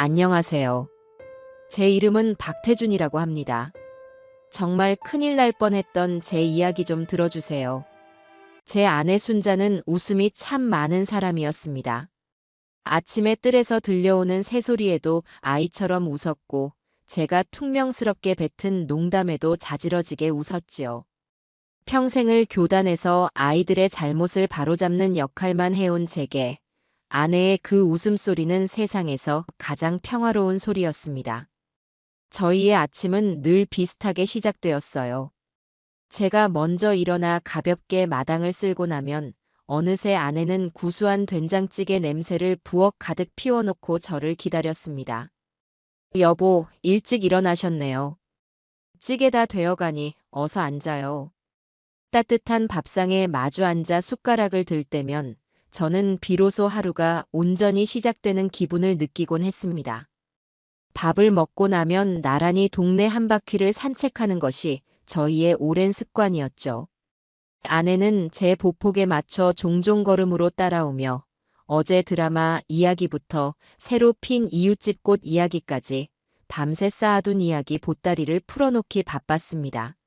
안녕하세요. 제 이름은 박태준이라고 합니다. 정말 큰일 날 뻔했던 제 이야기 좀 들어주세요. 제 아내 순자는 웃음이 참 많은 사람이었습니다. 아침에 뜰에서 들려오는 새소리에도 아이처럼 웃었고, 제가 퉁명스럽게 뱉은 농담에도 자지러지게 웃었지요. 평생을 교단에서 아이들의 잘못을 바로잡는 역할만 해온 제게 아내의 그 웃음소리는 세상에서 가장 평화로운 소리였습니다. 저희의 아침은 늘 비슷하게 시작되었어요. 제가 먼저 일어나 가볍게 마당을 쓸고 나면 어느새 아내는 구수한 된장찌개 냄새를 부엌 가득 피워놓고 저를 기다렸습니다. 여보, 일찍 일어나셨네요. 찌개 다 되어가니 어서 앉아요. 따뜻한 밥상에 마주 앉아 숟가락을 들 때면 저는 비로소 하루가 온전히 시작되는 기분을 느끼곤 했습니다. 밥을 먹고 나면 나란히 동네 한 바퀴를 산책하는 것이 저희의 오랜 습관이었죠. 아내는 제 보폭에 맞춰 종종 걸음으로 따라오며 어제 드라마 이야기부터 새로 핀 이웃집 꽃 이야기까지 밤새 쌓아둔 이야기 보따리를 풀어놓기 바빴습니다.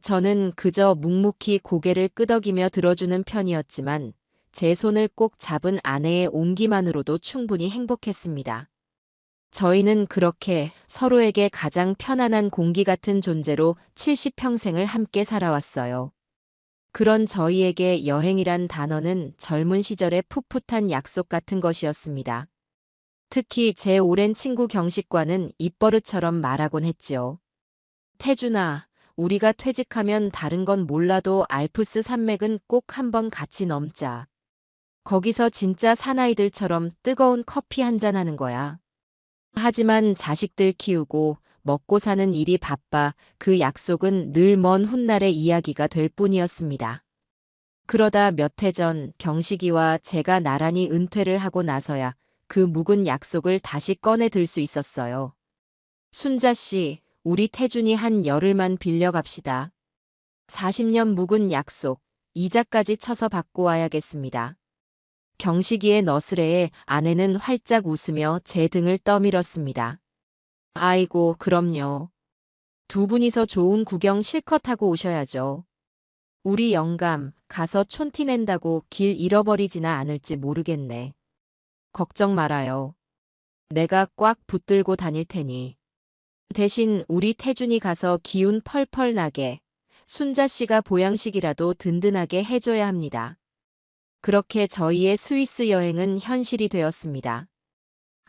저는 그저 묵묵히 고개를 끄덕이며 들어주는 편이었지만 제 손을 꼭 잡은 아내의 온기만으로도 충분히 행복했습니다. 저희는 그렇게 서로에게 가장 편안한 공기 같은 존재로 70평생을 함께 살아왔어요. 그런 저희에게 여행이란 단어는 젊은 시절의 풋풋한 약속 같은 것이었습니다. 특히 제 오랜 친구 경식과는 입버릇처럼 말하곤 했지요. 태준아, 우리가 퇴직하면 다른 건 몰라도 알프스 산맥은 꼭 한번 같이 넘자. 거기서 진짜 사나이들처럼 뜨거운 커피 한잔 하는 거야. 하지만 자식들 키우고 먹고 사는 일이 바빠 그 약속은 늘 먼 훗날의 이야기가 될 뿐이었습니다. 그러다 몇 해 전 경식이와 제가 나란히 은퇴를 하고 나서야 그 묵은 약속을 다시 꺼내 들 수 있었어요. 순자 씨, 우리 태준이 한 열흘만 빌려갑시다. 40년 묵은 약속, 이자까지 쳐서 받고 와야겠습니다. 경식이의 너스레에 아내는 활짝 웃으며 제 등을 떠밀었습니다. 아이고, 그럼요. 두 분이서 좋은 구경 실컷 하고 오셔야죠. 우리 영감, 가서 촌티 낸다고 길 잃어버리지나 않을지 모르겠네. 걱정 말아요. 내가 꽉 붙들고 다닐 테니. 대신 우리 태준이 가서 기운 펄펄 나게 순자 씨가 보양식이라도 든든하게 해줘야 합니다. 그렇게 저희의 스위스 여행은 현실이 되었습니다.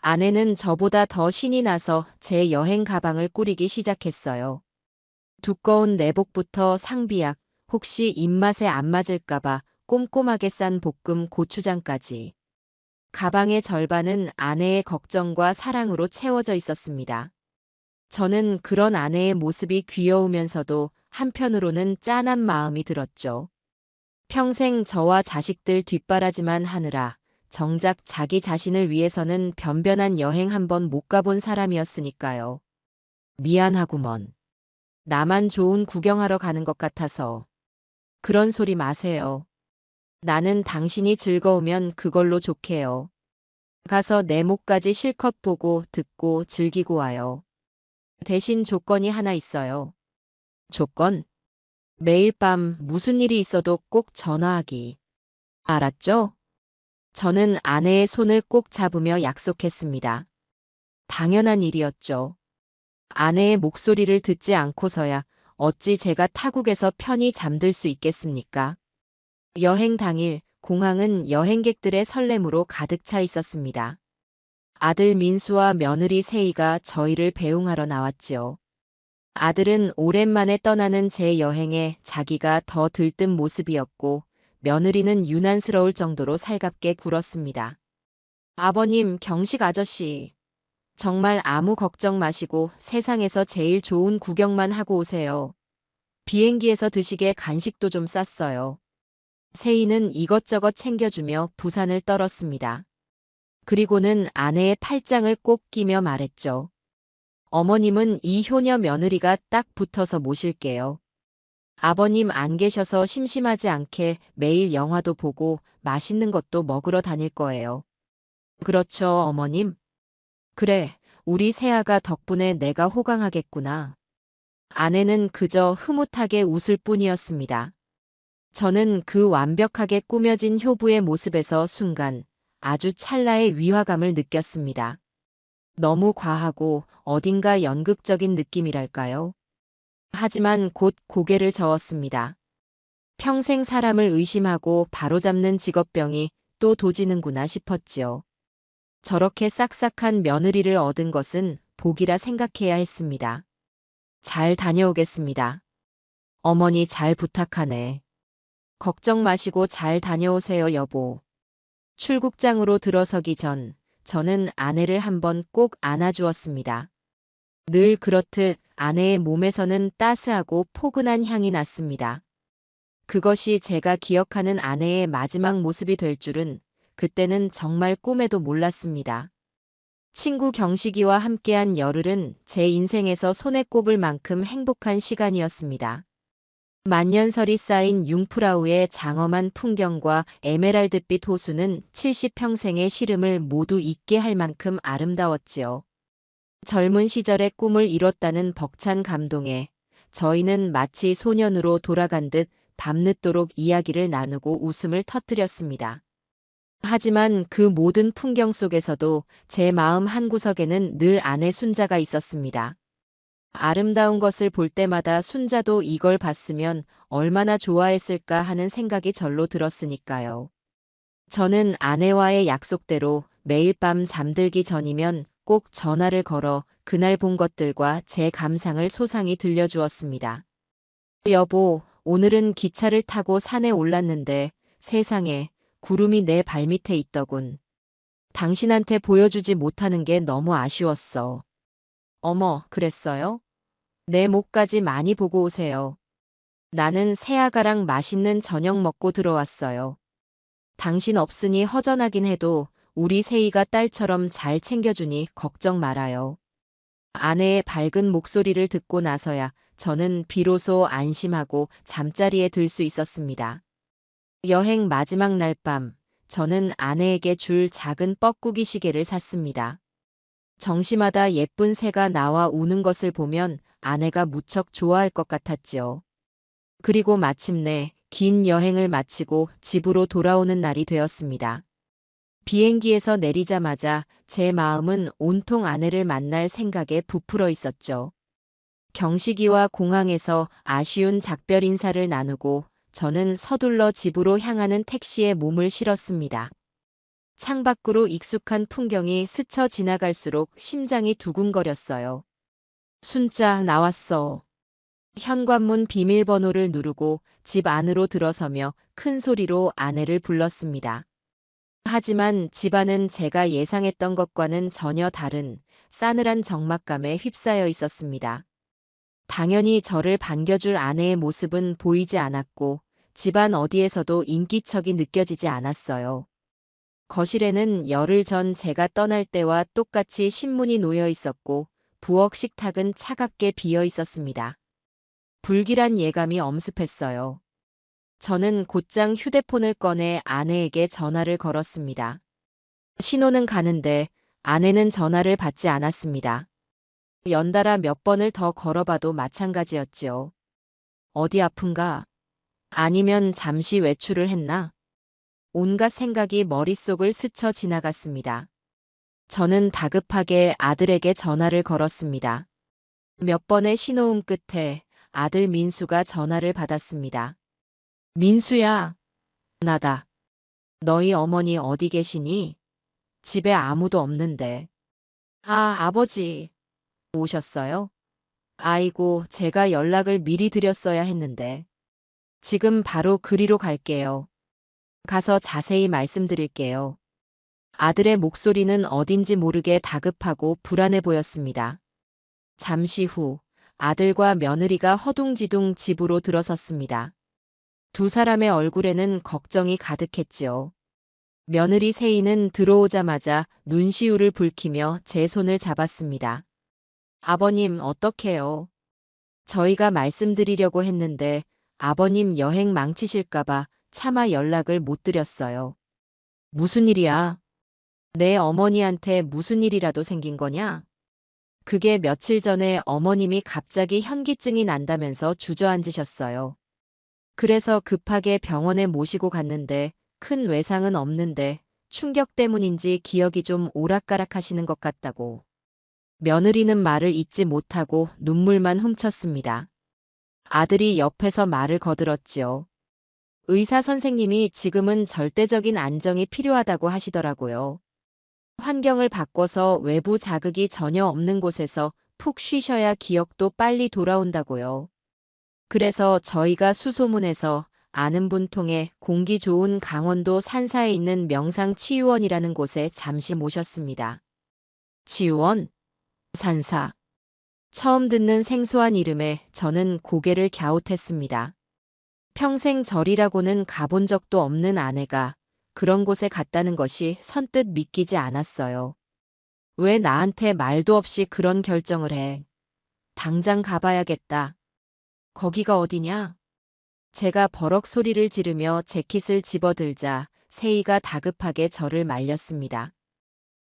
아내는 저보다 더 신이 나서 제 여행 가방을 꾸리기 시작했어요. 두꺼운 내복부터 상비약, 혹시 입맛에 안 맞을까봐 꼼꼼하게 싼 볶음 고추장까지. 가방의 절반은 아내의 걱정과 사랑으로 채워져 있었습니다. 저는 그런 아내의 모습이 귀여우면서도 한편으로는 짠한 마음이 들었죠. 평생 저와 자식들 뒷바라지만 하느라 정작 자기 자신을 위해서는 변변한 여행 한번 못 가본 사람이었으니까요. 미안하구먼. 나만 좋은 구경하러 가는 것 같아서. 그런 소리 마세요. 나는 당신이 즐거우면 그걸로 좋게요. 가서 내 목까지 실컷 보고 듣고 즐기고 와요. 대신 조건이 하나 있어요. 조건? 매일 밤 무슨 일이 있어도 꼭 전화하기. 알았죠? 저는 아내의 손을 꼭 잡으며 약속했습니다. 당연한 일이었죠. 아내의 목소리를 듣지 않고서야 어찌 제가 타국에서 편히 잠들 수 있겠습니까? 여행 당일 공항은 여행객들의 설렘으로 가득 차 있었습니다. 아들 민수와 며느리 세희가 저희를 배웅하러 나왔지요. 아들은 오랜만에 떠나는 제 여행에 자기가 더 들뜬 모습이었고 며느리는 유난스러울 정도로 살갑게 굴었습니다. 아버님, 경식 아저씨. 정말 아무 걱정 마시고 세상에서 제일 좋은 구경만 하고 오세요. 비행기에서 드시게 간식도 좀 쌌어요. 세희는 이것저것 챙겨주며 부산을 떨었습니다. 그리고는 아내의 팔짱을 꼭 끼며 말했죠. 어머님은 이 효녀 며느리가 딱 붙어서 모실게요. 아버님 안 계셔서 심심하지 않게 매일 영화도 보고 맛있는 것도 먹으러 다닐 거예요. 그렇죠, 어머님? 그래, 우리 새아가 덕분에 내가 호강하겠구나. 아내는 그저 흐뭇하게 웃을 뿐이었습니다. 저는 그 완벽하게 꾸며진 효부의 모습에서 순간 아주 찰나의 위화감을 느꼈습니다. 너무 과하고 어딘가 연극적인 느낌이랄까요? 하지만 곧 고개를 저었습니다. 평생 사람을 의심하고 바로잡는 직업병이 또 도지는구나 싶었지요. 저렇게 싹싹한 며느리를 얻은 것은 복이라 생각해야 했습니다. 잘 다녀오겠습니다. 어머니 잘 부탁하네. 걱정 마시고 잘 다녀오세요, 여보. 출국장으로 들어서기 전 저는 아내를 한번 꼭 안아주었습니다. 늘 그렇듯 아내의 몸에서는 따스하고 포근한 향이 났습니다. 그것이 제가 기억하는 아내의 마지막 모습이 될 줄은 그때는 정말 꿈에도 몰랐습니다. 친구 경식이와 함께한 열흘은 제 인생에서 손에 꼽을 만큼 행복한 시간이었습니다. 만년설이 쌓인 융프라우의 장엄한 풍경과 에메랄드빛 호수는 70평생의 시름을 모두 잊게 할 만큼 아름다웠지요. 젊은 시절의 꿈을 이뤘다는 벅찬 감동에 저희는 마치 소년으로 돌아간 듯 밤늦도록 이야기를 나누고 웃음을 터뜨렸습니다. 하지만 그 모든 풍경 속에서도 제 마음 한구석에는 늘 아내 순자가 있었습니다. 아름다운 것을 볼 때마다 순자도 이걸 봤으면 얼마나 좋아했을까 하는 생각이 절로 들었으니까요. 저는 아내와의 약속대로 매일 밤 잠들기 전이면 꼭 전화를 걸어 그날 본 것들과 제 감상을 소상히 들려주었습니다. 여보, 오늘은 기차를 타고 산에 올랐는데 세상에 구름이 내 발밑에 있더군. 당신한테 보여주지 못하는 게 너무 아쉬웠어. 어머, 그랬어요? 내 목까지 많이 보고 오세요. 나는 새아가랑 맛있는 저녁 먹고 들어왔어요. 당신 없으니 허전하긴 해도 우리 세이가 딸처럼 잘 챙겨주니 걱정 말아요. 아내의 밝은 목소리를 듣고 나서야 저는 비로소 안심하고 잠자리에 들 수 있었습니다. 여행 마지막 날 밤, 저는 아내에게 줄 작은 뻐꾸기 시계를 샀습니다. 정시마다 예쁜 새가 나와 우는 것을 보면 아내가 무척 좋아할 것 같았지요. 그리고 마침내 긴 여행을 마치고 집으로 돌아오는 날이 되었습니다. 비행기에서 내리자마자 제 마음은 온통 아내를 만날 생각에 부풀어 있었죠. 경식이와 공항에서 아쉬운 작별 인사를 나누고 저는 서둘러 집으로 향하는 택시에 몸을 실었습니다. 창밖으로 익숙한 풍경이 스쳐 지나갈수록 심장이 두근거렸어요. 순자 나왔어. 현관문 비밀번호를 누르고 집 안으로 들어서며 큰 소리로 아내를 불렀습니다. 하지만 집안은 제가 예상했던 것과는 전혀 다른 싸늘한 적막감에 휩싸여 있었습니다. 당연히 저를 반겨줄 아내의 모습은 보이지 않았고 집안 어디에서도 인기척이 느껴지지 않았어요. 거실에는 열흘 전 제가 떠날 때와 똑같이 신문이 놓여 있었고 부엌 식탁은 차갑게 비어 있었습니다. 불길한 예감이 엄습했어요. 저는 곧장 휴대폰을 꺼내 아내에게 전화를 걸었습니다. 신호는 가는데 아내는 전화를 받지 않았습니다. 연달아 몇 번을 더 걸어봐도 마찬가지였지요. 어디 아픈가? 아니면 잠시 외출을 했나? 온갖 생각이 머릿속을 스쳐 지나갔습니다. 저는 다급하게 아들에게 전화를 걸었습니다. 몇 번의 신호음 끝에 아들 민수가 전화를 받았습니다. 민수야, 나다. 너희 어머니 어디 계시니? 집에 아무도 없는데. 아, 아버지. 오셨어요? 아이고, 제가 연락을 미리 드렸어야 했는데. 지금 바로 그리로 갈게요. 가서 자세히 말씀드릴게요. 아들의 목소리는 어딘지 모르게 다급하고 불안해 보였습니다. 잠시 후 아들과 며느리가 허둥지둥 집으로 들어섰습니다. 두 사람의 얼굴에는 걱정이 가득했지요. 며느리 세이는 들어오자마자 눈시울을 붉히며 제 손을 잡았습니다. 아버님 어떡해요? 저희가 말씀드리려고 했는데 아버님 여행 망치실까봐 차마 연락을 못 드렸어요. 무슨 일이야? 내 어머니한테 무슨 일이라도 생긴 거냐? 그게 며칠 전에 어머님이 갑자기 현기증이 난다면서 주저앉으셨어요. 그래서 급하게 병원에 모시고 갔는데 큰 외상은 없는데 충격 때문인지 기억이 좀 오락가락 하시는 것 같다고. 며느리는 말을 잇지 못하고 눈물만 훔쳤습니다. 아들이 옆에서 말을 거들었지요. 의사 선생님이 지금은 절대적인 안정이 필요하다고 하시더라고요. 환경을 바꿔서 외부 자극이 전혀 없는 곳에서 푹 쉬셔야 기억도 빨리 돌아온다고요. 그래서 저희가 수소문해서 아는 분 통해 공기 좋은 강원도 산사에 있는 명상치유원이라는 곳에 잠시 모셨습니다. 치유원? 산사. 처음 듣는 생소한 이름에 저는 고개를 갸웃했습니다. 평생 절이라고는 가본 적도 없는 아내가 그런 곳에 갔다는 것이 선뜻 믿기지 않았어요. 왜 나한테 말도 없이 그런 결정을 해? 당장 가봐야겠다. 거기가 어디냐? 제가 버럭 소리를 지르며 재킷을 집어들자 세희가 다급하게 저를 말렸습니다.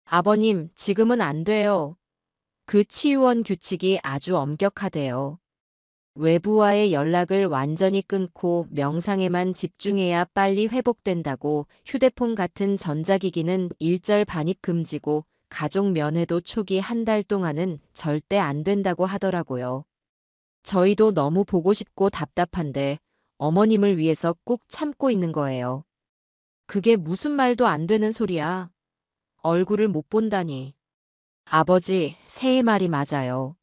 아버님, 지금은 안 돼요. 그 치유원 규칙이 아주 엄격하대요. 외부와의 연락을 완전히 끊고 명상에만 집중해야 빨리 회복된다고. 휴대폰 같은 전자기기는 일절 반입 금지고 가족 면회도 초기 한 달 동안은 절대 안 된다고 하더라고요. 저희도 너무 보고 싶고 답답한데 어머님을 위해서 꾹 참고 있는 거예요. 그게 무슨 말도 안 되는 소리야. 얼굴을 못 본다니. 아버지, 새의 말이 맞아요.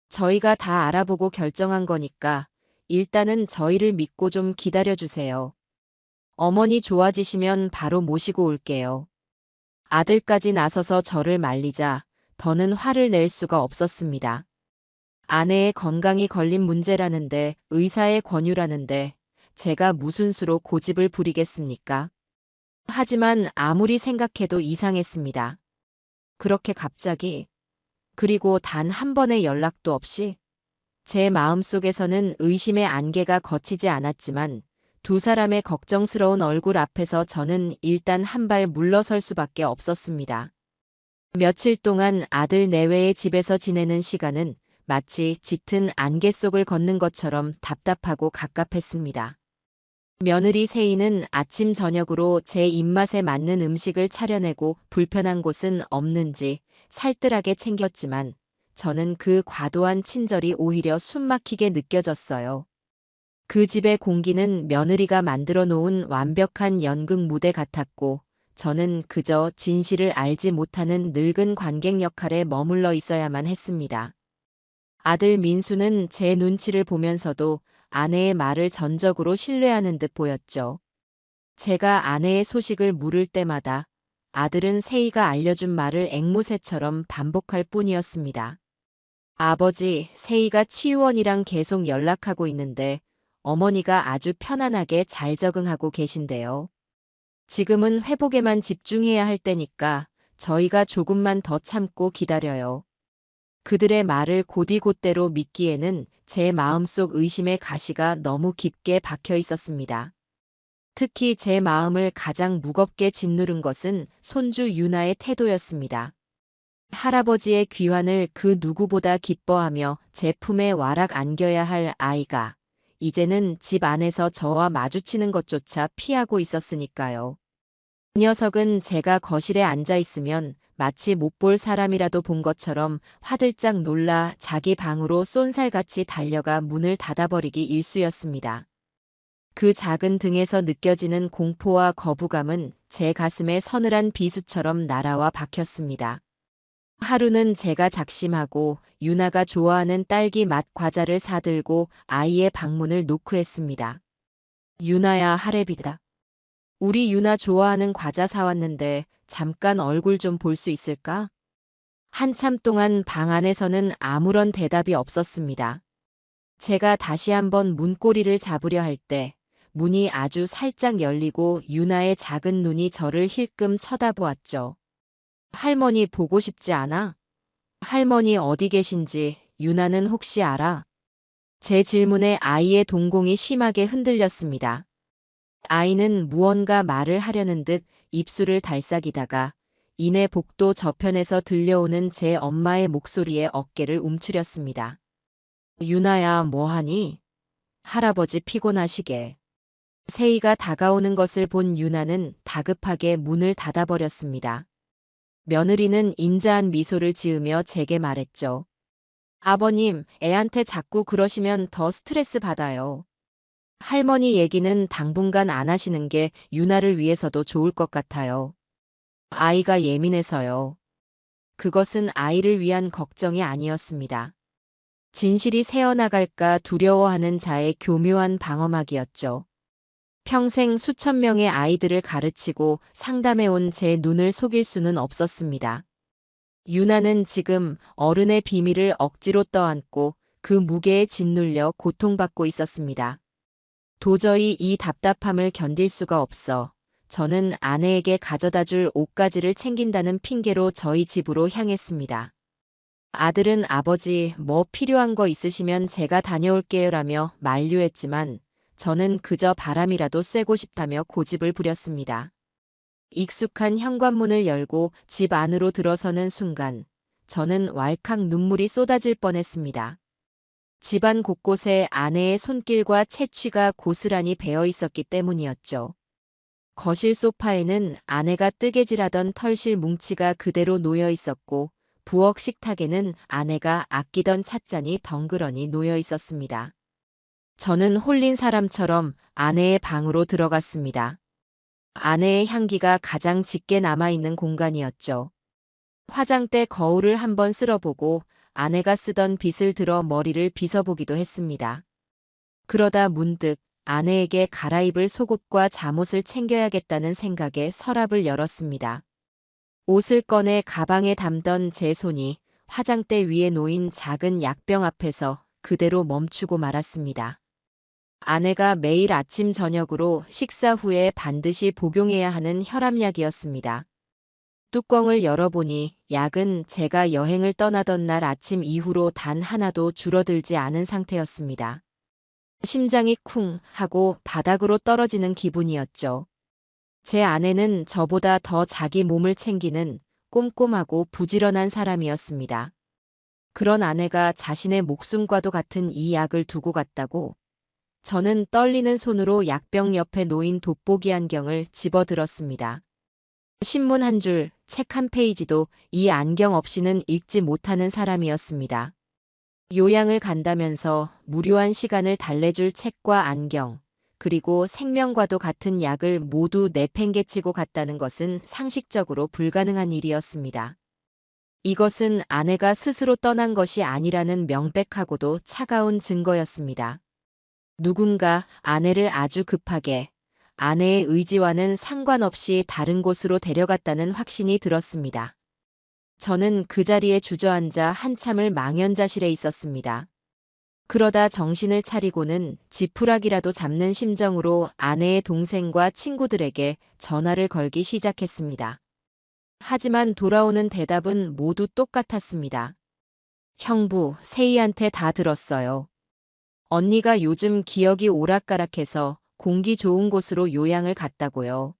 저희가 다 알아보고 결정한 거니까 일단은 저희를 믿고 좀 기다려주세요. 어머니 좋아지시면 바로 모시고 올게요. 아들까지 나서서 저를 말리자 더는 화를 낼 수가 없었습니다. 아내의 건강이 걸린 문제라는데 의사의 권유라는데 제가 무슨 수로 고집을 부리겠습니까? 하지만 아무리 생각해도 이상했습니다. 그렇게 갑자기, 그리고 단 한 번의 연락도 없이 제 마음속에서는 의심의 안개가 걷히지 않았지만 두 사람의 걱정스러운 얼굴 앞에서 저는 일단 한 발 물러설 수밖에 없었습니다. 며칠 동안 아들 내외의 집에서 지내는 시간은 마치 짙은 안개 속을 걷는 것처럼 답답하고 갑갑했습니다. 며느리 세희는 아침 저녁으로 제 입맛에 맞는 음식을 차려내고 불편한 곳은 없는지 살뜰하게 챙겼지만 저는 그 과도한 친절이 오히려 숨막히게 느껴졌어요. 그 집의 공기는 며느리가 만들어 놓은 완벽한 연극 무대 같았고 저는 그저 진실을 알지 못하는 늙은 관객 역할에 머물러 있어야만 했습니다. 아들 민수는 제 눈치를 보면서도 아내의 말을 전적으로 신뢰하는 듯 보였죠. 제가 아내의 소식을 물을 때마다 아들은 세희가 알려준 말을 앵무새처럼 반복할 뿐이었습니다. 아버지, 세희가 치유원이랑 계속 연락하고 있는데 어머니가 아주 편안하게 잘 적응하고 계신데요. 지금은 회복에만 집중해야 할 때니까 저희가 조금만 더 참고 기다려요. 그들의 말을 곧이곧대로 믿기에는 제 마음속 의심의 가시가 너무 깊게 박혀 있었습니다. 특히 제 마음을 가장 무겁게 짓누른 것은 손주 유나의 태도였습니다. 할아버지의 귀환을 그 누구보다 기뻐하며 제 품에 와락 안겨야 할 아이가 이제는 집 안에서 저와 마주치는 것조차 피하고 있었으니까요. 그 녀석은 제가 거실에 앉아 있으면 마치 못 볼 사람이라도 본 것처럼 화들짝 놀라 자기 방으로 쏜살같이 달려가 문을 닫아버리기 일쑤였습니다. 그 작은 등에서 느껴지는 공포와 거부감은 제 가슴에 서늘한 비수처럼 날아와 박혔습니다. 하루는 제가 작심하고 유나가 좋아하는 딸기 맛 과자를 사들고 아이의 방문을 노크했습니다. 유나야, 하래비다. 우리 유나 좋아하는 과자 사왔는데 잠깐 얼굴 좀 볼 수 있을까? 한참 동안 방 안에서는 아무런 대답이 없었습니다. 제가 다시 한번 문고리를 잡으려 할 때 문이 아주 살짝 열리고 유나의 작은 눈이 저를 힐끔 쳐다보았죠. 할머니 보고 싶지 않아? 할머니 어디 계신지 유나는 혹시 알아? 제 질문에 아이의 동공이 심하게 흔들렸습니다. 아이는 무언가 말을 하려는 듯 입술을 달싹이다가 이내 복도 저편에서 들려오는 제 엄마의 목소리에 어깨를 움츠렸습니다. 유나야, 뭐하니? 할아버지 피곤하시게. 세이가 다가오는 것을 본 유나는 다급하게 문을 닫아버렸습니다. 며느리는 인자한 미소를 지으며 제게 말했죠. 아버님, 애한테 자꾸 그러시면 더 스트레스 받아요. 할머니 얘기는 당분간 안 하시는 게 유나를 위해서도 좋을 것 같아요. 아이가 예민해서요. 그것은 아이를 위한 걱정이 아니었습니다. 진실이 새어나갈까 두려워하는 자의 교묘한 방어막이었죠. 평생 수천 명의 아이들을 가르치고 상담해온 제 눈을 속일 수는 없었습니다. 유나는 지금 어른의 비밀을 억지로 떠안고 그 무게에 짓눌려 고통받고 있었습니다. 도저히 이 답답함을 견딜 수가 없어 저는 아내에게 가져다 줄 옷가지를 챙긴다는 핑계로 저희 집으로 향했습니다. 아들은 아버지, 뭐 필요한 거 있으시면 제가 다녀올게요라며 만류했지만 저는 그저 바람이라도 쐬고 싶다며 고집을 부렸습니다. 익숙한 현관문을 열고 집 안으로 들어서는 순간 저는 왈칵 눈물이 쏟아질 뻔했습니다. 집안 곳곳에 아내의 손길과 채취가 고스란히 배어 있었기 때문이었죠. 거실 소파에는 아내가 뜨개질하던 털실 뭉치가 그대로 놓여 있었고 부엌 식탁에는 아내가 아끼던 찻잔이 덩그러니 놓여 있었습니다. 저는 홀린 사람처럼 아내의 방으로 들어갔습니다. 아내의 향기가 가장 짙게 남아있는 공간이었죠. 화장대 거울을 한번 쓸어보고 아내가 쓰던 빗을 들어 머리를 빗어보기도 했습니다. 그러다 문득 아내에게 갈아입을 속옷과 잠옷을 챙겨야겠다는 생각에 서랍을 열었습니다. 옷을 꺼내 가방에 담던 제 손이 화장대 위에 놓인 작은 약병 앞에서 그대로 멈추고 말았습니다. 아내가 매일 아침 저녁으로 식사 후에 반드시 복용해야 하는 혈압약이었습니다. 뚜껑을 열어보니 약은 제가 여행을 떠나던 날 아침 이후로 단 하나도 줄어들지 않은 상태였습니다. 심장이 쿵 하고 바닥으로 떨어지는 기분이었죠. 제 아내는 저보다 더 자기 몸을 챙기는 꼼꼼하고 부지런한 사람이었습니다. 그런 아내가 자신의 목숨과도 같은 이 약을 두고 갔다고 저는 떨리는 손으로 약병 옆에 놓인 돋보기 안경을 집어들었습니다. 신문 한 줄, 책 한 페이지도 이 안경 없이는 읽지 못하는 사람이었습니다. 요양을 간다면서 무료한 시간을 달래줄 책과 안경, 그리고 생명과도 같은 약을 모두 내팽개치고 갔다는 것은 상식적으로 불가능한 일이었습니다. 이것은 아내가 스스로 떠난 것이 아니라는 명백하고도 차가운 증거였습니다. 누군가 아내를 아주 급하게 아내의 의지와는 상관없이 다른 곳으로 데려갔다는 확신이 들었습니다. 저는 그 자리에 주저앉아 한참을 망연자실해 있었습니다. 그러다 정신을 차리고는 지푸라기라도 잡는 심정으로 아내의 동생과 친구들에게 전화를 걸기 시작했습니다. 하지만 돌아오는 대답은 모두 똑같았습니다. 형부, 세희한테 다 들었어요. 언니가 요즘 기억이 오락가락해서 공기 좋은 곳으로 요양을 갔다고요.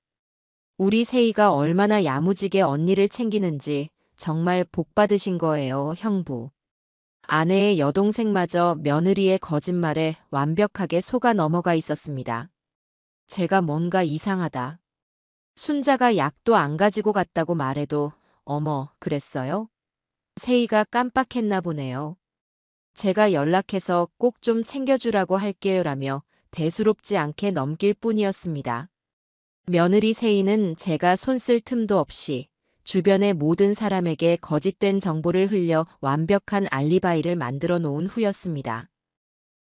우리 세희가 얼마나 야무지게 언니를 챙기는지 정말 복 받으신 거예요, 형부. 아내의 여동생마저 며느리의 거짓말에 완벽하게 속아 넘어가 있었습니다. 제가 뭔가 이상하다. 순자가 약도 안 가지고 갔다고 말해도 어머, 그랬어요? 세희가 깜빡했나 보네요. 제가 연락해서 꼭 좀 챙겨주라고 할게요라며 대수롭지 않게 넘길 뿐이었습니다. 며느리 세희는 제가 손쓸 틈도 없이 주변의 모든 사람에게 거짓된 정보를 흘려 완벽한 알리바이를 만들어 놓은 후였습니다.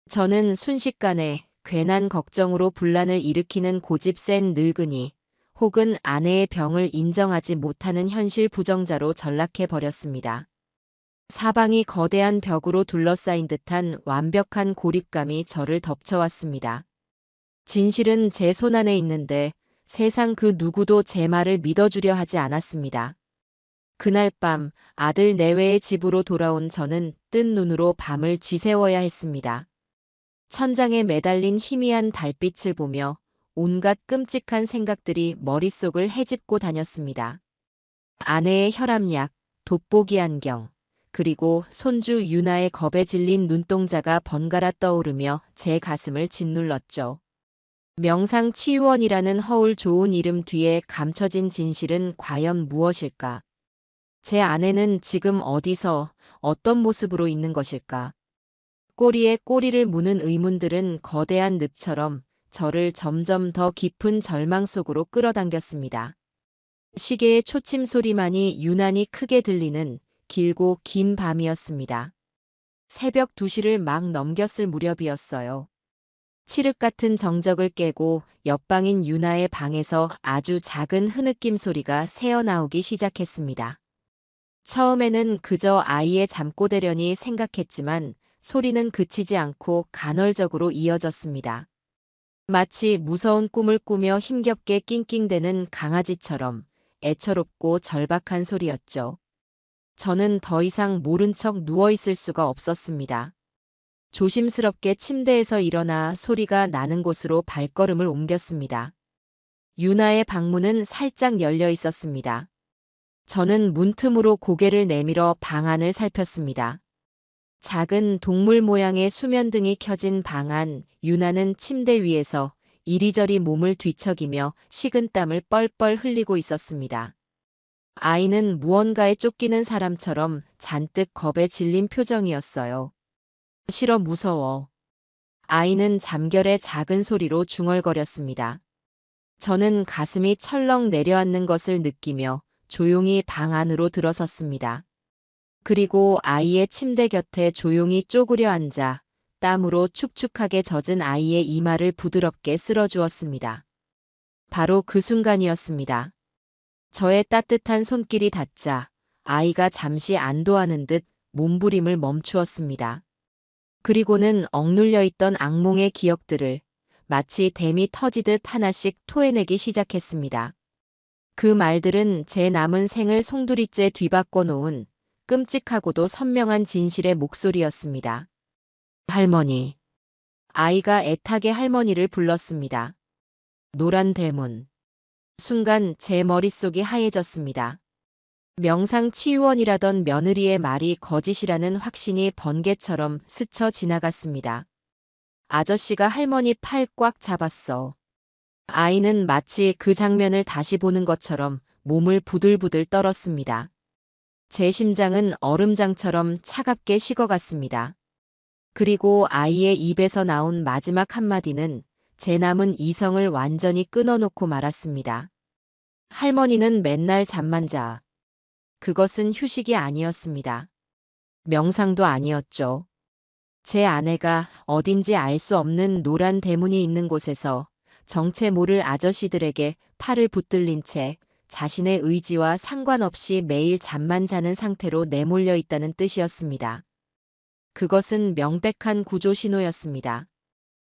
저는 순식간에 괜한 걱정으로 분란을 일으키는 고집 센 늙은이 혹은 아내의 병을 인정하지 못하는 현실 부정자로 전락해 버렸습니다. 사방이 거대한 벽으로 둘러싸인 듯한 완벽한 고립감이 저를 덮쳐왔습니다. 진실은 제 손안에 있는데 세상 그 누구도 제 말을 믿어주려 하지 않았습니다. 그날 밤 아들 내외의 집으로 돌아온 저는 뜬 눈으로 밤을 지새워야 했습니다. 천장에 매달린 희미한 달빛을 보며 온갖 끔찍한 생각들이 머릿속을 헤집고 다녔습니다. 아내의 혈압약, 돋보기 안경, 그리고 손주 유나의 겁에 질린 눈동자가 번갈아 떠오르며 제 가슴을 짓눌렀죠. 명상치유원이라는 허울 좋은 이름 뒤에 감춰진 진실은 과연 무엇일까? 제 아내는 지금 어디서, 어떤 모습으로 있는 것일까? 꼬리에 꼬리를 무는 의문들은 거대한 늪처럼 저를 점점 더 깊은 절망 속으로 끌어당겼습니다. 시계의 초침 소리만이 유난히 크게 들리는 길고 긴 밤이었습니다. 새벽 2시를 막 넘겼을 무렵이었어요. 칠흑 같은 정적을 깨고 옆방인 유나의 방에서 아주 작은 흐느낌 소리가 새어나오기 시작했습니다. 처음에는 그저 아이의 잠꼬대려니 생각했지만 소리는 그치지 않고 간헐적으로 이어졌습니다. 마치 무서운 꿈을 꾸며 힘겹게 낑낑대는 강아지처럼 애처롭고 절박한 소리였죠. 저는 더 이상 모른 척 누워있을 수가 없었습니다. 조심스럽게 침대에서 일어나 소리가 나는 곳으로 발걸음을 옮겼습니다. 유나의 방문은 살짝 열려 있었습니다. 저는 문틈으로 고개를 내밀어 방 안을 살폈습니다. 작은 동물 모양의 수면등이 켜진 방 안, 유나는 침대 위에서 이리저리 몸을 뒤척이며 식은땀을 뻘뻘 흘리고 있었습니다. 아이는 무언가에 쫓기는 사람처럼 잔뜩 겁에 질린 표정이었어요. 싫어 무서워. 아이는 잠결에 작은 소리로 중얼거렸습니다. 저는 가슴이 철렁 내려앉는 것을 느끼며 조용히 방 안으로 들어섰습니다. 그리고 아이의 침대 곁에 조용히 쪼그려 앉아 땀으로 축축하게 젖은 아이의 이마를 부드럽게 쓸어주었습니다. 바로 그 순간이었습니다. 저의 따뜻한 손길이 닿자 아이가 잠시 안도하는 듯 몸부림을 멈추었습니다. 그리고는 억눌려 있던 악몽의 기억들을 마치 댐이 터지듯 하나씩 토해내기 시작했습니다. 그 말들은 제 남은 생을 송두리째 뒤바꿔 놓은 끔찍하고도 선명한 진실의 목소리였습니다. 할머니. 아이가 애타게 할머니를 불렀습니다. 노란 대문. 순간 제 머릿속이 하얘졌습니다. 명상치유원이라던 며느리의 말이 거짓이라는 확신이 번개처럼 스쳐 지나갔습니다. 아저씨가 할머니 팔 꽉 잡았어. 아이는 마치 그 장면을 다시 보는 것처럼 몸을 부들부들 떨었습니다. 제 심장은 얼음장처럼 차갑게 식어갔습니다. 그리고 아이의 입에서 나온 마지막 한마디는 제 남은 이성을 완전히 끊어놓고 말았습니다. 할머니는 맨날 잠만 자. 그것은 휴식이 아니었습니다. 명상도 아니었죠. 제 아내가 어딘지 알 수 없는 노란 대문이 있는 곳에서 정체 모를 아저씨들에게 팔을 붙들린 채 자신의 의지와 상관없이 매일 잠만 자는 상태로 내몰려 있다는 뜻이었습니다. 그것은 명백한 구조 신호였습니다.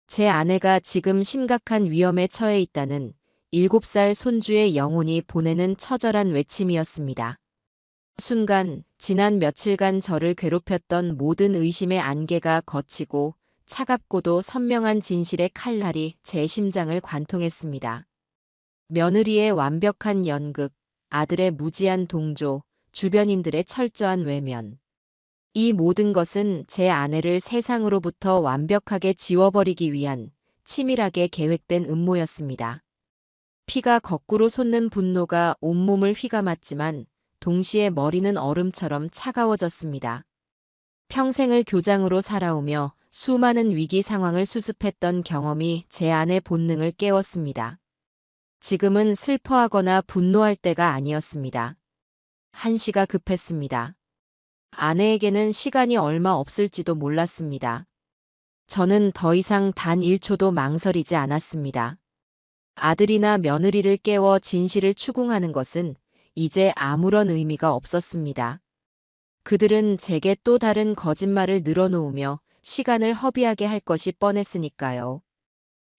제 아내가 지금 심각한 위험에 처해 있다는 7살 손주의 영혼이 보내는 처절한 외침이었습니다. 순간 지난 며칠간 저를 괴롭혔던 모든 의심의 안개가 걷히고 차갑고도 선명한 진실의 칼날이 제 심장을 관통했습니다. 며느리의 완벽한 연극, 아들의 무지한 동조, 주변인들의 철저한 외면. 이 모든 것은 제 아내를 세상으로부터 완벽하게 지워버리기 위한 치밀하게 계획된 음모였습니다. 피가 거꾸로 솟는 분노가 온몸을 휘감았지만 동시에 머리는 얼음처럼 차가워졌습니다. 평생을 교장으로 살아오며 수많은 위기 상황을 수습했던 경험이 제 안의 본능을 깨웠습니다. 지금은 슬퍼하거나 분노할 때가 아니었습니다. 한시가 급했습니다. 아내에게는 시간이 얼마 없을지도 몰랐습니다. 저는 더 이상 단 1초도 망설이지 않았습니다. 아들이나 며느리를 깨워 진실을 추궁하는 것은 이제 아무런 의미가 없었습니다. 그들은 제게 또 다른 거짓말을 늘어놓으며 시간을 허비하게 할 것이 뻔했으니까요.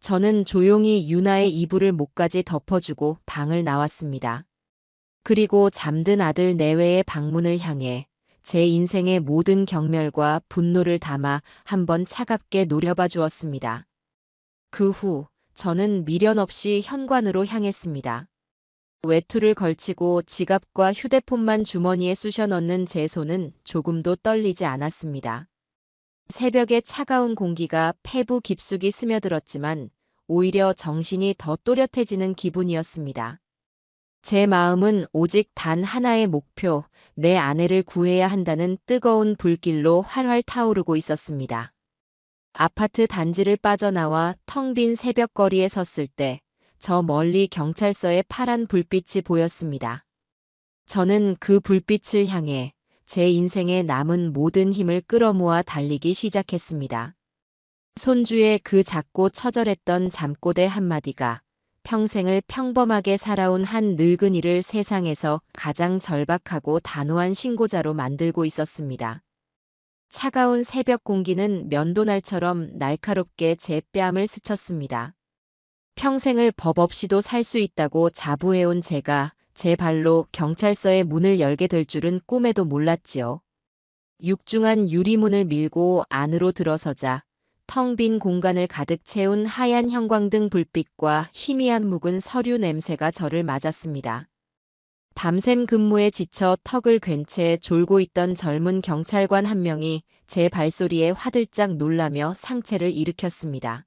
저는 조용히 유나의 이불을 목까지 덮어주고 방을 나왔습니다. 그리고 잠든 아들 내외의 방문을 향해 제 인생의 모든 경멸과 분노를 담아 한번 차갑게 노려봐 주었습니다. 그 후 저는 미련 없이 현관으로 향했습니다. 외투를 걸치고 지갑과 휴대폰만 주머니에 쑤셔 넣는 제 손은 조금도 떨리지 않았습니다. 새벽의 차가운 공기가 폐부 깊숙이 스며들었지만 오히려 정신이 더 또렷해지는 기분이었습니다. 제 마음은 오직 단 하나의 목표, 내 아내를 구해야 한다는 뜨거운 불길로 활활 타오르고 있었습니다. 아파트 단지를 빠져나와 텅 빈 새벽거리에 섰을 때 저 멀리 경찰서의 파란 불빛이 보였습니다. 저는 그 불빛을 향해 제 인생에 남은 모든 힘을 끌어모아 달리기 시작했습니다. 손주의 그 작고 처절했던 잠꼬대 한마디가 평생을 평범하게 살아온 한 늙은이를 세상에서 가장 절박하고 단호한 신고자로 만들고 있었습니다. 차가운 새벽 공기는 면도날처럼 날카롭게 제 뺨을 스쳤습니다. 평생을 법 없이도 살 수 있다고 자부해온 제가 제 발로 경찰서의 문을 열게 될 줄은 꿈에도 몰랐지요. 육중한 유리문을 밀고 안으로 들어서자 텅 빈 공간을 가득 채운 하얀 형광등 불빛과 희미한 묵은 서류 냄새가 저를 맞았습니다. 밤샘 근무에 지쳐 턱을 괜 채 졸고 있던 젊은 경찰관 한 명이 제 발소리에 화들짝 놀라며 상체를 일으켰습니다.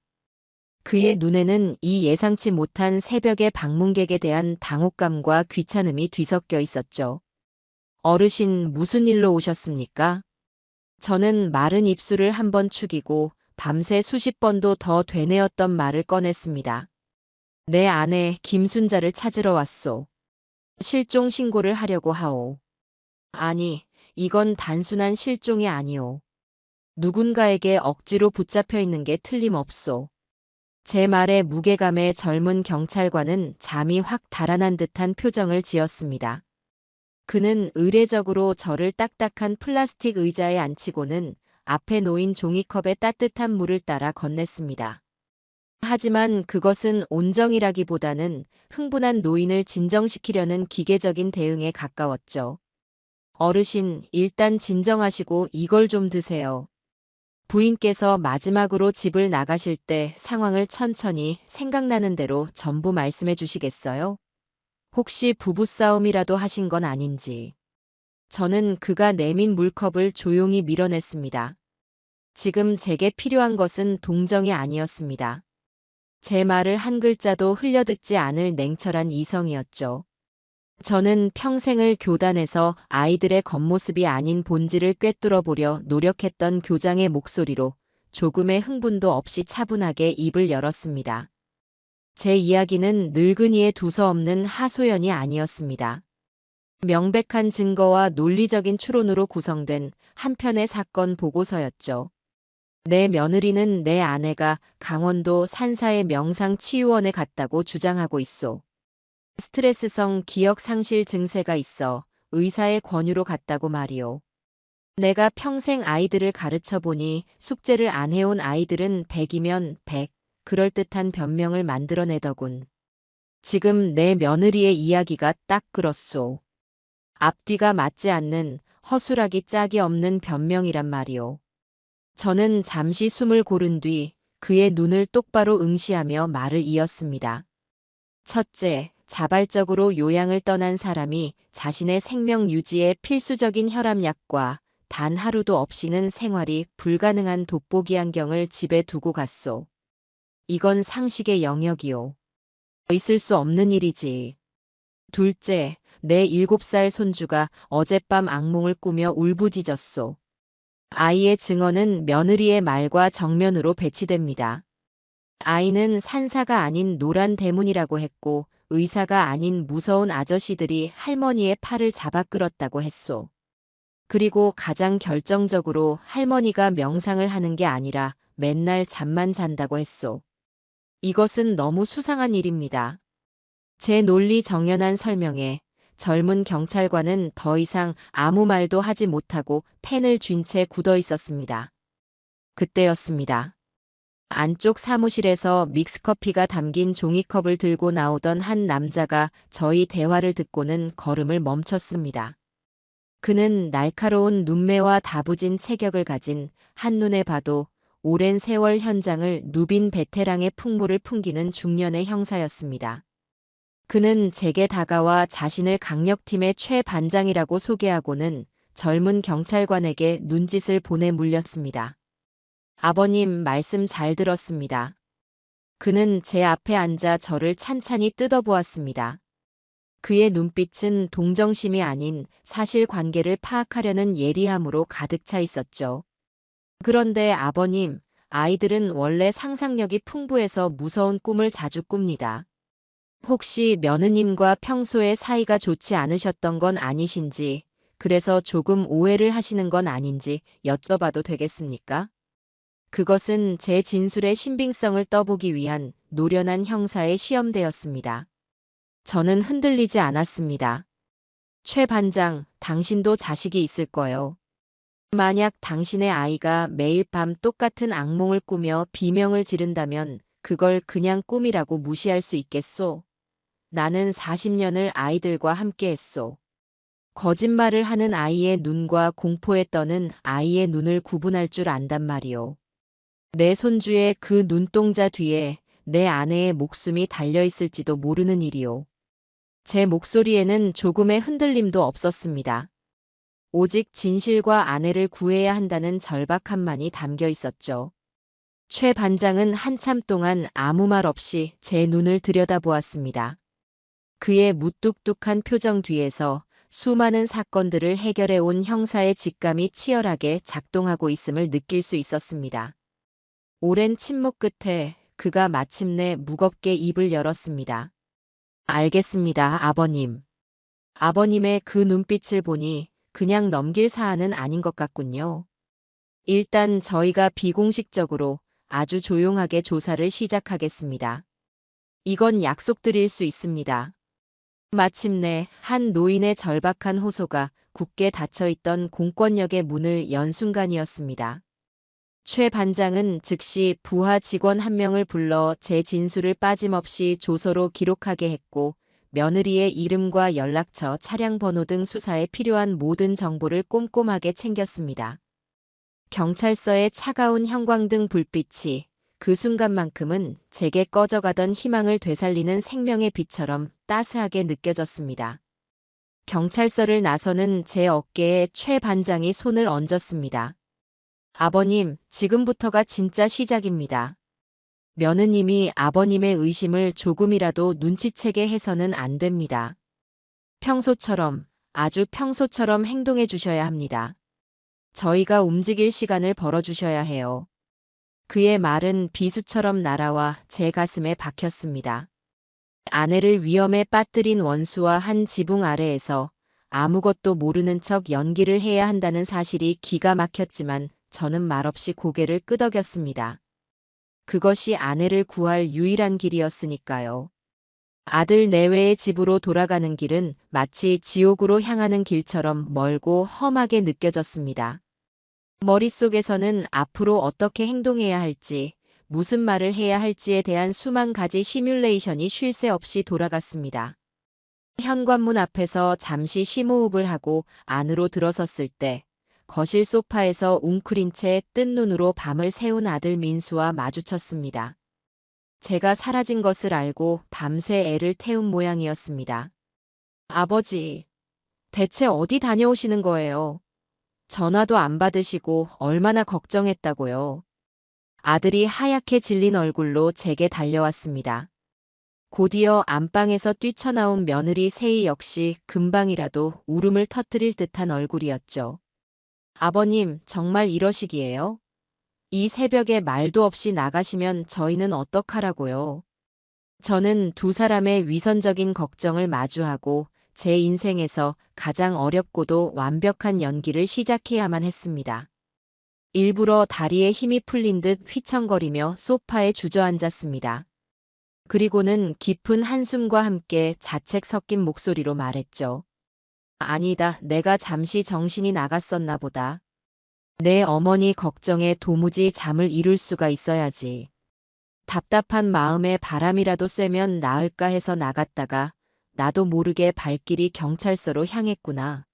그의 눈에는 이 예상치 못한 새벽의 방문객에 대한 당혹감과 귀찮음이 뒤섞여 있었죠. 어르신, 무슨 일로 오셨습니까? 저는 마른 입술을 한번 축이고 밤새 수십 번도 더 되뇌었던 말을 꺼냈습니다. 내 아내 김순자를 찾으러 왔소. 실종 신고를 하려고 하오. 아니, 이건 단순한 실종이 아니오. 누군가에게 억지로 붙잡혀 있는 게 틀림없소. 제 말의 무게감에 젊은 경찰관은 잠이 확 달아난 듯한 표정을 지었습니다. 그는 의례적으로 저를 딱딱한 플라스틱 의자에 앉히고는 앞에 놓인 종이컵에 따뜻한 물을 따라 건넸습니다. 하지만 그것은 온정이라기보다는 흥분한 노인을 진정시키려는 기계적인 대응에 가까웠죠. 어르신, 일단 진정하시고 이걸 좀 드세요. 부인께서 마지막으로 집을 나가실 때 상황을 천천히 생각나는 대로 전부 말씀해 주시겠어요? 혹시 부부싸움이라도 하신 건 아닌지. 저는 그가 내민 물컵을 조용히 밀어냈습니다. 지금 제게 필요한 것은 동정이 아니었습니다. 제 말을 한 글자도 흘려듣지 않을 냉철한 이성이었죠. 저는 평생을 교단에서 아이들의 겉모습이 아닌 본질을 꿰뚫어 보려 노력했던 교장의 목소리로 조금의 흥분도 없이 차분하게 입을 열었습니다. 제 이야기는 늙은이의 두서없는 하소연이 아니었습니다. 명백한 증거와 논리적인 추론으로 구성된 한 편의 사건 보고서였죠. 내 며느리는 내 아내가 강원도 산사의 명상치유원에 갔다고 주장하고 있소. 스트레스성 기억 상실 증세가 있어 의사의 권유로 갔다고 말이오. 내가 평생 아이들을 가르쳐 보니 숙제를 안 해온 아이들은 100이면 100, 그럴듯한 변명을 만들어내더군. 지금 내 며느리의 이야기가 딱 그렇소. 앞뒤가 맞지 않는 허술하기 짝이 없는 변명이란 말이오. 저는 잠시 숨을 고른 뒤 그의 눈을 똑바로 응시하며 말을 이었습니다. 첫째, 자발적으로 요양을 떠난 사람이 자신의 생명 유지에 필수적인 혈압약과 단 하루도 없이는 생활이 불가능한 돋보기 안경을 집에 두고 갔소. 이건 상식의 영역이오. 있을 수 없는 일이지. 둘째, 내 7살 손주가 어젯밤 악몽을 꾸며 울부짖었소. 아이의 증언은 며느리의 말과 정면으로 배치됩니다. 아이는 산사가 아닌 노란 대문이라고 했고 의사가 아닌 무서운 아저씨들이 할머니의 팔을 잡아 끌었다고 했소. 그리고 가장 결정적으로 할머니가 명상을 하는 게 아니라 맨날 잠만 잔다고 했소. 이것은 너무 수상한 일입니다. 제 논리 정연한 설명에 젊은 경찰관은 더 이상 아무 말도 하지 못하고 펜을 쥔 채 굳어 있었습니다. 그때였습니다. 안쪽 사무실에서 믹스커피가 담긴 종이컵을 들고 나오던 한 남자가 저희 대화를 듣고는 걸음을 멈췄습니다. 그는 날카로운 눈매와 다부진 체격을 가진 한눈에 봐도 오랜 세월 현장을 누빈 베테랑의 풍모를 풍기는 중년의 형사였습니다. 그는 제게 다가와 자신을 강력팀의 최 반장이라고 소개하고는 젊은 경찰관에게 눈짓을 보내 물렸습니다. 아버님 말씀 잘 들었습니다. 그는 제 앞에 앉아 저를 찬찬히 뜯어보았습니다. 그의 눈빛은 동정심이 아닌 사실관계를 파악하려는 예리함으로 가득 차 있었죠. 그런데 아버님, 아이들은 원래 상상력이 풍부해서 무서운 꿈을 자주 꿉니다. 혹시 며느님과 평소에 사이가 좋지 않으셨던 건 아니신지, 그래서 조금 오해를 하시는 건 아닌지 여쭤봐도 되겠습니까? 그것은 제 진술의 신빙성을 떠보기 위한 노련한 형사의 시험대였습니다. 저는 흔들리지 않았습니다. 최 반장, 당신도 자식이 있을 거요. 만약 당신의 아이가 매일 밤 똑같은 악몽을 꾸며 비명을 지른다면 그걸 그냥 꿈이라고 무시할 수 있겠소? 나는 40년을 아이들과 함께 했소. 거짓말을 하는 아이의 눈과 공포에 떠는 아이의 눈을 구분할 줄 안단 말이오. 내 손주의 그 눈동자 뒤에 내 아내의 목숨이 달려있을지도 모르는 일이오. 제 목소리에는 조금의 흔들림도 없었습니다. 오직 진실과 아내를 구해야 한다는 절박함만이 담겨 있었죠. 최 반장은 한참 동안 아무 말 없이 제 눈을 들여다보았습니다. 그의 무뚝뚝한 표정 뒤에서 수많은 사건들을 해결해 온 형사의 직감이 치열하게 작동하고 있음을 느낄 수 있었습니다. 오랜 침묵 끝에 그가 마침내 무겁게 입을 열었습니다. 알겠습니다, 아버님. 아버님의 그 눈빛을 보니 그냥 넘길 사안은 아닌 것 같군요. 일단 저희가 비공식적으로 아주 조용하게 조사를 시작하겠습니다. 이건 약속드릴 수 있습니다. 마침내 한 노인의 절박한 호소가 굳게 닫혀있던 공권력의 문을 연 순간이었습니다. 최 반장은 즉시 부하 직원 한 명을 불러 제 진술을 빠짐없이 조서로 기록하게 했고 며느리의 이름과 연락처, 차량 번호 등 수사에 필요한 모든 정보를 꼼꼼하게 챙겼습니다. 경찰서의 차가운 형광등 불빛이 그 순간만큼은 제게 꺼져가던 희망을 되살리는 생명의 빛처럼 따스하게 느껴졌습니다. 경찰서를 나서는 제 어깨에 최 반장이 손을 얹었습니다. 아버님, 지금부터가 진짜 시작입니다. 며느님이 아버님의 의심을 조금이라도 눈치채게 해서는 안 됩니다. 평소처럼, 아주 평소처럼 행동해 주셔야 합니다. 저희가 움직일 시간을 벌어주셔야 해요. 그의 말은 비수처럼 날아와 제 가슴에 박혔습니다. 아내를 위험에 빠뜨린 원수와 한 지붕 아래에서 아무것도 모르는 척 연기를 해야 한다는 사실이 기가 막혔지만 저는 말없이 고개를 끄덕였습니다. 그것이 아내를 구할 유일한 길이었으니까요. 아들 내외의 집으로 돌아가는 길은 마치 지옥으로 향하는 길처럼 멀고 험하게 느껴졌습니다. 머릿속에서는 앞으로 어떻게 행동해야 할지, 무슨 말을 해야 할지에 대한 수만 가지 시뮬레이션이 쉴 새 없이 돌아갔습니다. 현관문 앞에서 잠시 심호흡을 하고 안으로 들어섰을 때 거실 소파에서 웅크린 채 뜬 눈으로 밤을 새운 아들 민수와 마주쳤습니다. 제가 사라진 것을 알고 밤새 애를 태운 모양이었습니다. 아버지, 대체 어디 다녀오시는 거예요? 전화도 안 받으시고 얼마나 걱정했다고요. 아들이 하얗게 질린 얼굴로 제게 달려왔습니다. 곧이어 안방에서 뛰쳐나온 며느리 세희 역시 금방이라도 울음을 터뜨릴 듯한 얼굴이었죠. 아버님, 정말 이러시기에요? 이 새벽에 말도 없이 나가시면 저희는 어떡하라고요? 저는 두 사람의 위선적인 걱정을 마주하고 제 인생에서 가장 어렵고도 완벽한 연기를 시작해야만 했습니다. 일부러 다리에 힘이 풀린 듯 휘청거리며 소파에 주저앉았습니다. 그리고는 깊은 한숨과 함께 자책 섞인 목소리로 말했죠. 아니다, 내가 잠시 정신이 나갔었나 보다. 내 어머니 걱정에 도무지 잠을 이룰 수가 있어야지. 답답한 마음에 바람이라도 쐬면 나을까 해서 나갔다가 나도 모르게 발길이 경찰서로 향했구나.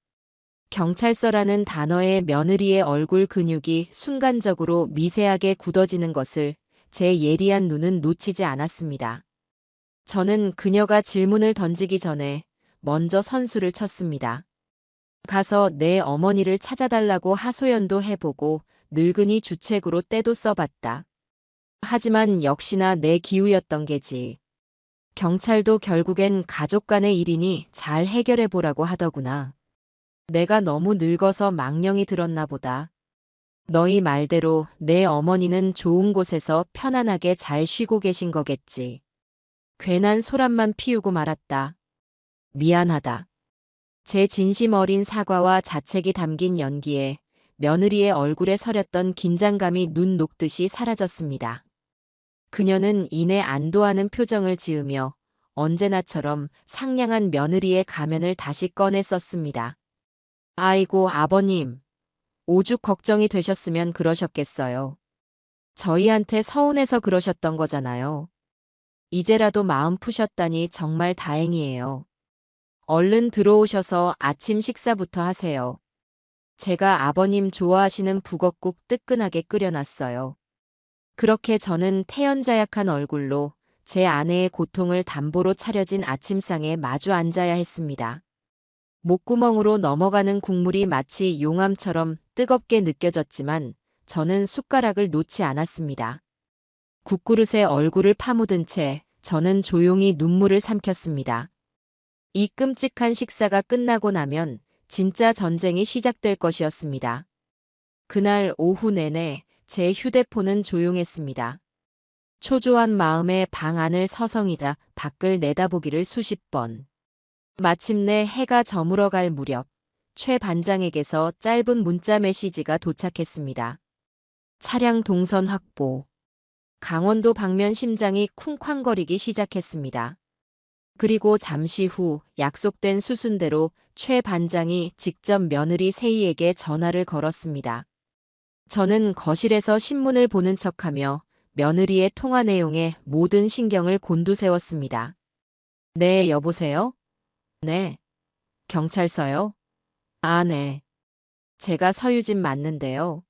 경찰서라는 단어에 며느리의 얼굴 근육이 순간적으로 미세하게 굳어지는 것을 제 예리한 눈은 놓치지 않았습니다. 저는 그녀가 질문을 던지기 전에 먼저 선수를 쳤습니다. 가서 내 어머니를 찾아달라고 하소연도 해보고 늙은이 주책으로 때도 써봤다. 하지만 역시나 내 기우였던 게지. 경찰도 결국엔 가족 간의 일이니 잘 해결해보라고 하더구나. 내가 너무 늙어서 망령이 들었나 보다. 너희 말대로 내 어머니는 좋은 곳에서 편안하게 잘 쉬고 계신 거겠지. 괜한 소란만 피우고 말았다. 미안하다. 제 진심 어린 사과와 자책이 담긴 연기에 며느리의 얼굴에 서렸던 긴장감이 눈 녹듯이 사라졌습니다. 그녀는 이내 안도하는 표정을 지으며 언제나처럼 상냥한 며느리의 가면을 다시 꺼내 썼습니다. 아이고, 아버님. 오죽 걱정이 되셨으면 그러셨겠어요. 저희한테 서운해서 그러셨던 거잖아요. 이제라도 마음 푸셨다니 정말 다행이에요. 얼른 들어오셔서 아침 식사부터 하세요. 제가 아버님 좋아하시는 북엇국 뜨끈하게 끓여놨어요. 그렇게 저는 태연자약한 얼굴로 제 아내의 고통을 담보로 차려진 아침상에 마주 앉아야 했습니다. 목구멍으로 넘어가는 국물이 마치 용암처럼 뜨겁게 느껴졌지만 저는 숟가락을 놓지 않았습니다. 국그릇에 얼굴을 파묻은 채 저는 조용히 눈물을 삼켰습니다. 이 끔찍한 식사가 끝나고 나면 진짜 전쟁이 시작될 것이었습니다. 그날 오후 내내 제 휴대폰은 조용했습니다. 초조한 마음에 방 안을 서성이다 밖을 내다보기를 수십 번. 마침내 해가 저물어갈 무렵 최 반장에게서 짧은 문자 메시지가 도착했습니다. 차량 동선 확보. 강원도 방면 심장이 쿵쾅거리기 시작했습니다. 그리고 잠시 후 약속된 수순대로 최 반장이 직접 며느리 세희에게 전화를 걸었습니다. 저는 거실에서 신문을 보는 척하며 며느리의 통화 내용에 모든 신경을 곤두세웠습니다. 네, 여보세요? 네. 경찰서요? 아, 네. 제가 서유진 맞는데요.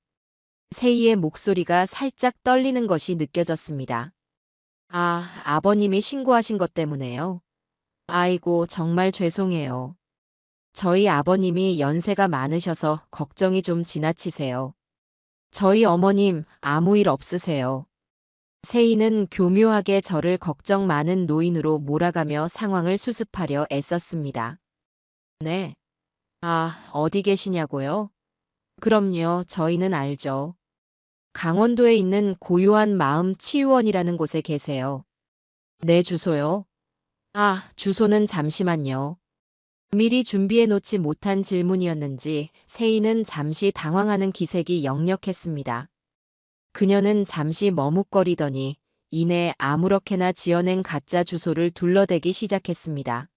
세희의 목소리가 살짝 떨리는 것이 느껴졌습니다. 아, 아버님이 신고하신 것 때문에요. 아이고, 정말 죄송해요. 저희 아버님이 연세가 많으셔서 걱정이 좀 지나치세요. 저희 어머님 아무 일 없으세요. 세희는 교묘하게 저를 걱정 많은 노인으로 몰아가며 상황을 수습하려 애썼습니다. 네. 아, 어디 계시냐고요? 그럼요, 저희는 알죠. 강원도에 있는 고요한 마음 치유원이라는 곳에 계세요. 내 주소요? 아, 주소는 잠시만요. 미리 준비해 놓지 못한 질문이었는지 세희는 잠시 당황하는 기색이 역력했습니다. 그녀는 잠시 머뭇거리더니 이내 아무렇게나 지어낸 가짜 주소를 둘러대기 시작했습니다.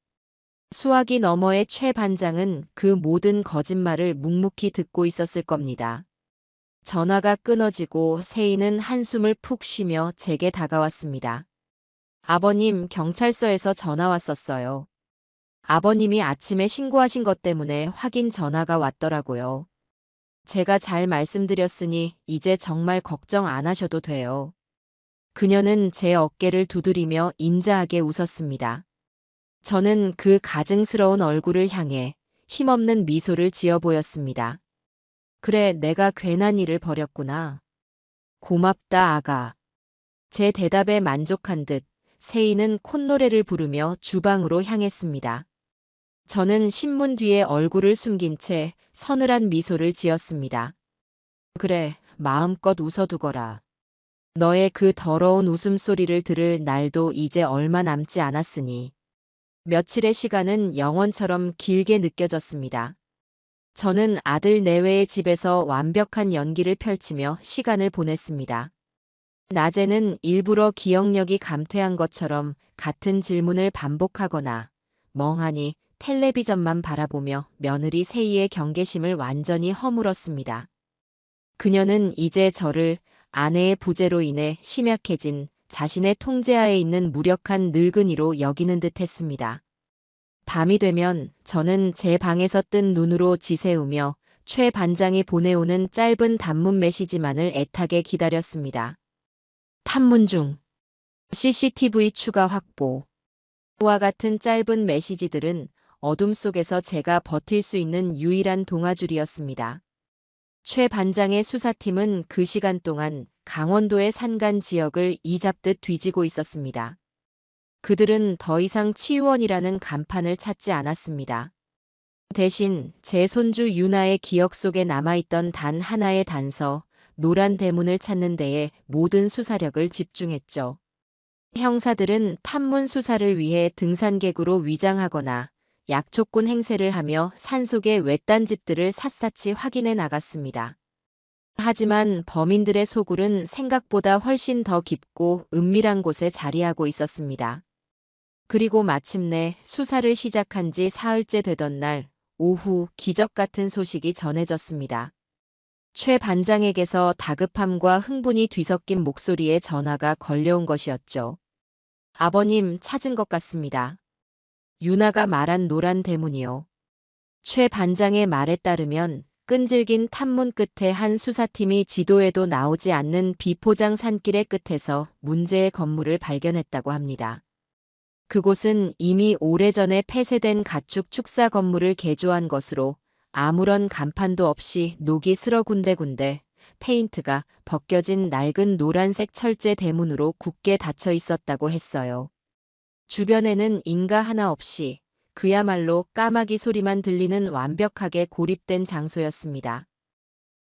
수화기 너머의 최 반장은 그 모든 거짓말을 묵묵히 듣고 있었을 겁니다. 전화가 끊어지고 세희는 한숨을 푹 쉬며 제게 다가왔습니다. 아버님, 경찰서에서 전화 왔었어요. 아버님이 아침에 신고하신 것 때문에 확인 전화가 왔더라고요. 제가 잘 말씀드렸으니 이제 정말 걱정 안 하셔도 돼요. 그녀는 제 어깨를 두드리며 인자하게 웃었습니다. 저는 그 가증스러운 얼굴을 향해 힘없는 미소를 지어 보였습니다. 그래, 내가 괜한 일을 벌였구나. 고맙다, 아가. 제 대답에 만족한 듯 세희는 콧노래를 부르며 주방으로 향했습니다. 저는 신문 뒤에 얼굴을 숨긴 채 서늘한 미소를 지었습니다. 그래, 마음껏 웃어두거라. 너의 그 더러운 웃음소리를 들을 날도 이제 얼마 남지 않았으니. 며칠의 시간은 영원처럼 길게 느껴졌습니다. 저는 아들 내외의 집에서 완벽한 연기를 펼치며 시간을 보냈습니다. 낮에는 일부러 기억력이 감퇴한 것처럼 같은 질문을 반복하거나 멍하니 텔레비전만 바라보며 며느리 세희의 경계심을 완전히 허물었습니다. 그녀는 이제 저를 아내의 부재로 인해 심약해진 자신의 통제하에 있는 무력한 늙은이로 여기는 듯 했습니다. 밤이 되면 저는 제 방에서 뜬 눈으로 지새우며 최 반장이 보내오는 짧은 단문 메시지만을 애타게 기다렸습니다. 탐문 중. CCTV 추가 확보. 와 같은 짧은 메시지들은 어둠 속에서 제가 버틸 수 있는 유일한 동아줄이었습니다. 최 반장의 수사팀은 그 시간 동안 강원도의 산간 지역을 이잡듯 뒤지고 있었습니다. 그들은 더 이상 치유원이라는 간판을 찾지 않았습니다. 대신 제 손주 유나의 기억 속에 남아있던 단 하나의 단서, 노란 대문을 찾는 데에 모든 수사력을 집중했죠. 형사들은 탐문 수사를 위해 등산객으로 위장하거나 약초꾼 행세를 하며 산속의 외딴 집들을 샅샅이 확인해 나갔습니다. 하지만 범인들의 소굴은 생각보다 훨씬 더 깊고 은밀한 곳에 자리하고 있었습니다. 그리고 마침내 수사를 시작한 지 사흘째 되던 날 오후 기적 같은 소식이 전해졌습니다. 최 반장에게서 다급함과 흥분이 뒤섞인 목소리에 전화가 걸려온 것이었죠. 아버님 찾은 것 같습니다. 유나가 말한 노란 대문이요. 최 반장의 말에 따르면 끈질긴 탐문 끝에 한 수사팀이 지도에도 나오지 않는 비포장 산길의 끝에서 문제의 건물을 발견했다고 합니다. 그곳은 이미 오래전에 폐쇄된 가축 축사 건물을 개조한 것으로 아무런 간판도 없이 녹이 슬어 군데군데 페인트가 벗겨진 낡은 노란색 철제 대문으로 굳게 닫혀 있었다고 했어요. 주변에는 인가 하나 없이 그야말로 까마귀 소리만 들리는 완벽하게 고립된 장소였습니다.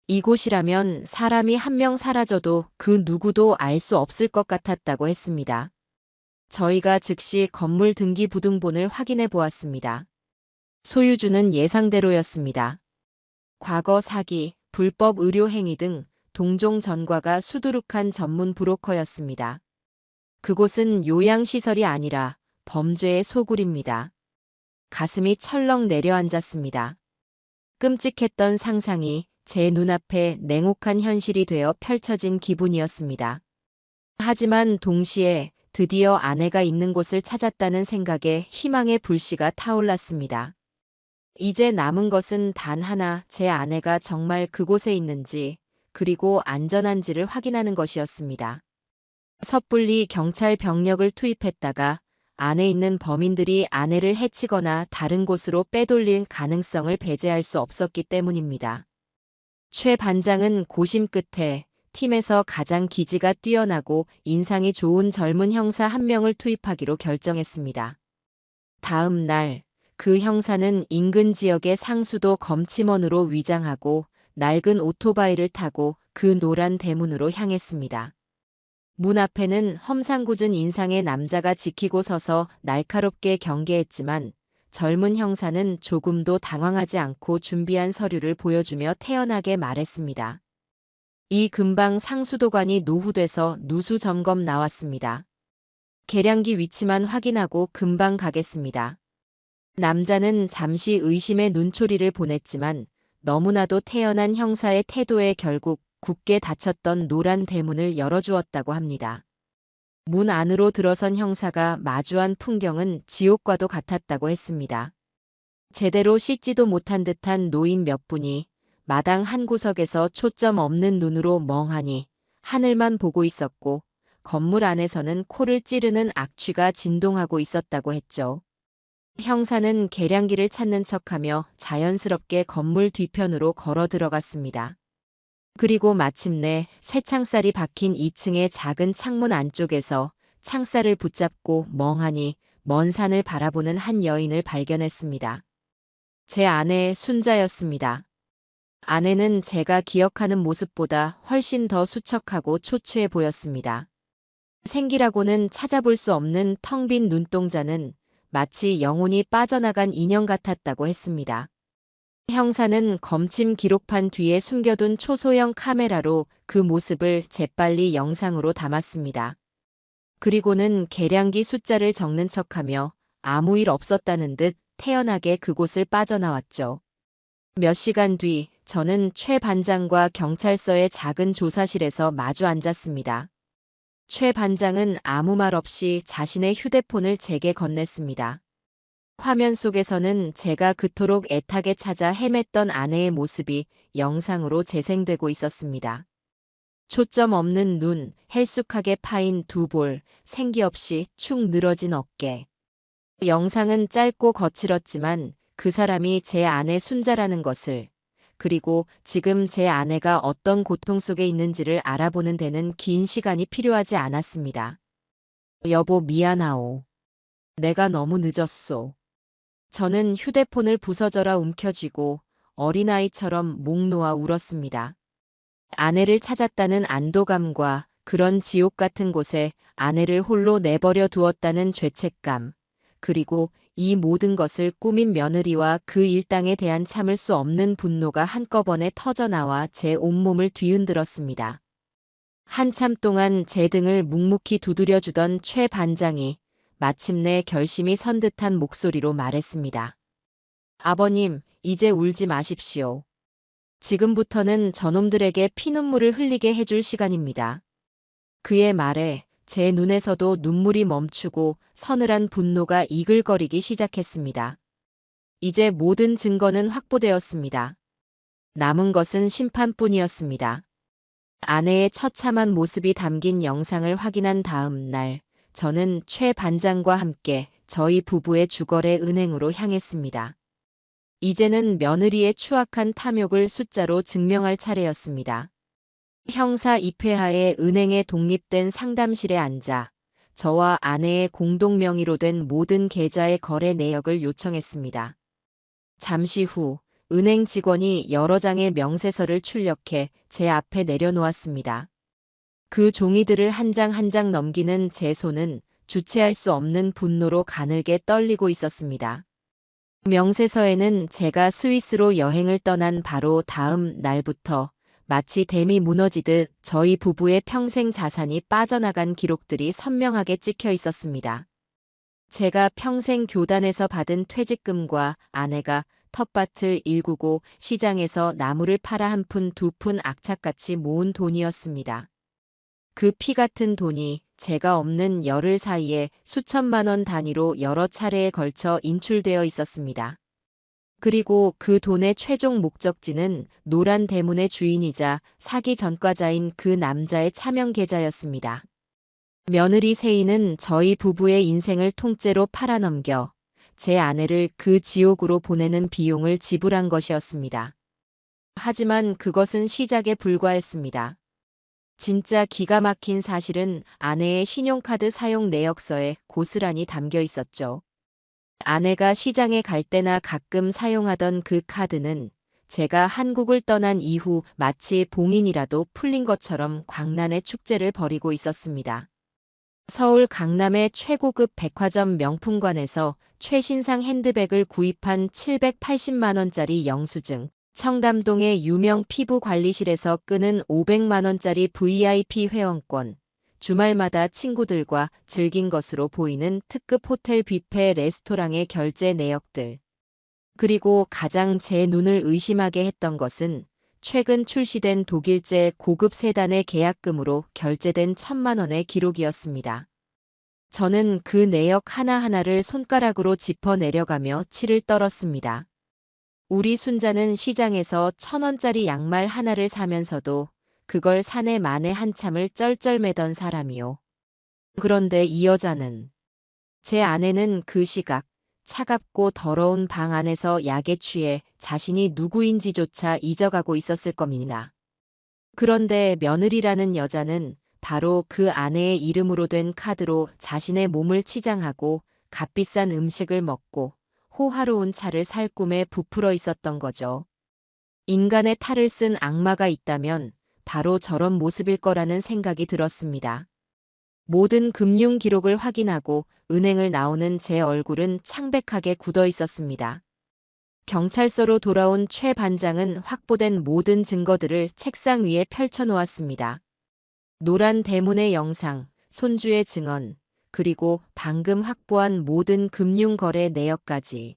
이곳이라면 사람이 한 명 사라져도 그 누구도 알 수 없을 것 같았다고 했습니다. 저희가 즉시 건물 등기부등본을 확인해 보았습니다. 소유주는 예상대로였습니다. 과거 사기, 불법 의료 행위 등 동종 전과가 수두룩한 전문 브로커였습니다. 그곳은 요양시설이 아니라 범죄의 소굴입니다. 가슴이 철렁 내려앉았습니다. 끔찍했던 상상이 제 눈앞에 냉혹한 현실이 되어 펼쳐진 기분이었습니다. 하지만 동시에 드디어 아내가 있는 곳을 찾았다는 생각에 희망의 불씨가 타올랐습니다. 이제 남은 것은 단 하나, 제 아내가 정말 그곳에 있는지, 그리고 안전한지를 확인하는 것이었습니다. 섣불리 경찰 병력을 투입했다가 안에 있는 범인들이 아내를 해치거나 다른 곳으로 빼돌릴 가능성을 배제할 수 없었기 때문입니다. 최 반장은 고심 끝에 팀에서 가장 기지가 뛰어나고 인상이 좋은 젊은 형사 한 명을 투입하기로 결정했습니다. 다음 날, 그 형사는 인근 지역의 상수도 검침원으로 위장하고 낡은 오토바이를 타고 그 노란 대문으로 향했습니다. 문 앞에는 험상궂은 인상의 남자가 지키고 서서 날카롭게 경계했지만 젊은 형사는 조금도 당황하지 않고 준비한 서류를 보여주며 태연하게 말했습니다. 이 근방 상수도관이 노후돼서 누수 점검 나왔습니다. 계량기 위치만 확인하고 금방 가겠습니다. 남자는 잠시 의심의 눈초리를 보냈지만 너무나도 태연한 형사의 태도에 결국 굳게 닫혔던 노란 대문을 열어주었다고 합니다. 문 안으로 들어선 형사가 마주한 풍경은 지옥과도 같았다고 했습니다. 제대로 씻지도 못한 듯한 노인 몇 분이 마당 한 구석에서 초점 없는 눈으로 멍하니 하늘만 보고 있었고 건물 안에서는 코를 찌르는 악취가 진동하고 있었다고 했죠. 형사는 계량기를 찾는 척하며 자연스럽게 건물 뒤편으로 걸어 들어갔습니다. 그리고 마침내 쇠창살이 박힌 2층의 작은 창문 안쪽에서 창살을 붙잡고 멍하니 먼 산을 바라보는 한 여인을 발견했습니다. 제 아내의 순자였습니다. 아내는 제가 기억하는 모습보다 훨씬 더 수척하고 초췌해 보였습니다. 생기라고는 찾아볼 수 없는 텅 빈 눈동자는 마치 영혼이 빠져나간 인형 같았다고 했습니다. 형사는 검침 기록판 뒤에 숨겨둔 초소형 카메라로 그 모습을 재빨리 영상으로 담았습니다. 그리고는 계량기 숫자를 적는 척하며 아무 일 없었다는 듯 태연하게 그곳을 빠져나왔죠. 몇 시간 뒤 저는 최 반장과 경찰서의 작은 조사실에서 마주 앉았습니다. 최 반장은 아무 말 없이 자신의 휴대폰을 제게 건넸습니다. 화면 속에서는 제가 그토록 애타게 찾아 헤맸던 아내의 모습이 영상으로 재생되고 있었습니다. 초점 없는 눈, 헬쑥하게 파인 두 볼, 생기 없이 축 늘어진 어깨. 영상은 짧고 거칠었지만 그 사람이 제 아내 순자라는 것을, 그리고 지금 제 아내가 어떤 고통 속에 있는지를 알아보는 데는 긴 시간이 필요하지 않았습니다. 여보, 미안하오. 내가 너무 늦었소. 저는 휴대폰을 부서져라 움켜쥐고 어린아이처럼 목 놓아 울었습니다. 아내를 찾았다는 안도감과 그런 지옥 같은 곳에 아내를 홀로 내버려 두었다는 죄책감, 그리고 이 모든 것을 꾸민 며느리와 그 일당에 대한 참을 수 없는 분노가 한꺼번에 터져나와 제 온몸을 뒤흔들었습니다. 한참 동안 제 등을 묵묵히 두드려주던 최 반장이 마침내 결심이 선 듯한 목소리로 말했습니다. 아버님, 이제 울지 마십시오. 지금부터는 저놈들에게 피눈물을 흘리게 해줄 시간입니다. 그의 말에 제 눈에서도 눈물이 멈추고 서늘한 분노가 이글거리기 시작했습니다. 이제 모든 증거는 확보되었습니다. 남은 것은 심판뿐이었습니다. 아내의 처참한 모습이 담긴 영상을 확인한 다음 날, 저는 최 반장과 함께 저희 부부의 주거래 은행으로 향했습니다. 이제는 며느리의 추악한 탐욕을 숫자로 증명할 차례였습니다. 형사 입회하에 은행의 독립된 상담실에 앉아 저와 아내의 공동 명의로 된 모든 계좌의 거래 내역을 요청했습니다. 잠시 후 은행 직원이 여러 장의 명세서를 출력해 제 앞에 내려놓았습니다. 그 종이들을 한 장 한 장 넘기는 제 손은 주체할 수 없는 분노로 가늘게 떨리고 있었습니다. 명세서에는 제가 스위스로 여행을 떠난 바로 다음 날부터 마치 댐이 무너지듯 저희 부부의 평생 자산이 빠져나간 기록들이 선명하게 찍혀 있었습니다. 제가 평생 교단에서 받은 퇴직금과 아내가 텃밭을 일구고 시장에서 나무를 팔아 한 푼 두 푼 악착같이 모은 돈이었습니다. 그 피 같은 돈이 제가 없는 열흘 사이에 수천만 원 단위로 여러 차례에 걸쳐 인출되어 있었습니다. 그리고 그 돈의 최종 목적지는 노란 대문의 주인이자 사기 전과자인 그 남자의 차명 계좌였습니다. 며느리 세인은 저희 부부의 인생을 통째로 팔아넘겨 제 아내를 그 지옥으로 보내는 비용을 지불한 것이었습니다. 하지만 그것은 시작에 불과했습니다. 진짜 기가 막힌 사실은 아내의 신용카드 사용 내역서에 고스란히 담겨 있었죠. 아내가 시장에 갈 때나 가끔 사용하던 그 카드는 제가 한국을 떠난 이후 마치 봉인이라도 풀린 것처럼 광란의 축제를 벌이고 있었습니다. 서울 강남의 최고급 백화점 명품관에서 최신상 핸드백을 구입한 780만 원짜리 영수증, 청담동의 유명 피부관리실에서 끄는 500만 원짜리 VIP 회원권, 주말마다 친구들과 즐긴 것으로 보이는 특급 호텔 뷔페 레스토랑의 결제 내역들. 그리고 가장 제 눈을 의심하게 했던 것은 최근 출시된 독일제 고급 세단의 계약금으로 결제된 1,000만 원의 기록이었습니다. 저는 그 내역 하나하나를 손가락으로 짚어 내려가며 치를 떨었습니다. 우리 순자는 시장에서 1,000원짜리 양말 하나를 사면서도 그걸 사내 만에 한참을 쩔쩔매던 사람이요. 그런데 이 여자는, 제 아내는 그 시각 차갑고 더러운 방 안에서 약에 취해 자신이 누구인지조차 잊어가고 있었을 겁니다. 그런데 며느리라는 여자는 바로 그 아내의 이름으로 된 카드로 자신의 몸을 치장하고 값비싼 음식을 먹고 호화로운 차를 살 꿈에 부풀어 있었던 거죠. 인간의 탈을 쓴 악마가 있다면 바로 저런 모습일 거라는 생각이 들었습니다. 모든 금융 기록을 확인하고 은행을 나오는 제 얼굴은 창백하게 굳어 있었습니다. 경찰서로 돌아온 최 반장은 확보된 모든 증거들을 책상 위에 펼쳐놓았습니다. 노란 대문의 영상, 손주의 증언, 그리고 방금 확보한 모든 금융거래 내역까지.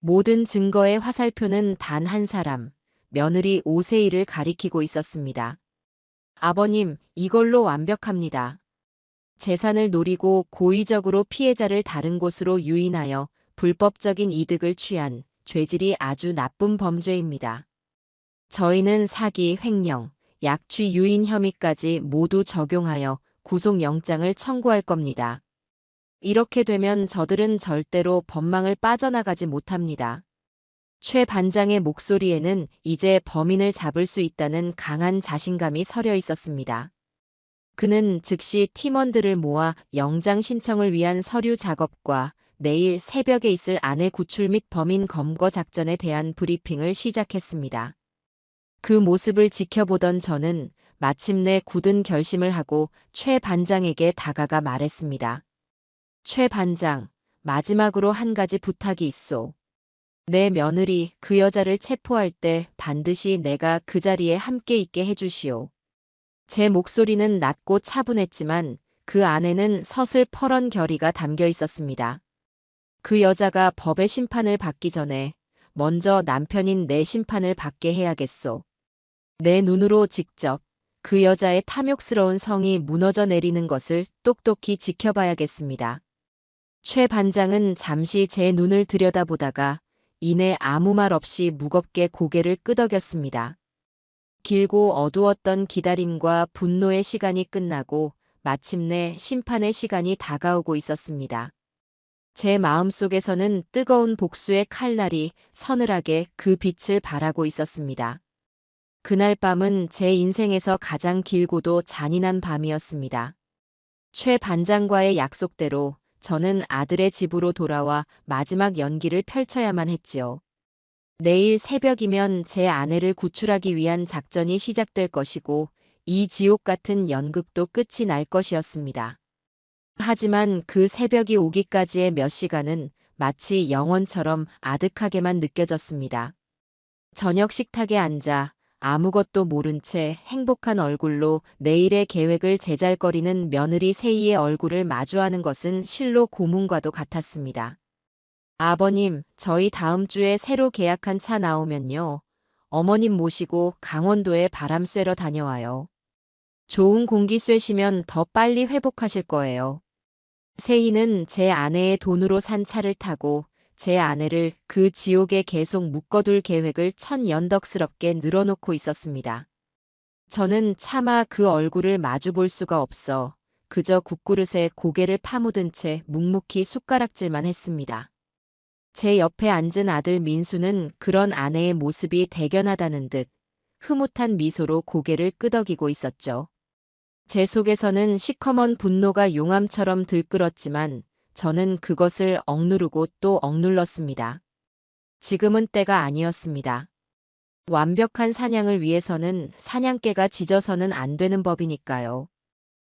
모든 증거의 화살표는 단 한 사람, 며느리 오세희를 가리키고 있었습니다. 아버님, 이걸로 완벽합니다. 재산을 노리고 고의적으로 피해자를 다른 곳으로 유인하여 불법적인 이득을 취한 죄질이 아주 나쁜 범죄입니다. 저희는 사기, 횡령, 약취 유인 혐의까지 모두 적용하여 구속영장을 청구할 겁니다. 이렇게 되면 저들은 절대로 법망을 빠져나가지 못합니다. 최 반장의 목소리에는 이제 범인을 잡을 수 있다는 강한 자신감이 서려 있었습니다. 그는 즉시 팀원들을 모아 영장 신청을 위한 서류 작업과 내일 새벽에 있을 아내 구출 및 범인 검거 작전에 대한 브리핑을 시작했습니다. 그 모습을 지켜보던 저는 마침내 굳은 결심을 하고 최 반장에게 다가가 말했습니다. 최 반장, 마지막으로 한 가지 부탁이 있소. 내 며느리 그 여자를 체포할 때 반드시 내가 그 자리에 함께 있게 해주시오. 제 목소리는 낮고 차분했지만 그 안에는 서슬퍼런 결의가 담겨 있었습니다. 그 여자가 법의 심판을 받기 전에 먼저 남편인 내 심판을 받게 해야겠소. 내 눈으로 직접 그 여자의 탐욕스러운 성이 무너져 내리는 것을 똑똑히 지켜봐야겠습니다. 최 반장은 잠시 제 눈을 들여다보다가 이내 아무 말 없이 무겁게 고개를 끄덕였습니다. 길고 어두웠던 기다림과 분노의 시간이 끝나고 마침내 심판의 시간이 다가오고 있었습니다. 제 마음속에서는 뜨거운 복수의 칼날이 서늘하게 그 빛을 발하고 있었습니다. 그날 밤은 제 인생에서 가장 길고도 잔인한 밤이었습니다. 최 반장과의 약속대로 저는 아들의 집으로 돌아와 마지막 연기를 펼쳐야만 했지요. 내일 새벽이면 제 아내를 구출하기 위한 작전이 시작될 것이고 이 지옥 같은 연극도 끝이 날 것이었습니다. 하지만 그 새벽이 오기까지의 몇 시간은 마치 영원처럼 아득하게만 느껴졌습니다. 저녁 식탁에 앉아 아무것도 모른 채 행복한 얼굴로 내일의 계획을 제잘거리는 며느리 세희의 얼굴을 마주하는 것은 실로 고문과도 같았습니다. 아버님, 저희 다음 주에 새로 계약한 차 나오면요. 어머님 모시고 강원도에 바람 쐬러 다녀와요. 좋은 공기 쐬시면 더 빨리 회복하실 거예요. 세희는 제 아내의 돈으로 산 차를 타고 제 아내를 그 지옥에 계속 묶어둘 계획을 천연덕스럽게 늘어놓고 있었습니다. 저는 차마 그 얼굴을 마주볼 수가 없어 그저 국그릇에 고개를 파묻은 채 묵묵히 숟가락질만 했습니다. 제 옆에 앉은 아들 민수는 그런 아내의 모습이 대견하다는 듯 흐뭇한 미소로 고개를 끄덕이고 있었죠. 제 속에서는 시커먼 분노가 용암처럼 들끓었지만 저는 그것을 억누르고 또 억눌렀습니다. 지금은 때가 아니었습니다. 완벽한 사냥을 위해서는 사냥개가 짖어서는 안 되는 법이니까요.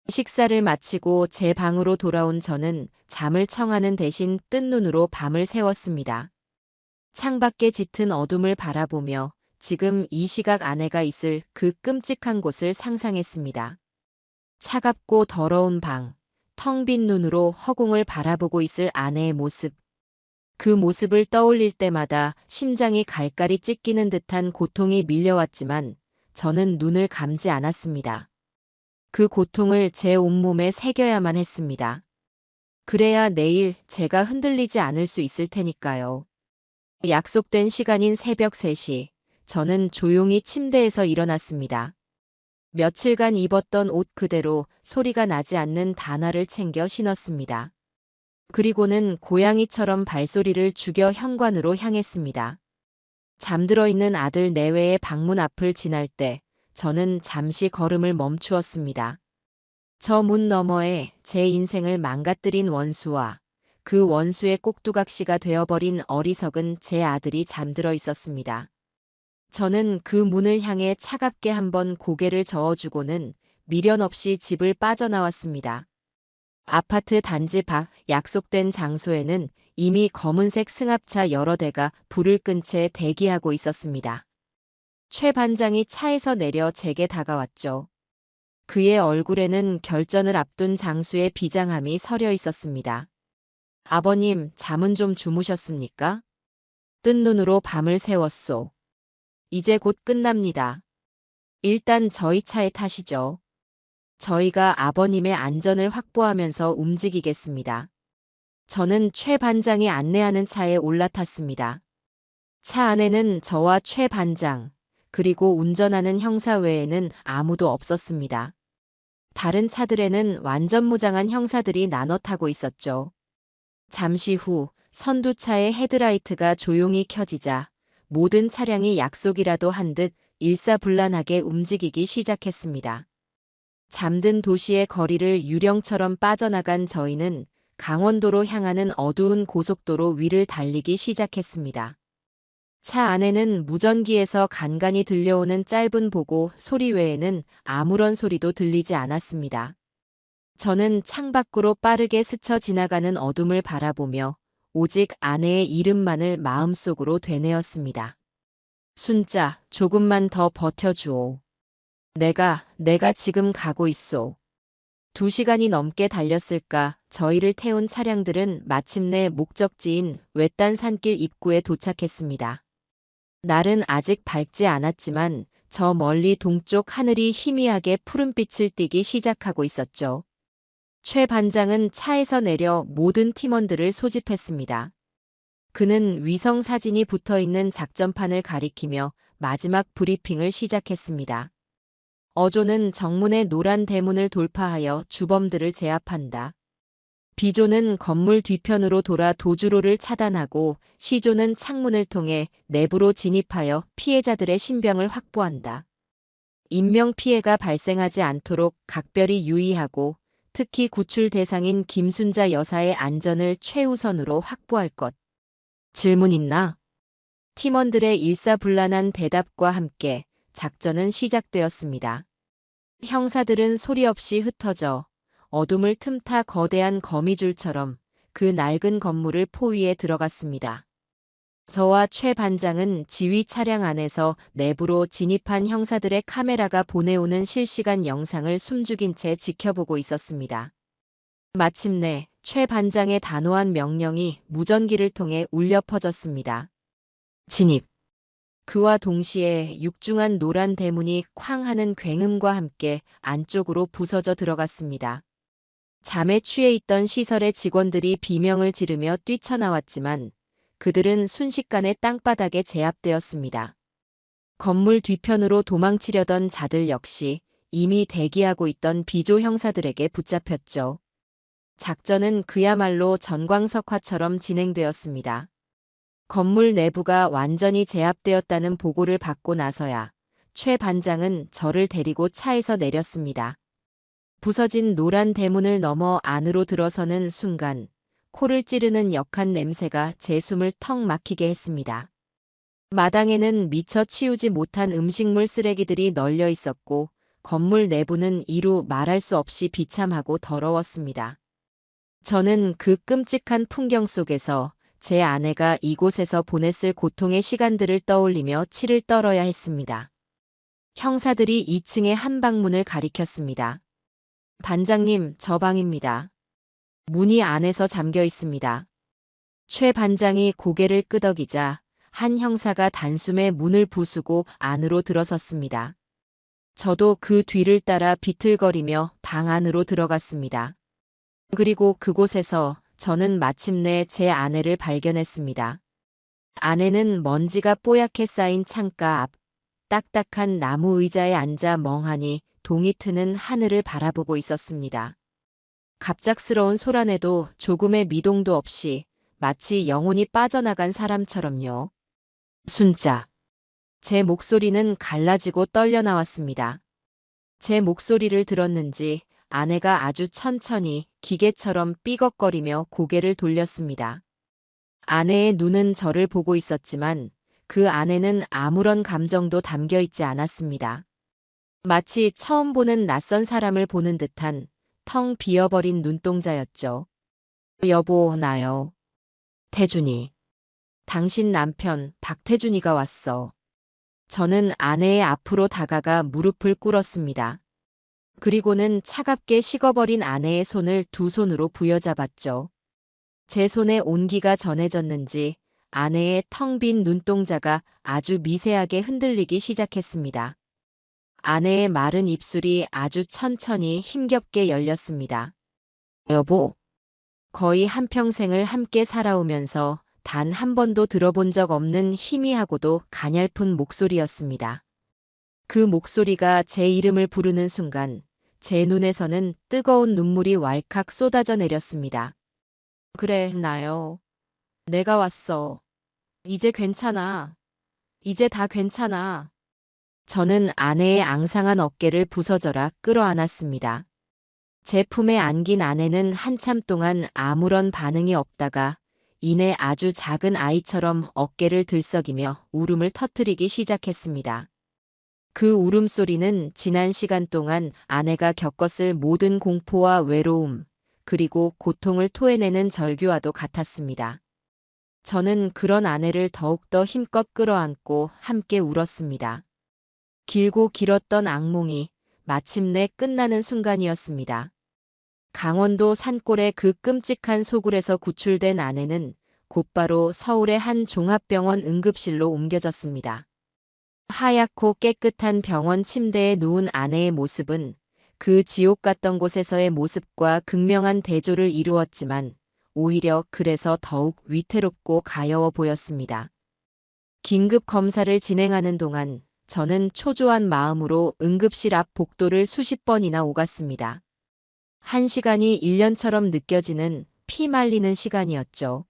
식사를 마치고 제 방으로 돌아온 저는 잠을 청하는 대신 뜬 눈으로 밤을 새웠습니다. 창밖에 짙은 어둠을 바라보며 지금 이 시각 아내가 있을 그 끔찍한 곳을 상상했습니다. 차갑고 더러운 방, 텅 빈 눈으로 허공을 바라보고 있을 아내의 모습. 그 모습을 떠올릴 때마다 심장이 갈갈이 찢기는 듯한 고통이 밀려왔지만 저는 눈을 감지 않았습니다. 그 고통을 제 온몸에 새겨야만 했습니다. 그래야 내일 제가 흔들리지 않을 수 있을 테니까요. 약속된 시간인 새벽 3시, 저는 조용히 침대에서 일어났습니다. 며칠간 입었던 옷 그대로 소리가 나지 않는 단화를 챙겨 신었습니다. 그리고는 고양이처럼 발소리를 죽여 현관으로 향했습니다. 잠들어 있는 아들 내외의 방문 앞을 지날 때 저는 잠시 걸음을 멈추었습니다. 저 문 너머에 제 인생을 망가뜨린 원수와 그 원수의 꼭두각시가 되어버린 어리석은 제 아들이 잠들어 있었습니다. 저는 그 문을 향해 차갑게 한번 고개를 저어주고는 미련 없이 집을 빠져나왔습니다. 아파트 단지 밖 약속된 장소에는 이미 검은색 승합차 여러 대가 불을 끈 채 대기하고 있었습니다. 최 반장이 차에서 내려 제게 다가왔죠. 그의 얼굴에는 결전을 앞둔 장수의 비장함이 서려 있었습니다. 아버님, 잠은 좀 주무셨습니까? 뜬 눈으로 밤을 새웠소. 이제 곧 끝납니다. 일단 저희 차에 타시죠. 저희가 아버님의 안전을 확보하면서 움직이겠습니다. 저는 최 반장이 안내하는 차에 올라탔습니다. 차 안에는 저와 최 반장, 그리고 운전하는 형사 외에는 아무도 없었습니다. 다른 차들에는 완전 무장한 형사들이 나눠 타고 있었죠. 잠시 후 선두차의 헤드라이트가 조용히 켜지자 모든 차량이 약속이라도 한 듯 일사불란하게 움직이기 시작했습니다. 잠든 도시의 거리를 유령처럼 빠져나간 저희는 강원도로 향하는 어두운 고속도로 위를 달리기 시작했습니다. 차 안에는 무전기에서 간간히 들려오는 짧은 보고 소리 외에는 아무런 소리도 들리지 않았습니다. 저는 창밖으로 빠르게 스쳐 지나가는 어둠을 바라보며 오직 아내의 이름만을 마음속으로 되뇌었습니다. 순자, 조금만 더 버텨주오. 내가 지금 가고 있소. 2시간이 넘게 달렸을까 저희를 태운 차량들은 마침내 목적지인 외딴 산길 입구에 도착했습니다. 날은 아직 밝지 않았지만 저 멀리 동쪽 하늘이 희미하게 푸른빛을 띠기 시작하고 있었죠. 최 반장은 차에서 내려 모든 팀원들을 소집했습니다. 그는 위성 사진이 붙어있는 작전판을 가리키며 마지막 브리핑을 시작했습니다. 어조는 정문의 노란 대문을 돌파하여 주범들을 제압한다. B조는 건물 뒤편으로 돌아 도주로를 차단하고 C조는 창문을 통해 내부로 진입하여 피해자들의 신병을 확보한다. 인명피해가 발생하지 않도록 각별히 유의하고 특히 구출 대상인 김순자 여사의 안전을 최우선으로 확보할 것. 질문 있나? 팀원들의 일사불란한 대답과 함께 작전은 시작되었습니다. 형사들은 소리 없이 흩어져 어둠을 틈타 거대한 거미줄처럼 그 낡은 건물을 포위해 들어갔습니다. 저와 최 반장은 지휘 차량 안에서 내부로 진입한 형사들의 카메라가 보내오는 실시간 영상을 숨죽인 채 지켜보고 있었습니다. 마침내 최 반장의 단호한 명령이 무전기를 통해 울려 퍼졌습니다. 진입. 그와 동시에 육중한 노란 대문이 쾅 하는 굉음과 함께 안쪽으로 부서져 들어갔습니다. 잠에 취해 있던 시설의 직원들이 비명을 지르며 뛰쳐나왔지만 그들은 순식간에 땅바닥에 제압되었습니다. 건물 뒤편으로 도망치려던 자들 역시 이미 대기하고 있던 B조 형사들에게 붙잡혔죠. 작전은 그야말로 전광석화처럼 진행되었습니다. 건물 내부가 완전히 제압되었다는 보고를 받고 나서야 최 반장은 저를 데리고 차에서 내렸습니다. 부서진 노란 대문을 넘어 안으로 들어서는 순간 코를 찌르는 역한 냄새가 제 숨을 턱 막히게 했습니다. 마당에는 미처 치우지 못한 음식물 쓰레기들이 널려 있었고 건물 내부는 이루 말할 수 없이 비참하고 더러웠습니다. 저는 그 끔찍한 풍경 속에서 제 아내가 이곳에서 보냈을 고통의 시간들을 떠올리며 치를 떨어야 했습니다. 형사들이 2층의 한방문을 가리켰습니다. 반장님, 저 방입니다. 문이 안에서 잠겨 있습니다. 최 반장이 고개를 끄덕이자 한 형사가 단숨에 문을 부수고 안으로 들어섰습니다. 저도 그 뒤를 따라 비틀거리며 방 안으로 들어갔습니다. 그리고 그곳에서 저는 마침내 제 아내를 발견했습니다. 아내는 먼지가 뽀얗게 쌓인 창가 앞 딱딱한 나무 의자에 앉아 멍하니 동이 트는 하늘을 바라보고 있었습니다. 갑작스러운 소란에도 조금의 미동도 없이 마치 영혼이 빠져나간 사람처럼요. 순자. 제 목소리는 갈라지고 떨려 나왔습니다. 제 목소리를 들었는지 아내가 아주 천천히 기계처럼 삐걱거리며 고개를 돌렸습니다. 아내의 눈은 저를 보고 있었지만 그 안에는 아무런 감정도 담겨 있지 않았습니다. 마치 처음 보는 낯선 사람을 보는 듯한 텅 비어버린 눈동자였죠. 여보, 나요. 태준이. 당신 남편 박태준이가 왔어. 저는 아내의 앞으로 다가가 무릎을 꿇었습니다. 그리고는 차갑게 식어버린 아내의 손을 두 손으로 부여잡았죠. 제 손에 온기가 전해졌는지 아내의 텅 빈 눈동자가 아주 미세하게 흔들리기 시작했습니다. 아내의 마른 입술이 아주 천천히 힘겹게 열렸습니다. 여보. 거의 한평생을 함께 살아오면서 단 한 번도 들어본 적 없는 희미하고도 가냘픈 목소리였습니다. 그 목소리가 제 이름을 부르는 순간 제 눈에서는 뜨거운 눈물이 왈칵 쏟아져 내렸습니다. 그래, 나요. 내가 왔어. 이제 괜찮아. 이제 다 괜찮아. 저는 아내의 앙상한 어깨를 부서져라 끌어안았습니다. 제 품에 안긴 아내는 한참 동안 아무런 반응이 없다가 이내 아주 작은 아이처럼 어깨를 들썩이며 울음을 터뜨리기 시작했습니다. 그 울음소리는 지난 시간 동안 아내가 겪었을 모든 공포와 외로움, 그리고 고통을 토해내는 절규와도 같았습니다. 저는 그런 아내를 더욱더 힘껏 끌어안고 함께 울었습니다. 길고 길었던 악몽이 마침내 끝나는 순간이었습니다. 강원도 산골의 그 끔찍한 소굴에서 구출된 아내는 곧바로 서울의 한 종합병원 응급실로 옮겨졌습니다. 하얗고 깨끗한 병원 침대에 누운 아내의 모습은 그 지옥 같던 곳에서의 모습과 극명한 대조를 이루었지만 오히려 그래서 더욱 위태롭고 가여워 보였습니다. 긴급 검사를 진행하는 동안 저는 초조한 마음으로 응급실 앞 복도를 수십 번이나 오갔습니다. 1시간이 1년처럼 느껴지는 피 말리는 시간이었죠.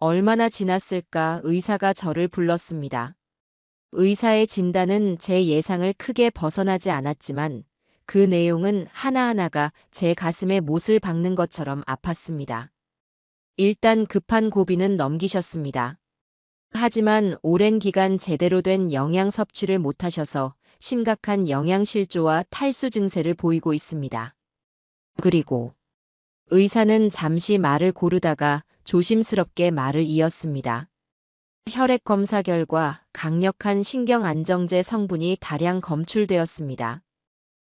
얼마나 지났을까 의사가 저를 불렀습니다. 의사의 진단은 제 예상을 크게 벗어나지 않았지만 그 내용은 하나하나가 제 가슴에 못을 박는 것처럼 아팠습니다. 일단 급한 고비는 넘기셨습니다. 하지만 오랜 기간 제대로 된 영양 섭취를 못하셔서 심각한 영양실조와 탈수 증세를 보이고 있습니다. 그리고 의사는 잠시 말을 고르다가 조심스럽게 말을 이었습니다. 혈액 검사 결과 강력한 신경안정제 성분이 다량 검출되었습니다.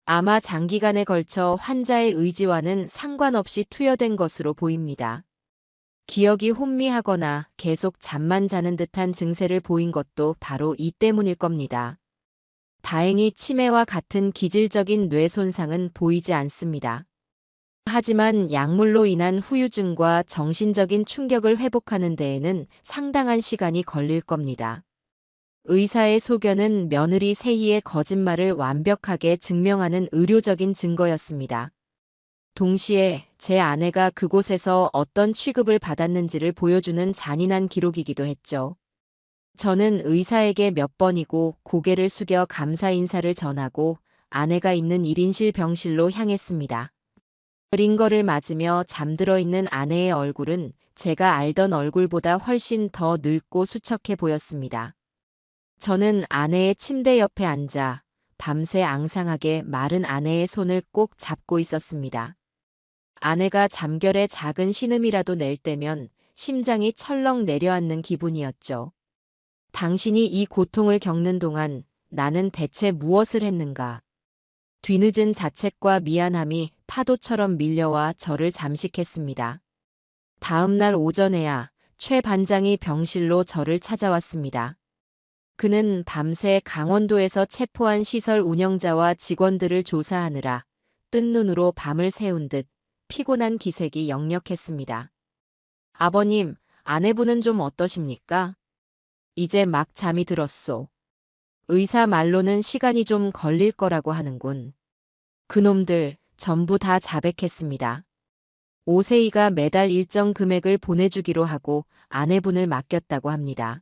아마 장기간에 걸쳐 환자의 의지와는 상관없이 투여된 것으로 보입니다. 기억이 혼미하거나 계속 잠만 자는 듯한 증세를 보인 것도 바로 이 때문일 겁니다. 다행히 치매와 같은 기질적인 뇌 손상은 보이지 않습니다. 하지만 약물로 인한 후유증과 정신적인 충격을 회복하는 데에는 상당한 시간이 걸릴 겁니다. 의사의 소견은 며느리 세희의 거짓말을 완벽하게 증명하는 의료적인 증거였습니다. 동시에 제 아내가 그곳에서 어떤 취급을 받았는지를 보여주는 잔인한 기록이기도 했죠. 저는 의사에게 몇 번이고 고개를 숙여 감사 인사를 전하고 아내가 있는 1인실 병실로 향했습니다. 링거를 맞으며 잠들어 있는 아내의 얼굴은 제가 알던 얼굴보다 훨씬 더 늙고 수척해 보였습니다. 저는 아내의 침대 옆에 앉아 밤새 앙상하게 마른 아내의 손을 꼭 잡고 있었습니다. 아내가 잠결에 작은 신음이라도 낼 때면 심장이 철렁 내려앉는 기분이었죠. 당신이 이 고통을 겪는 동안 나는 대체 무엇을 했는가? 뒤늦은 자책과 미안함이 파도처럼 밀려와 저를 잠식했습니다. 다음 날 오전에야 최 반장이 병실로 저를 찾아왔습니다. 그는 밤새 강원도에서 체포한 시설 운영자와 직원들을 조사하느라 뜬 눈으로 밤을 새운 듯 피곤한 기색이 역력했습니다. 아버님, 아내분은 좀 어떠십니까? 이제 막 잠이 들었소. 의사 말로는 시간이 좀 걸릴 거라고 하는군. 그놈들 전부 다 자백했습니다. 오세이가 매달 일정 금액을 보내주기로 하고 아내분을 맡겼다고 합니다.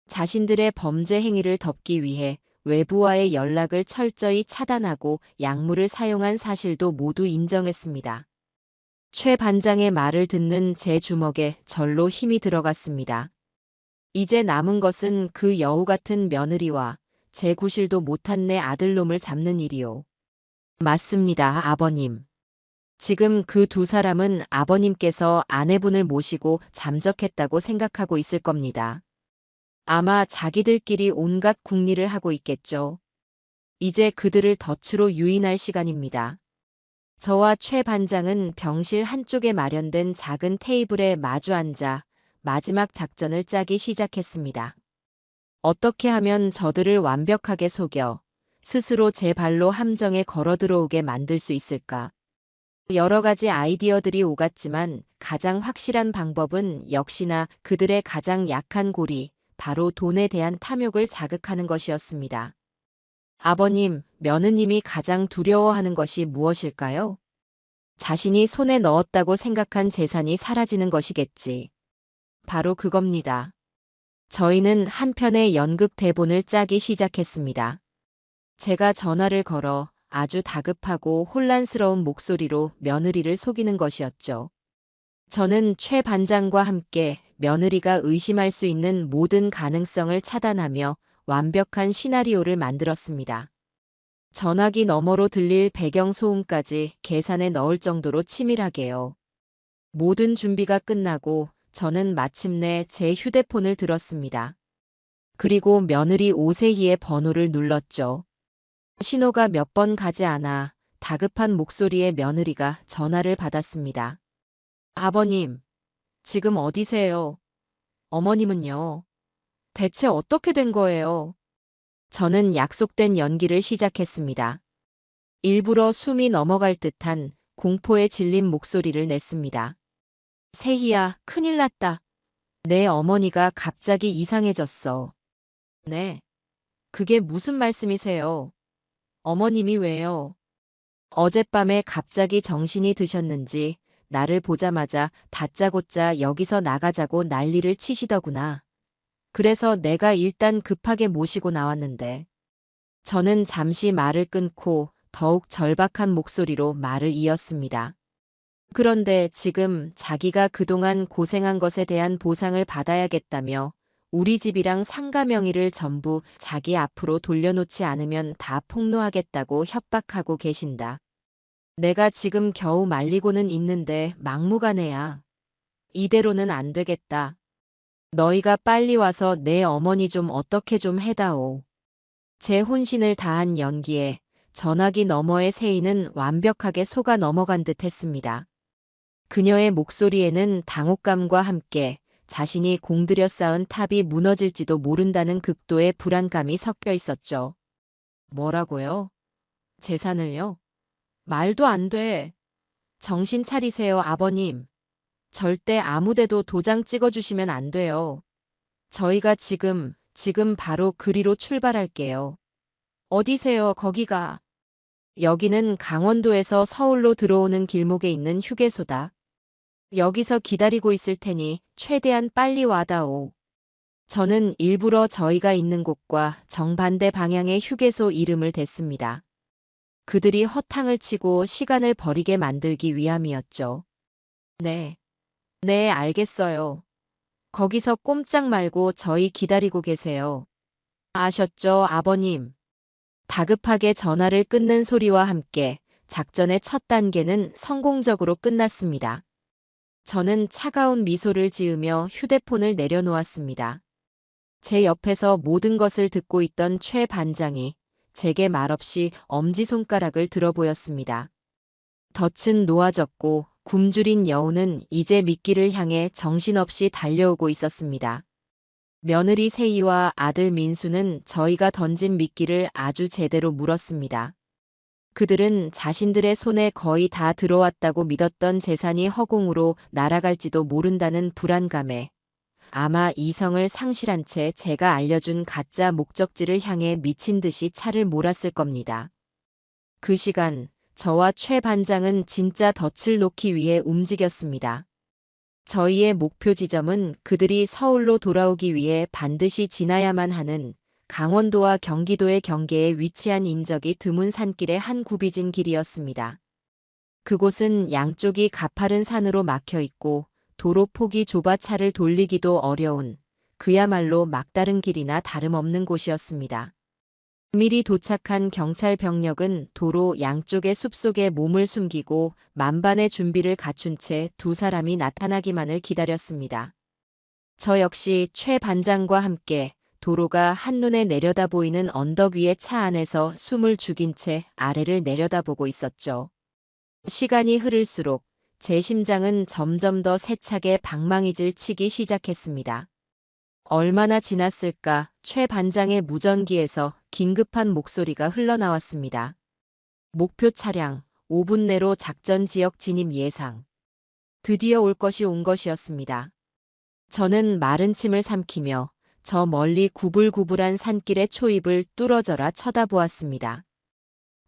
자신들의 범죄 행위를 덮기 위해 외부와의 연락을 철저히 차단하고 약물을 사용한 사실도 모두 인정했습니다. 최 반장의 말을 듣는 제 주먹에 절로 힘이 들어갔습니다. 이제 남은 것은 그 여우 같은 며느리와 제 구실도 못한 내 아들놈을 잡는 일이요. 맞습니다, 아버님. 지금 그 두 사람은 아버님께서 아내분을 모시고 잠적했다고 생각하고 있을 겁니다. 아마 자기들끼리 온갖 궁리를 하고 있겠죠. 이제 그들을 덫으로 유인할 시간입니다. 저와 최 반장은 병실 한쪽에 마련된 작은 테이블에 마주 앉아 마지막 작전을 짜기 시작했습니다. 어떻게 하면 저들을 완벽하게 속여 스스로 제 발로 함정에 걸어 들어오게 만들 수 있을까? 여러 가지 아이디어들이 오갔지만 가장 확실한 방법은 역시나 그들의 가장 약한 고리, 바로 돈에 대한 탐욕을 자극하는 것이었습니다. 아버님, 며느님이 가장 두려워하는 것이 무엇일까요? 자신이 손에 넣었다고 생각한 재산이 사라지는 것이겠지. 바로 그겁니다. 저희는 한 편의 연극 대본을 짜기 시작했습니다. 제가 전화를 걸어 아주 다급하고 혼란스러운 목소리로 며느리를 속이는 것이었죠. 저는 최 반장과 함께 며느리가 의심할 수 있는 모든 가능성을 차단하며 완벽한 시나리오를 만들었습니다. 전화기 너머로 들릴 배경 소음까지 계산에 넣을 정도로 치밀하게요. 모든 준비가 끝나고 저는 마침내 제 휴대폰을 들었습니다. 그리고 며느리 오세희의 번호를 눌렀죠. 신호가 몇 번 가지 않아 다급한 목소리의 며느리가 전화를 받았습니다. 아버님, 지금 어디세요? 어머님은요? 대체 어떻게 된 거예요? 저는 약속된 연기를 시작했습니다. 일부러 숨이 넘어갈 듯한 공포에 질린 목소리를 냈습니다. 세희야, 큰일 났다. 내 어머니가 갑자기 이상해졌어. 네. 그게 무슨 말씀이세요? 어머님이 왜요? 어젯밤에 갑자기 정신이 드셨는지 나를 보자마자 다짜고짜 여기서 나가자고 난리를 치시더구나. 그래서 내가 일단 급하게 모시고 나왔는데. 저는 잠시 말을 끊고 더욱 절박한 목소리로 말을 이었습니다. 그런데 지금 자기가 그동안 고생한 것에 대한 보상을 받아야겠다며 우리 집이랑 상가 명의를 전부 자기 앞으로 돌려놓지 않으면 다 폭로하겠다고 협박하고 계신다. 내가 지금 겨우 말리고는 있는데 막무가내야. 이대로는 안 되겠다. 너희가 빨리 와서 내 어머니 좀 어떻게 좀 해다오. 제 혼신을 다한 연기에 전화기 너머의 세희는 완벽하게 속아 넘어간 듯 했습니다. 그녀의 목소리에는 당혹감과 함께 자신이 공들여 쌓은 탑이 무너질지도 모른다는 극도의 불안감이 섞여 있었죠. 뭐라고요? 재산을요? 말도 안 돼. 정신 차리세요, 아버님. 절대 아무데도 도장 찍어주시면 안 돼요. 저희가 지금 바로 그리로 출발할게요. 어디세요, 거기가? 여기는 강원도에서 서울로 들어오는 길목에 있는 휴게소다. 여기서 기다리고 있을 테니 최대한 빨리 와다오. 저는 일부러 저희가 있는 곳과 정반대 방향의 휴게소 이름을 댔습니다. 그들이 허탕을 치고 시간을 버리게 만들기 위함이었죠. 네. 네, 알겠어요. 거기서 꼼짝 말고 저희 기다리고 계세요. 아셨죠, 아버님? 다급하게 전화를 끊는 소리와 함께 작전의 첫 단계는 성공적으로 끝났습니다. 저는 차가운 미소를 지으며 휴대폰을 내려놓았습니다. 제 옆에서 모든 것을 듣고 있던 최 반장이 제게 말없이 엄지손가락을 들어 보였습니다. 덫은 놓아졌고 굶주린 여우는 이제 미끼를 향해 정신없이 달려오고 있었습니다. 며느리 세희와 아들 민수는 저희가 던진 미끼를 아주 제대로 물었습니다. 그들은 자신들의 손에 거의 다 들어왔다고 믿었던 재산이 허공으로 날아갈지도 모른다는 불안감에 아마 이성을 상실한 채 제가 알려준 가짜 목적지를 향해 미친 듯이 차를 몰았을 겁니다. 그 시간 저와 최 반장은 진짜 덫을 놓기 위해 움직였습니다. 저희의 목표 지점은 그들이 서울로 돌아오기 위해 반드시 지나야만 하는 강원도와 경기도의 경계에 위치한 인적이 드문 산길의 한 굽이진 길이었습니다. 그곳은 양쪽이 가파른 산으로 막혀 있고 도로 폭이 좁아 차를 돌리기도 어려운 그야말로 막다른 길이나 다름없는 곳이었습니다. 미리 도착한 경찰 병력은 도로 양쪽의 숲속에 몸을 숨기고 만반의 준비를 갖춘 채 두 사람이 나타나기만을 기다렸습니다. 저 역시 최 반장과 함께 도로가 한눈에 내려다 보이는 언덕 위의 차 안에서 숨을 죽인 채 아래를 내려다보고 있었죠. 시간이 흐를수록 제 심장은 점점 더 세차게 방망이질 치기 시작했습니다. 얼마나 지났을까 최 반장의 무전기에서 긴급한 목소리가 흘러나왔습니다. 목표 차량 5분 내로 작전 지역 진입 예상. 드디어 올 것이 온 것이었습니다. 저는 마른 침을 삼키며 저 멀리 구불구불한 산길의 초입을 뚫어져라 쳐다보았습니다.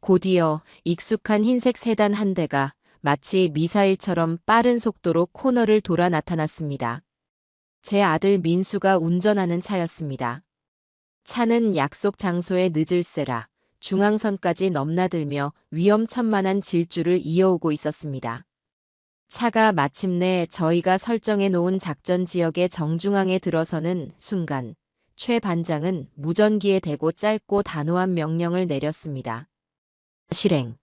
곧이어 익숙한 흰색 세단 한 대가 마치 미사일처럼 빠른 속도로 코너를 돌아 나타났습니다. 제 아들 민수가 운전하는 차였습니다. 차는 약속 장소에 늦을세라 중앙선까지 넘나들며 위험천만한 질주를 이어오고 있었습니다. 차가 마침내 저희가 설정해 놓은 작전 지역의 정중앙에 들어서는 순간 최 반장은 무전기에 대고 짧고 단호한 명령을 내렸습니다. 실행.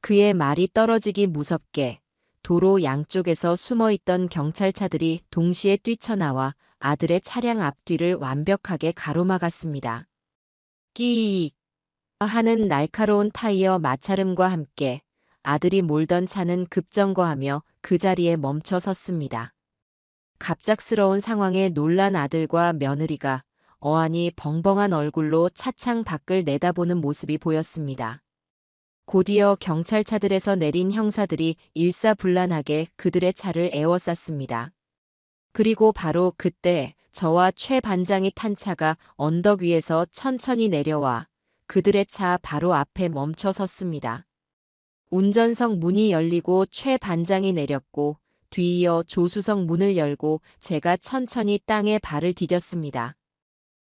그의 말이 떨어지기 무섭게 도로 양쪽에서 숨어있던 경찰차들이 동시에 뛰쳐나와 아들의 차량 앞뒤를 완벽하게 가로막았습니다. 끼익 하는 날카로운 타이어 마찰음과 함께 아들이 몰던 차는 급정거하며 그 자리에 멈춰 섰습니다. 갑작스러운 상황에 놀란 아들과 며느리가 어안이 벙벙한 얼굴로 차창 밖을 내다보는 모습이 보였습니다. 곧이어 경찰차들에서 내린 형사들이 일사불란하게 그들의 차를 에워쌌습니다. 그리고 바로 그때 저와 최 반장이 탄 차가 언덕 위에서 천천히 내려와 그들의 차 바로 앞에 멈춰 섰습니다. 운전석 문이 열리고 최 반장이 내렸고 뒤이어 조수석 문을 열고 제가 천천히 땅에 발을 디뎠습니다.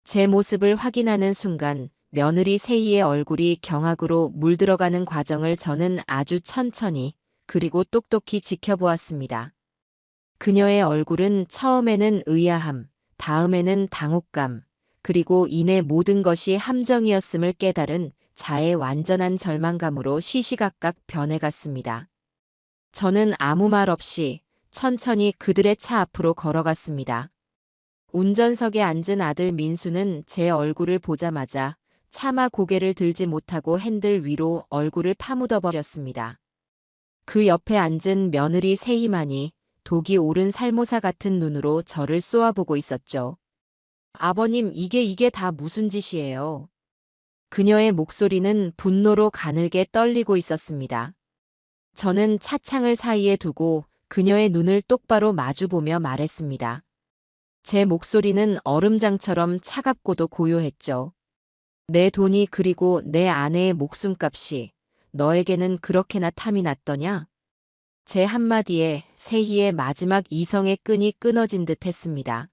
제 모습을 확인하는 순간 며느리 세희의 얼굴이 경악으로 물들어가는 과정을 저는 아주 천천히 그리고 똑똑히 지켜보았습니다. 그녀의 얼굴은 처음에는 의아함, 다음에는 당혹감, 그리고 이내 모든 것이 함정이었음을 깨달은 자의 완전한 절망감으로 시시각각 변해갔습니다. 저는 아무 말 없이 천천히 그들의 차 앞으로 걸어갔습니다. 운전석에 앉은 아들 민수는 제 얼굴을 보자마자 차마 고개를 들지 못하고 핸들 위로 얼굴을 파묻어버렸습니다. 그 옆에 앉은 며느리 세희만이 독이 오른 살모사 같은 눈으로 저를 쏘아보고 있었죠. 아버님, 이게 다 무슨 짓이에요? 그녀의 목소리는 분노로 가늘게 떨리고 있었습니다. 저는 차창을 사이에 두고 그녀의 눈을 똑바로 마주보며 말했습니다. 제 목소리는 얼음장처럼 차갑고도 고요했죠. 내 돈이 그리고 내 아내의 목숨값이 너에게는 그렇게나 탐이 났더냐? 제 한마디에 세희의 마지막 이성의 끈이 끊어진 듯 했습니다.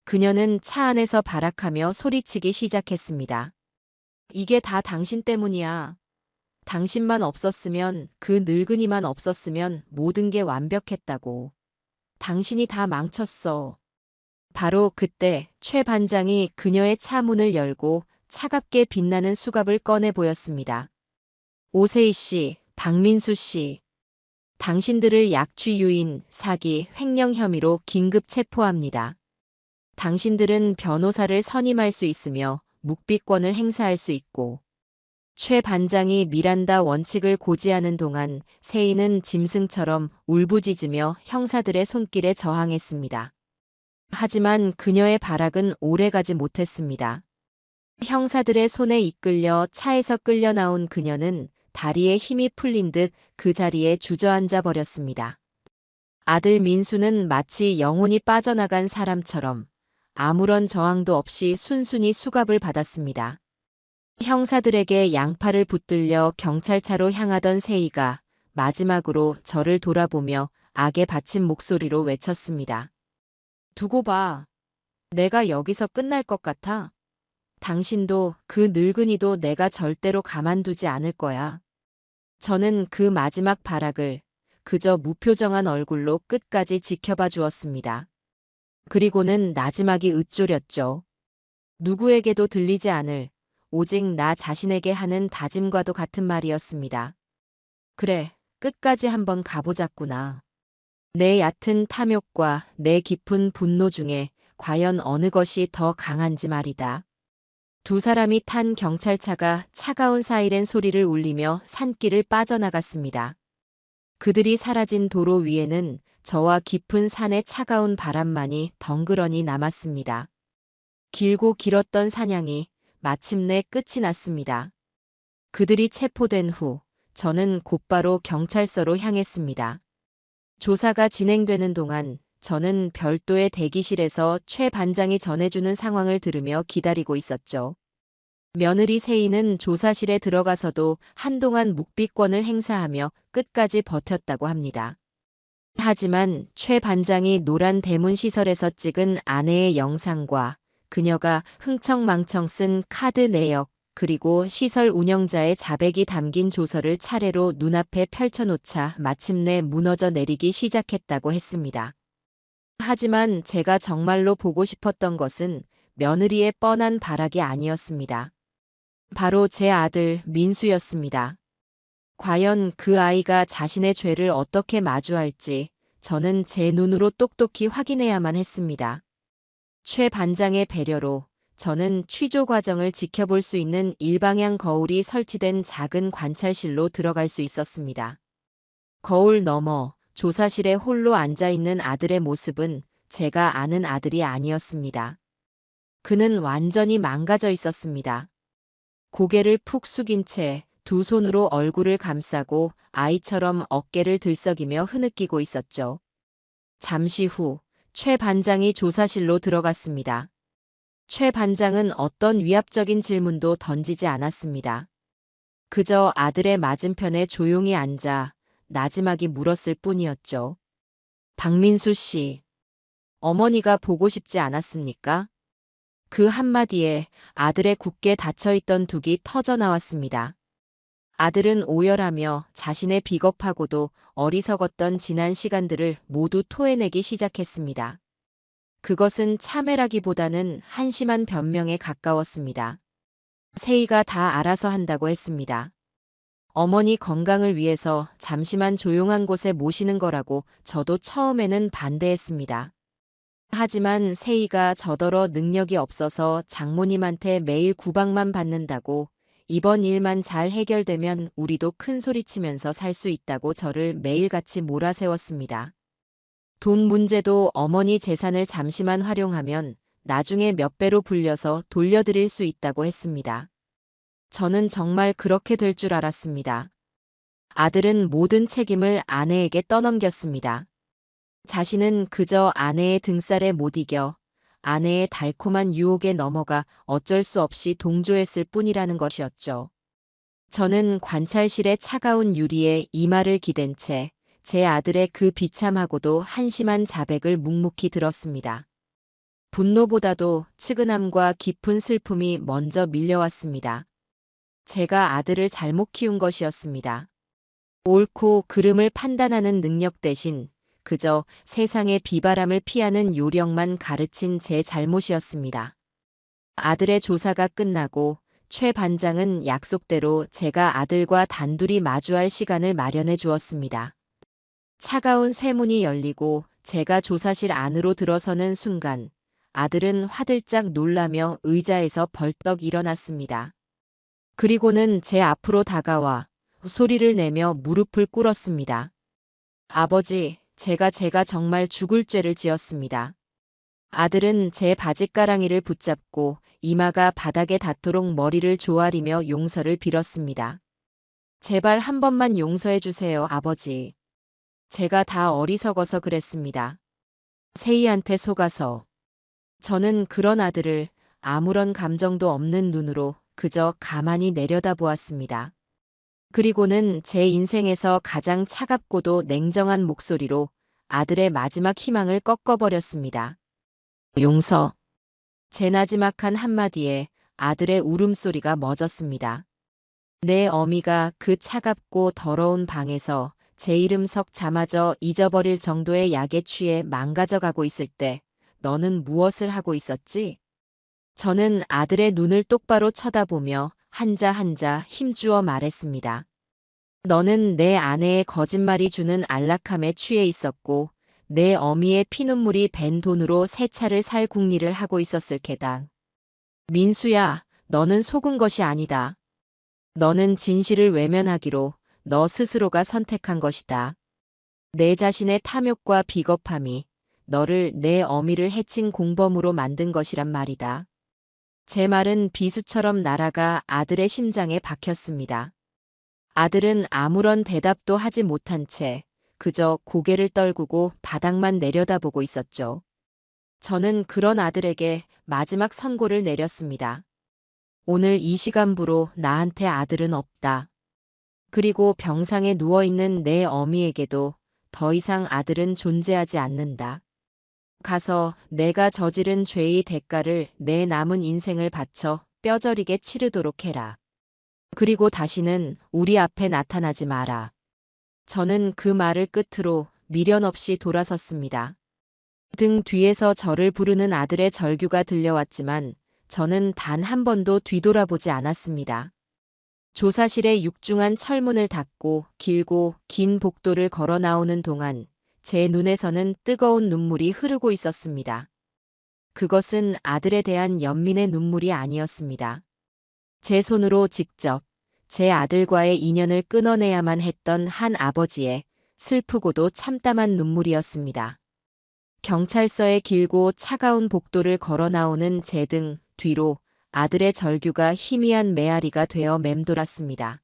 그녀는 차 안에서 발악하며 소리치기 시작했습니다. 이게 다 당신 때문이야. 당신만 없었으면, 그 늙은이만 없었으면 모든 게 완벽했다고. 당신이 다 망쳤어. 바로 그때 최 반장이 그녀의 차 문을 열고 차갑게 빛나는 수갑을 꺼내 보였습니다. 오세희 씨, 박민수 씨. 당신들을 약취 유인, 사기, 횡령 혐의로 긴급 체포합니다. 당신들은 변호사를 선임할 수 있으며 묵비권을 행사할 수 있고 최 반장이 미란다 원칙을 고지하는 동안 세희는 짐승처럼 울부짖으며 형사들의 손길에 저항했습니다. 하지만 그녀의 발악은 오래가지 못했습니다. 형사들의 손에 이끌려 차에서 끌려 나온 그녀는 다리에 힘이 풀린 듯 그 자리에 주저앉아 버렸습니다. 아들 민수는 마치 영혼이 빠져나간 사람처럼 아무런 저항도 없이 순순히 수갑을 받았습니다. 형사들에게 양팔을 붙들려 경찰차로 향하던 세희가 마지막으로 저를 돌아보며 악에 받친 목소리로 외쳤습니다. 두고 봐. 내가 여기서 끝날 것 같아. 당신도 그 늙은이도 내가 절대로 가만두지 않을 거야. 저는 그 마지막 발악을 그저 무표정한 얼굴로 끝까지 지켜봐 주었습니다. 그리고는 나지막이 읊조렸죠. 누구에게도 들리지 않을 오직 나 자신에게 하는 다짐과도 같은 말이었습니다. 그래, 끝까지 한번 가보자꾸나. 내 얕은 탐욕과 내 깊은 분노 중에 과연 어느 것이 더 강한지 말이다. 두 사람이 탄 경찰차가 차가운 사이렌 소리를 울리며 산길을 빠져나갔습니다. 그들이 사라진 도로 위에는 저와 깊은 산의 차가운 바람만이 덩그러니 남았습니다. 길고 길었던 사냥이 마침내 끝이 났습니다. 그들이 체포된 후 저는 곧바로 경찰서로 향했습니다. 조사가 진행되는 동안 저는 별도의 대기실에서 최 반장이 전해주는 상황을 들으며 기다리고 있었죠. 며느리 세희는 조사실에 들어가서도 한동안 묵비권을 행사하며 끝까지 버텼다고 합니다. 하지만 최 반장이 노란 대문 시설에서 찍은 아내의 영상과 그녀가 흥청망청 쓴 카드 내역, 그리고 시설 운영자의 자백이 담긴 조서를 차례로 눈앞에 펼쳐놓자 마침내 무너져 내리기 시작했다고 했습니다. 하지만 제가 정말로 보고 싶었던 것은 며느리의 뻔한 발악이 아니었습니다. 바로 제 아들 민수였습니다. 과연 그 아이가 자신의 죄를 어떻게 마주할지 저는 제 눈으로 똑똑히 확인해야만 했습니다. 최 반장의 배려로 저는 취조 과정을 지켜볼 수 있는 일방향 거울이 설치된 작은 관찰실로 들어갈 수 있었습니다. 거울 너머 조사실에 홀로 앉아있는 아들의 모습은 제가 아는 아들이 아니었습니다. 그는 완전히 망가져 있었습니다. 고개를 푹 숙인 채 두 손으로 얼굴을 감싸고 아이처럼 어깨를 들썩이며 흐느끼고 있었죠. 잠시 후 최 반장이 조사실로 들어갔습니다. 최 반장은 어떤 위압적인 질문도 던지지 않았습니다. 그저 아들의 맞은편에 조용히 앉아 나지막이 물었을 뿐이었죠. 박민수 씨, 어머니가 보고 싶지 않았습니까? 그 한마디에 아들의 굳게 닫혀있던 둑이 터져 나왔습니다. 아들은 오열하며 자신의 비겁하고도 어리석었던 지난 시간들을 모두 토해내기 시작했습니다. 그것은 참회라기보다는 한심한 변명에 가까웠습니다. 세희가 다 알아서 한다고 했습니다. 어머니 건강을 위해서 잠시만 조용한 곳에 모시는 거라고 저도 처음에는 반대했습니다. 하지만 세희가 저더러 능력이 없어서 장모님한테 매일 구박만 받는다고 이번 일만 잘 해결되면 우리도 큰 소리치면서 살 수 있다고 저를 매일같이 몰아세웠습니다. 돈 문제도 어머니 재산을 잠시만 활용하면 나중에 몇 배로 불려서 돌려드릴 수 있다고 했습니다. 저는 정말 그렇게 될 줄 알았습니다. 아들은 모든 책임을 아내에게 떠넘겼습니다. 자신은 그저 아내의 등살에 못 이겨 아내의 달콤한 유혹에 넘어가 어쩔 수 없이 동조했을 뿐이라는 것이었죠. 저는 관찰실의 차가운 유리에 이마를 기댄 채 제 아들의 그 비참하고도 한심한 자백을 묵묵히 들었습니다. 분노보다도 측은함과 깊은 슬픔이 먼저 밀려왔습니다. 제가 아들을 잘못 키운 것이었습니다. 옳고 그름을 판단하는 능력 대신 그저 세상의 비바람을 피하는 요령만 가르친 제 잘못이었습니다. 아들의 조사가 끝나고 최 반장은 약속대로 제가 아들과 단둘이 마주할 시간을 마련해 주었습니다. 차가운 쇠문이 열리고 제가 조사실 안으로 들어서는 순간 아들은 화들짝 놀라며 의자에서 벌떡 일어났습니다. 그리고는 제 앞으로 다가와 소리를 내며 무릎을 꿇었습니다. 아버지, 제가 정말 죽을 죄를 지었습니다. 아들은 제 바짓가랑이를 붙잡고 이마가 바닥에 닿도록 머리를 조아리며 용서를 빌었습니다. 제발 한 번만 용서해 주세요, 아버지. 제가 다 어리석어서 그랬습니다. 세희한테 속아서. 저는 그런 아들을 아무런 감정도 없는 눈으로 그저 가만히 내려다보았습니다. 그리고는 제 인생에서 가장 차갑고도 냉정한 목소리로 아들의 마지막 희망을 꺾어버렸습니다. 용서. 제 나지막한 한마디에 아들의 울음소리가 멎었습니다. 내 어미가 그 차갑고 더러운 방에서 제 이름 석자마저 잊어버릴 정도의 약에 취해 망가져가고 있을 때 너는 무엇을 하고 있었지? 저는 아들의 눈을 똑바로 쳐다보며 한자 한자 힘주어 말했습니다. 너는 내 아내의 거짓말이 주는 안락함에 취해 있었고 내 어미의 피눈물이 밴 돈으로 새 차를 살 궁리를 하고 있었을 게다. 민수야, 너는 속은 것이 아니다. 너는 진실을 외면하기로 너 스스로가 선택한 것이다. 내 자신의 탐욕과 비겁함이 너를 내 어미를 해친 공범으로 만든 것이란 말이다. 제 말은 비수처럼 날아가 아들의 심장에 박혔습니다. 아들은 아무런 대답도 하지 못한 채 그저 고개를 떨구고 바닥만 내려다보고 있었죠. 저는 그런 아들에게 마지막 선고를 내렸습니다. 오늘 이 시간부로 나한테 아들은 없다. 그리고 병상에 누워있는 내 어미에게도 더 이상 아들은 존재하지 않는다. 가서 내가 저지른 죄의 대가를 내 남은 인생을 바쳐 뼈저리게 치르도록 해라. 그리고 다시는 우리 앞에 나타나지 마라. 저는 그 말을 끝으로 미련 없이 돌아섰습니다. 등 뒤에서 저를 부르는 아들의 절규가 들려왔지만 저는 단 한 번도 뒤돌아보지 않았습니다. 조사실의 육중한 철문을 닫고 길고 긴 복도를 걸어 나오는 동안 제 눈에서는 뜨거운 눈물이 흐르고 있었습니다. 그것은 아들에 대한 연민의 눈물이 아니었습니다. 제 손으로 직접 제 아들과의 인연을 끊어내야만 했던 한 아버지의 슬프고도 참담한 눈물이었습니다. 경찰서의 길고 차가운 복도를 걸어 나오는 제 등 뒤로 아들의 절규가 희미한 메아리가 되어 맴돌았습니다.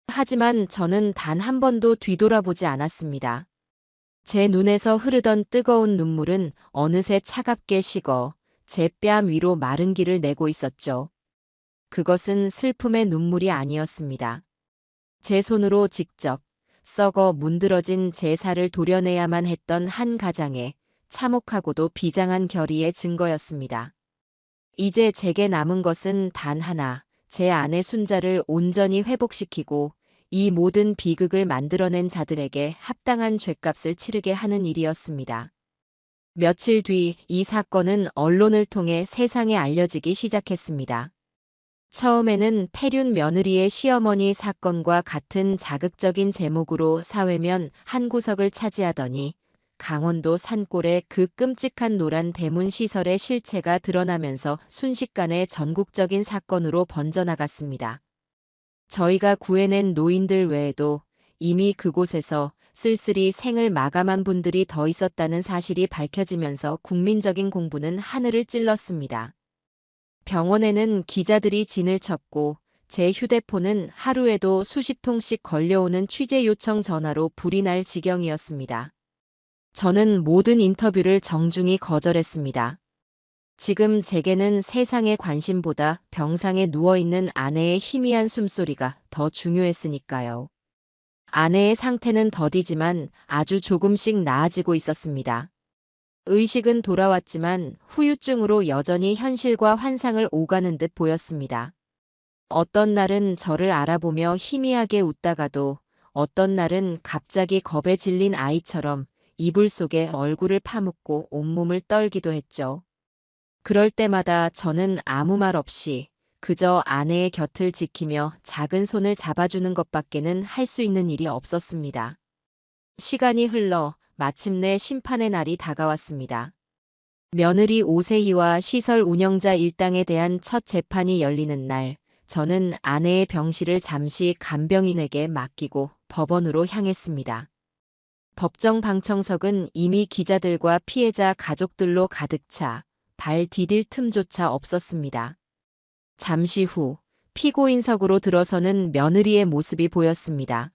하지만 저는 단 한 번도 뒤돌아보지 않았습니다. 제 눈에서 흐르던 뜨거운 눈물은 어느새 차갑게 식어 제 뺨 위로 마른 기를 내고 있었죠. 그것은 슬픔의 눈물이 아니었습니다. 제 손으로 직접 썩어 문드러진 제 살을 도려내야만 했던 한 가장의 참혹하고도 비장한 결의의 증거였습니다. 이제 제게 남은 것은 단 하나, 제 아내 순자를 온전히 회복시키고 이 모든 비극을 만들어낸 자들에게 합당한 죗값을 치르게 하는 일이었습니다. 며칠 뒤 이 사건은 언론을 통해 세상에 알려지기 시작했습니다. 처음에는 폐륜 며느리의 시어머니 사건과 같은 자극적인 제목으로 사회면 한 구석을 차지하더니 강원도 산골의 그 끔찍한 노란 대문 시설의 실체가 드러나면서 순식간에 전국적인 사건으로 번져나갔습니다. 저희가 구해낸 노인들 외에도 이미 그곳에서 쓸쓸히 생을 마감한 분들이 더 있었다는 사실이 밝혀지면서 국민적인 공분은 하늘을 찔렀습니다. 병원에는 기자들이 진을 쳤고 제 휴대폰은 하루에도 수십 통씩 걸려오는 취재 요청 전화로 불이 날 지경이었습니다. 저는 모든 인터뷰를 정중히 거절했습니다. 지금 제게는 세상의 관심보다 병상에 누워있는 아내의 희미한 숨소리가 더 중요했으니까요. 아내의 상태는 더디지만 아주 조금씩 나아지고 있었습니다. 의식은 돌아왔지만 후유증으로 여전히 현실과 환상을 오가는 듯 보였습니다. 어떤 날은 저를 알아보며 희미하게 웃다가도 어떤 날은 갑자기 겁에 질린 아이처럼 이불 속에 얼굴을 파묻고 온몸을 떨기도 했죠. 그럴 때마다 저는 아무 말 없이 그저 아내의 곁을 지키며 작은 손을 잡아주는 것밖에는 할 수 있는 일이 없었습니다. 시간이 흘러 마침내 심판의 날이 다가왔습니다. 며느리 오세희와 시설 운영자 일당에 대한 첫 재판이 열리는 날, 저는 아내의 병실을 잠시 간병인에게 맡기고 법원으로 향했습니다. 법정 방청석은 이미 기자들과 피해자 가족들로 가득 차 발 디딜 틈조차 없었습니다. 잠시 후 피고인석으로 들어서는 며느리의 모습이 보였습니다.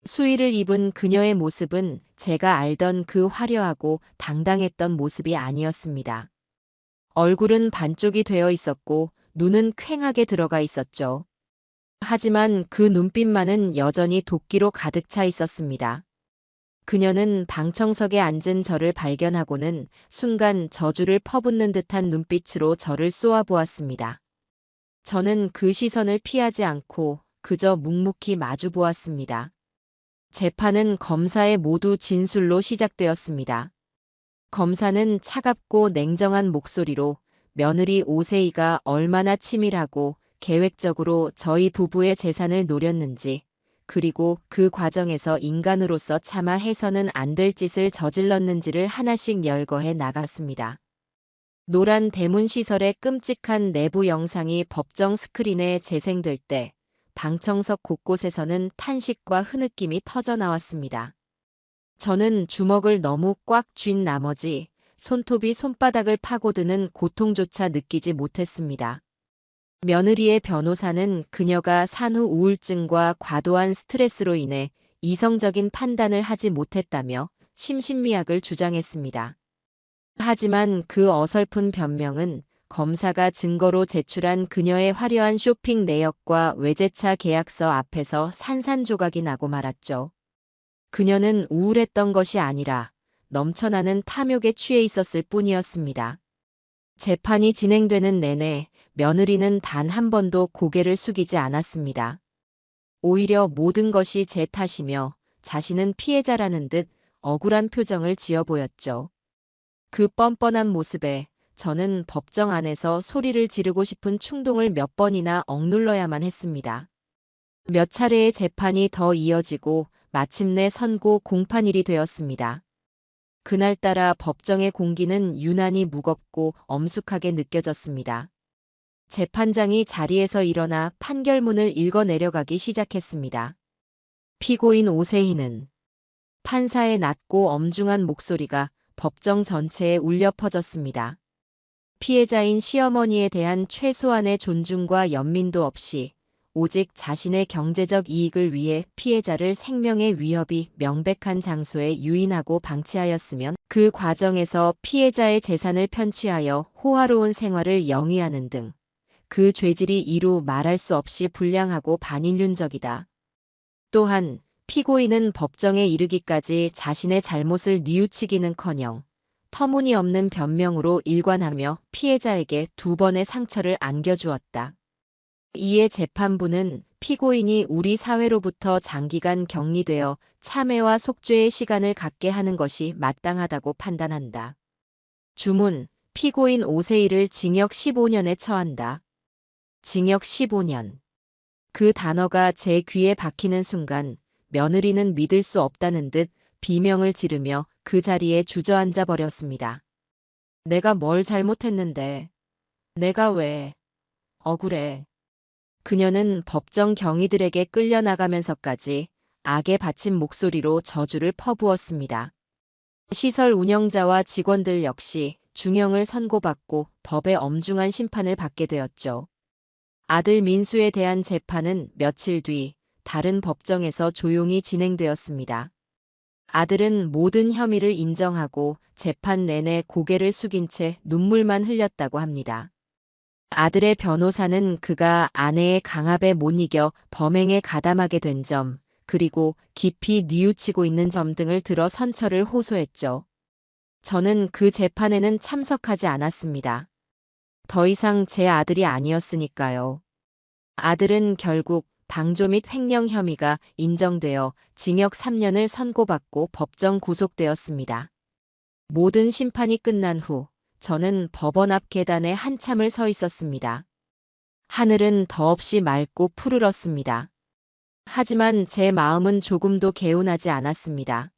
수의를 입은 그녀의 모습은 제가 알던 그 화려하고 당당했던 모습이 아니었습니다. 얼굴은 반쪽이 되어 있었고 눈은 퀭하게 들어가 있었죠. 하지만 그 눈빛만은 여전히 도끼로 가득 차 있었습니다. 그녀는 방청석에 앉은 저를 발견하고는 순간 저주를 퍼붓는 듯한 눈빛으로 저를 쏘아보았습니다. 저는 그 시선을 피하지 않고 그저 묵묵히 마주 보았습니다. 재판은 검사의 모두 진술로 시작되었습니다. 검사는 차갑고 냉정한 목소리로 며느리 오세희가 얼마나 치밀하고 계획적으로 저희 부부의 재산을 노렸는지, 그리고 그 과정에서 인간으로서 차마 해서는 안 될 짓을 저질렀는지를 하나씩 열거해 나갔습니다. 노란 대문 시설의 끔찍한 내부 영상이 법정 스크린에 재생될 때 방청석 곳곳에서는 탄식과 흐느낌이 터져 나왔습니다. 저는 주먹을 너무 꽉 쥔 나머지 손톱이 손바닥을 파고드는 고통조차 느끼지 못했습니다. 며느리의 변호사는 그녀가 산후 우울증과 과도한 스트레스로 인해 이성적인 판단을 하지 못했다며 심신미약을 주장했습니다. 하지만 그 어설픈 변명은 검사가 증거로 제출한 그녀의 화려한 쇼핑 내역과 외제차 계약서 앞에서 산산조각이 나고 말았죠. 그녀는 우울했던 것이 아니라 넘쳐나는 탐욕에 취해 있었을 뿐이었습니다. 재판이 진행되는 내내 며느리는 단 한 번도 고개를 숙이지 않았습니다. 오히려 모든 것이 제 탓이며 자신은 피해자라는 듯 억울한 표정을 지어 보였죠. 그 뻔뻔한 모습에 저는 법정 안에서 소리를 지르고 싶은 충동을 몇 번이나 억눌러야만 했습니다. 몇 차례의 재판이 더 이어지고 마침내 선고 공판일이 되었습니다. 그날따라 법정의 공기는 유난히 무겁고 엄숙하게 느껴졌습니다. 재판장이 자리에서 일어나 판결문을 읽어 내려가기 시작했습니다. 피고인 오세희는 판사의 낮고 엄중한 목소리가 법정 전체에 울려 퍼졌습니다. 피해자인 시어머니에 대한 최소한의 존중과 연민도 없이 오직 자신의 경제적 이익을 위해 피해자를 생명의 위협이 명백한 장소에 유인하고 방치하였으면 그 과정에서 피해자의 재산을 편취하여 호화로운 생활을 영위하는 등 그 죄질이 이루 말할 수 없이 불량하고 반인륜적이다. 또한 피고인은 법정에 이르기까지 자신의 잘못을 뉘우치기는커녕 터무니없는 변명으로 일관하며 피해자에게 2번의 상처를 안겨주었다. 이에 재판부는 피고인이 우리 사회로부터 장기간 격리되어 참회와 속죄의 시간을 갖게 하는 것이 마땅하다고 판단한다. 주문, 피고인 오세희를 징역 15년에 처한다. 징역 15년. 그 단어가 제 귀에 박히는 순간 며느리는 믿을 수 없다는 듯 비명을 지르며 그 자리에 주저앉아 버렸습니다. 내가 뭘 잘못했는데? 내가 왜? 억울해. 그녀는 법정 경위들에게 끌려나가면서까지 악에 받친 목소리로 저주를 퍼부었습니다. 시설 운영자와 직원들 역시 중형을 선고받고 법의 엄중한 심판을 받게 되었죠. 아들 민수에 대한 재판은 며칠 뒤 다른 법정에서 조용히 진행되었습니다. 아들은 모든 혐의를 인정하고 재판 내내 고개를 숙인 채 눈물만 흘렸다고 합니다. 아들의 변호사는 그가 아내의 강압에 못 이겨 범행에 가담하게 된 점, 그리고 깊이 뉘우치고 있는 점 등을 들어 선처를 호소했죠. 저는 그 재판에는 참석하지 않았습니다. 더 이상 제 아들이 아니었으니까요. 아들은 결국 방조 및 횡령 혐의가 인정되어 징역 3년을 선고받고 법정 구속되었습니다. 모든 심판이 끝난 후 저는 법원 앞 계단에 한참을 서 있었습니다. 하늘은 더없이 맑고 푸르렀습니다. 하지만 제 마음은 조금도 개운하지 않았습니다.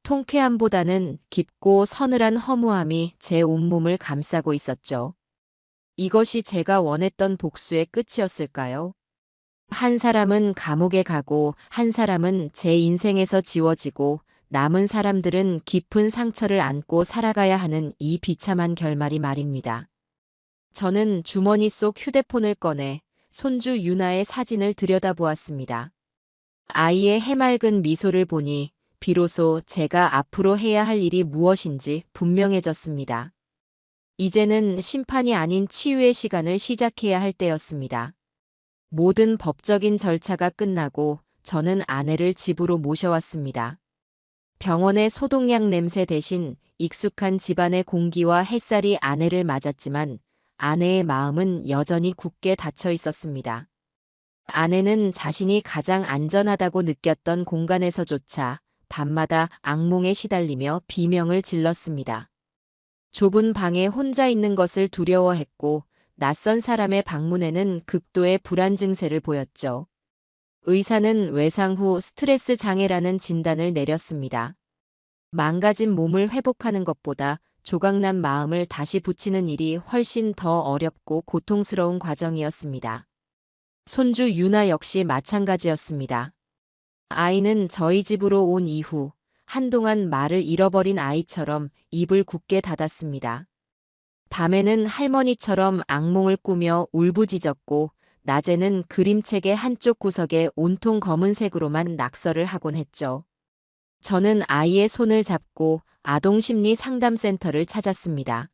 통쾌함보다는 깊고 서늘한 허무함이 제 온몸을 감싸고 있었죠. 이것이 제가 원했던 복수의 끝이었을까요? 한 사람은 감옥에 가고 한 사람은 제 인생에서 지워지고 남은 사람들은 깊은 상처를 안고 살아가야 하는 이 비참한 결말이 말입니다. 저는 주머니 속 휴대폰을 꺼내 손주 유나의 사진을 들여다보았습니다. 아이의 해맑은 미소를 보니 비로소 제가 앞으로 해야 할 일이 무엇인지 분명해졌습니다. 이제는 심판이 아닌 치유의 시간을 시작해야 할 때였습니다. 모든 법적인 절차가 끝나고 저는 아내를 집으로 모셔왔습니다. 병원의 소독약 냄새 대신 익숙한 집안의 공기와 햇살이 아내를 맞았지만 아내의 마음은 여전히 굳게 닫혀 있었습니다. 아내는 자신이 가장 안전하다고 느꼈던 공간에서조차 밤마다 악몽에 시달리며 비명을 질렀습니다. 좁은 방에 혼자 있는 것을 두려워했고 낯선 사람의 방문에는 극도의 불안 증세를 보였죠. 의사는 외상 후 스트레스 장애라는 진단을 내렸습니다. 망가진 몸을 회복하는 것보다 조각난 마음을 다시 붙이는 일이 훨씬 더 어렵고 고통스러운 과정이었습니다. 손주 유나 역시 마찬가지였습니다. 아이는 저희 집으로 온 이후 한동안 말을 잃어버린 아이처럼 입을 굳게 닫았습니다. 밤에는 할머니처럼 악몽을 꾸며 울부짖었고 낮에는 그림책의 한쪽 구석에 온통 검은색으로만 낙서를 하곤 했죠. 저는 아이의 손을 잡고 아동심리 상담센터를 찾았습니다.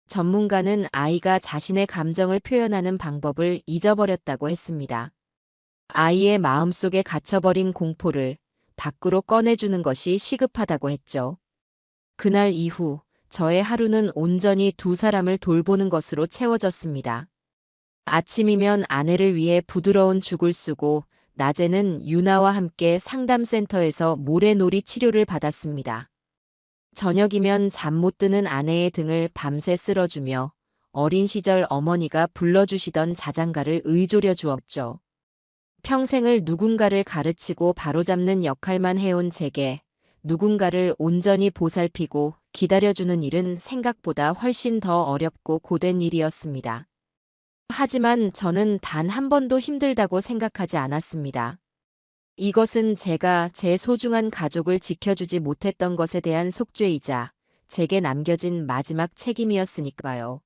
전문가는 아이가 자신의 감정을 표현하는 방법을 잊어버렸다고 했습니다. 아이의 마음속에 갇혀버린 공포를 밖으로 꺼내주는 것이 시급하다고 했죠. 그날 이후 저의 하루는 온전히 두 사람을 돌보는 것으로 채워졌습니다. 아침이면 아내를 위해 부드러운 죽을 쓰고 낮에는 유나와 함께 상담센터에서 모래놀이 치료를 받았습니다. 저녁이면 잠 못 드는 아내의 등을 밤새 쓸어주며 어린 시절 어머니가 불러주시던 자장가를 의존해 주었죠. 평생을 누군가를 가르치고 바로잡는 역할만 해온 제게 누군가를 온전히 보살피고 기다려주는 일은 생각보다 훨씬 더 어렵고 고된 일이었습니다. 하지만 저는 단 한 번도 힘들다고 생각하지 않았습니다. 이것은 제가 제 소중한 가족을 지켜주지 못했던 것에 대한 속죄이자 제게 남겨진 마지막 책임이었으니까요.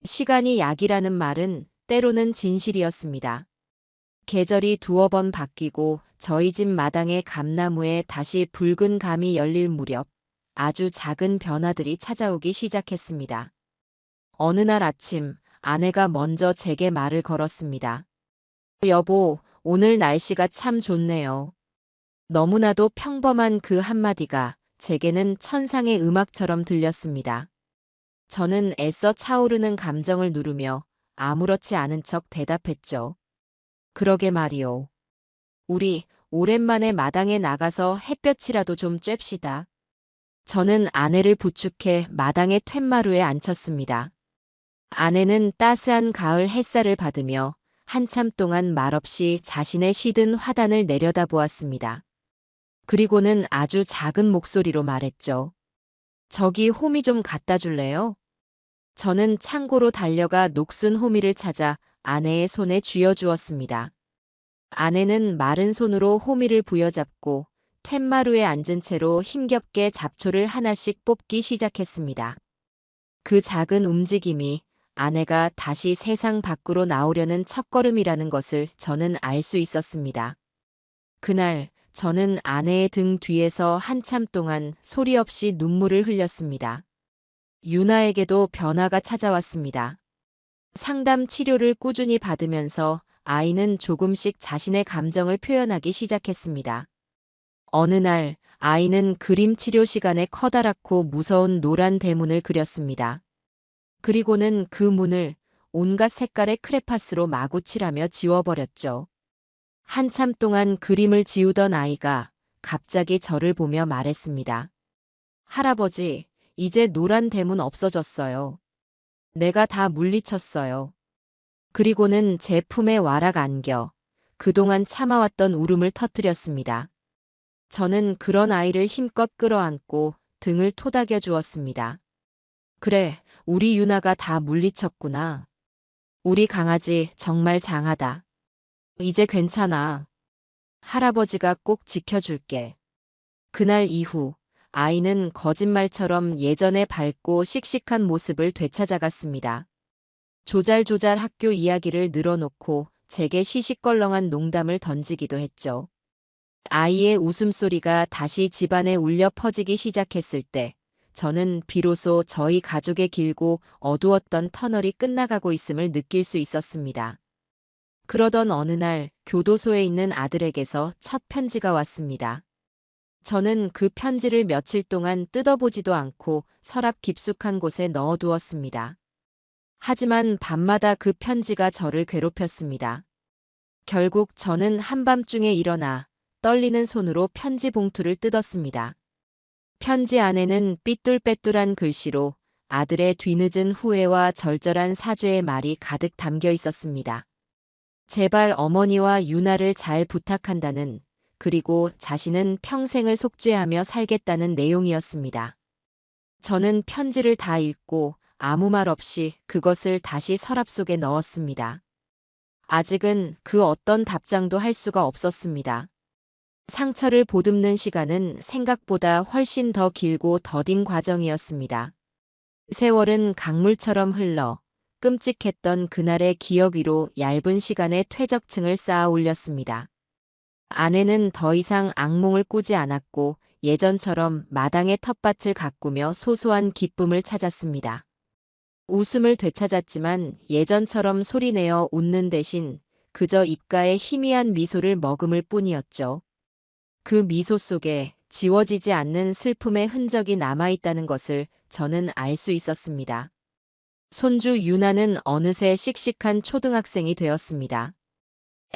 시간이 약이라는 말은 때로는 진실이었습니다. 계절이 두어 번 바뀌고 저희 집 마당의 감나무에 다시 붉은 감이 열릴 무렵 아주 작은 변화들이 찾아오기 시작했습니다. 어느 날 아침 아내가 먼저 제게 말을 걸었습니다. 여보, 오늘 날씨가 참 좋네요. 너무나도 평범한 그 한마디가 제게는 천상의 음악처럼 들렸습니다. 저는 애써 차오르는 감정을 누르며 아무렇지 않은 척 대답했죠. 그러게 말이요. 우리 오랜만에 마당에 나가서 햇볕이라도 좀 쬐시다. 저는 아내를 부축해 마당의 툇마루에 앉혔습니다. 아내는 따스한 가을 햇살을 받으며 한참 동안 말없이 자신의 시든 화단을 내려다보았습니다. 그리고는 아주 작은 목소리로 말했죠. 저기 호미 좀 갖다 줄래요? 저는 창고로 달려가 녹슨 호미를 찾아 아내의 손에 쥐어주었습니다. 아내는 마른 손으로 호미를 부여잡고 툇마루에 앉은 채로 힘겹게 잡초를 하나씩 뽑기 시작했습니다. 그 작은 움직임이 아내가 다시 세상 밖으로 나오려는 첫걸음이라는 것을 저는 알 수 있었습니다. 그날 저는 아내의 등 뒤에서 한참 동안 소리 없이 눈물을 흘렸습니다. 유나에게도 변화가 찾아왔습니다. 상담 치료를 꾸준히 받으면서 아이는 조금씩 자신의 감정을 표현하기 시작했습니다. 어느 날 아이는 그림 치료 시간에 커다랗고 무서운 노란 대문을 그렸습니다. 그리고는 그 문을 온갖 색깔의 크레파스로 마구 칠하며 지워버렸죠. 한참 동안 그림을 지우던 아이가 갑자기 저를 보며 말했습니다. 할아버지, 이제 노란 대문 없어졌어요. 내가 다 물리쳤어요. 그리고는 제 품에 와락 안겨 그동안 참아왔던 울음을 터뜨렸습니다. 저는 그런 아이를 힘껏 끌어안고 등을 토닥여 주었습니다. 그래, 우리 유나가 다 물리쳤구나. 우리 강아지 정말 장하다. 이제 괜찮아. 할아버지가 꼭 지켜줄게. 그날 이후 아이는 거짓말처럼 예전의 밝고 씩씩한 모습을 되찾아갔습니다. 조잘조잘 학교 이야기를 늘어놓고 제게 시시껄렁한 농담을 던지기도 했죠. 아이의 웃음소리가 다시 집안에 울려 퍼지기 시작했을 때 저는 비로소 저희 가족의 길고 어두웠던 터널이 끝나가고 있음을 느낄 수 있었습니다. 그러던 어느 날 교도소에 있는 아들에게서 첫 편지가 왔습니다. 저는 그 편지를 며칠 동안 뜯어보지도 않고 서랍 깊숙한 곳에 넣어두었습니다. 하지만 밤마다 그 편지가 저를 괴롭혔습니다. 결국 저는 한밤중에 일어나 떨리는 손으로 편지 봉투를 뜯었습니다. 편지 안에는 삐뚤빼뚤한 글씨로 아들의 뒤늦은 후회와 절절한 사죄의 말이 가득 담겨 있었습니다. 제발 어머니와 유나를 잘 부탁한다는, 그리고 자신은 평생을 속죄하며 살겠다는 내용이었습니다. 저는 편지를 다 읽고 아무 말 없이 그것을 다시 서랍 속에 넣었습니다. 아직은 그 어떤 답장도 할 수가 없었습니다. 상처를 보듬는 시간은 생각보다 훨씬 더 길고 더딘 과정이었습니다. 세월은 강물처럼 흘러 끔찍했던 그날의 기억 위로 얇은 시간에 퇴적층을 쌓아 올렸습니다. 아내는 더 이상 악몽을 꾸지 않았고 예전처럼 마당의 텃밭을 가꾸며 소소한 기쁨을 찾았습니다. 웃음을 되찾았지만 예전처럼 소리내어 웃는 대신 그저 입가에 희미한 미소를 머금을 뿐이었죠. 그 미소 속에 지워지지 않는 슬픔의 흔적이 남아있다는 것을 저는 알 수 있었습니다. 손주 유나는 어느새 씩씩한 초등학생이 되었습니다.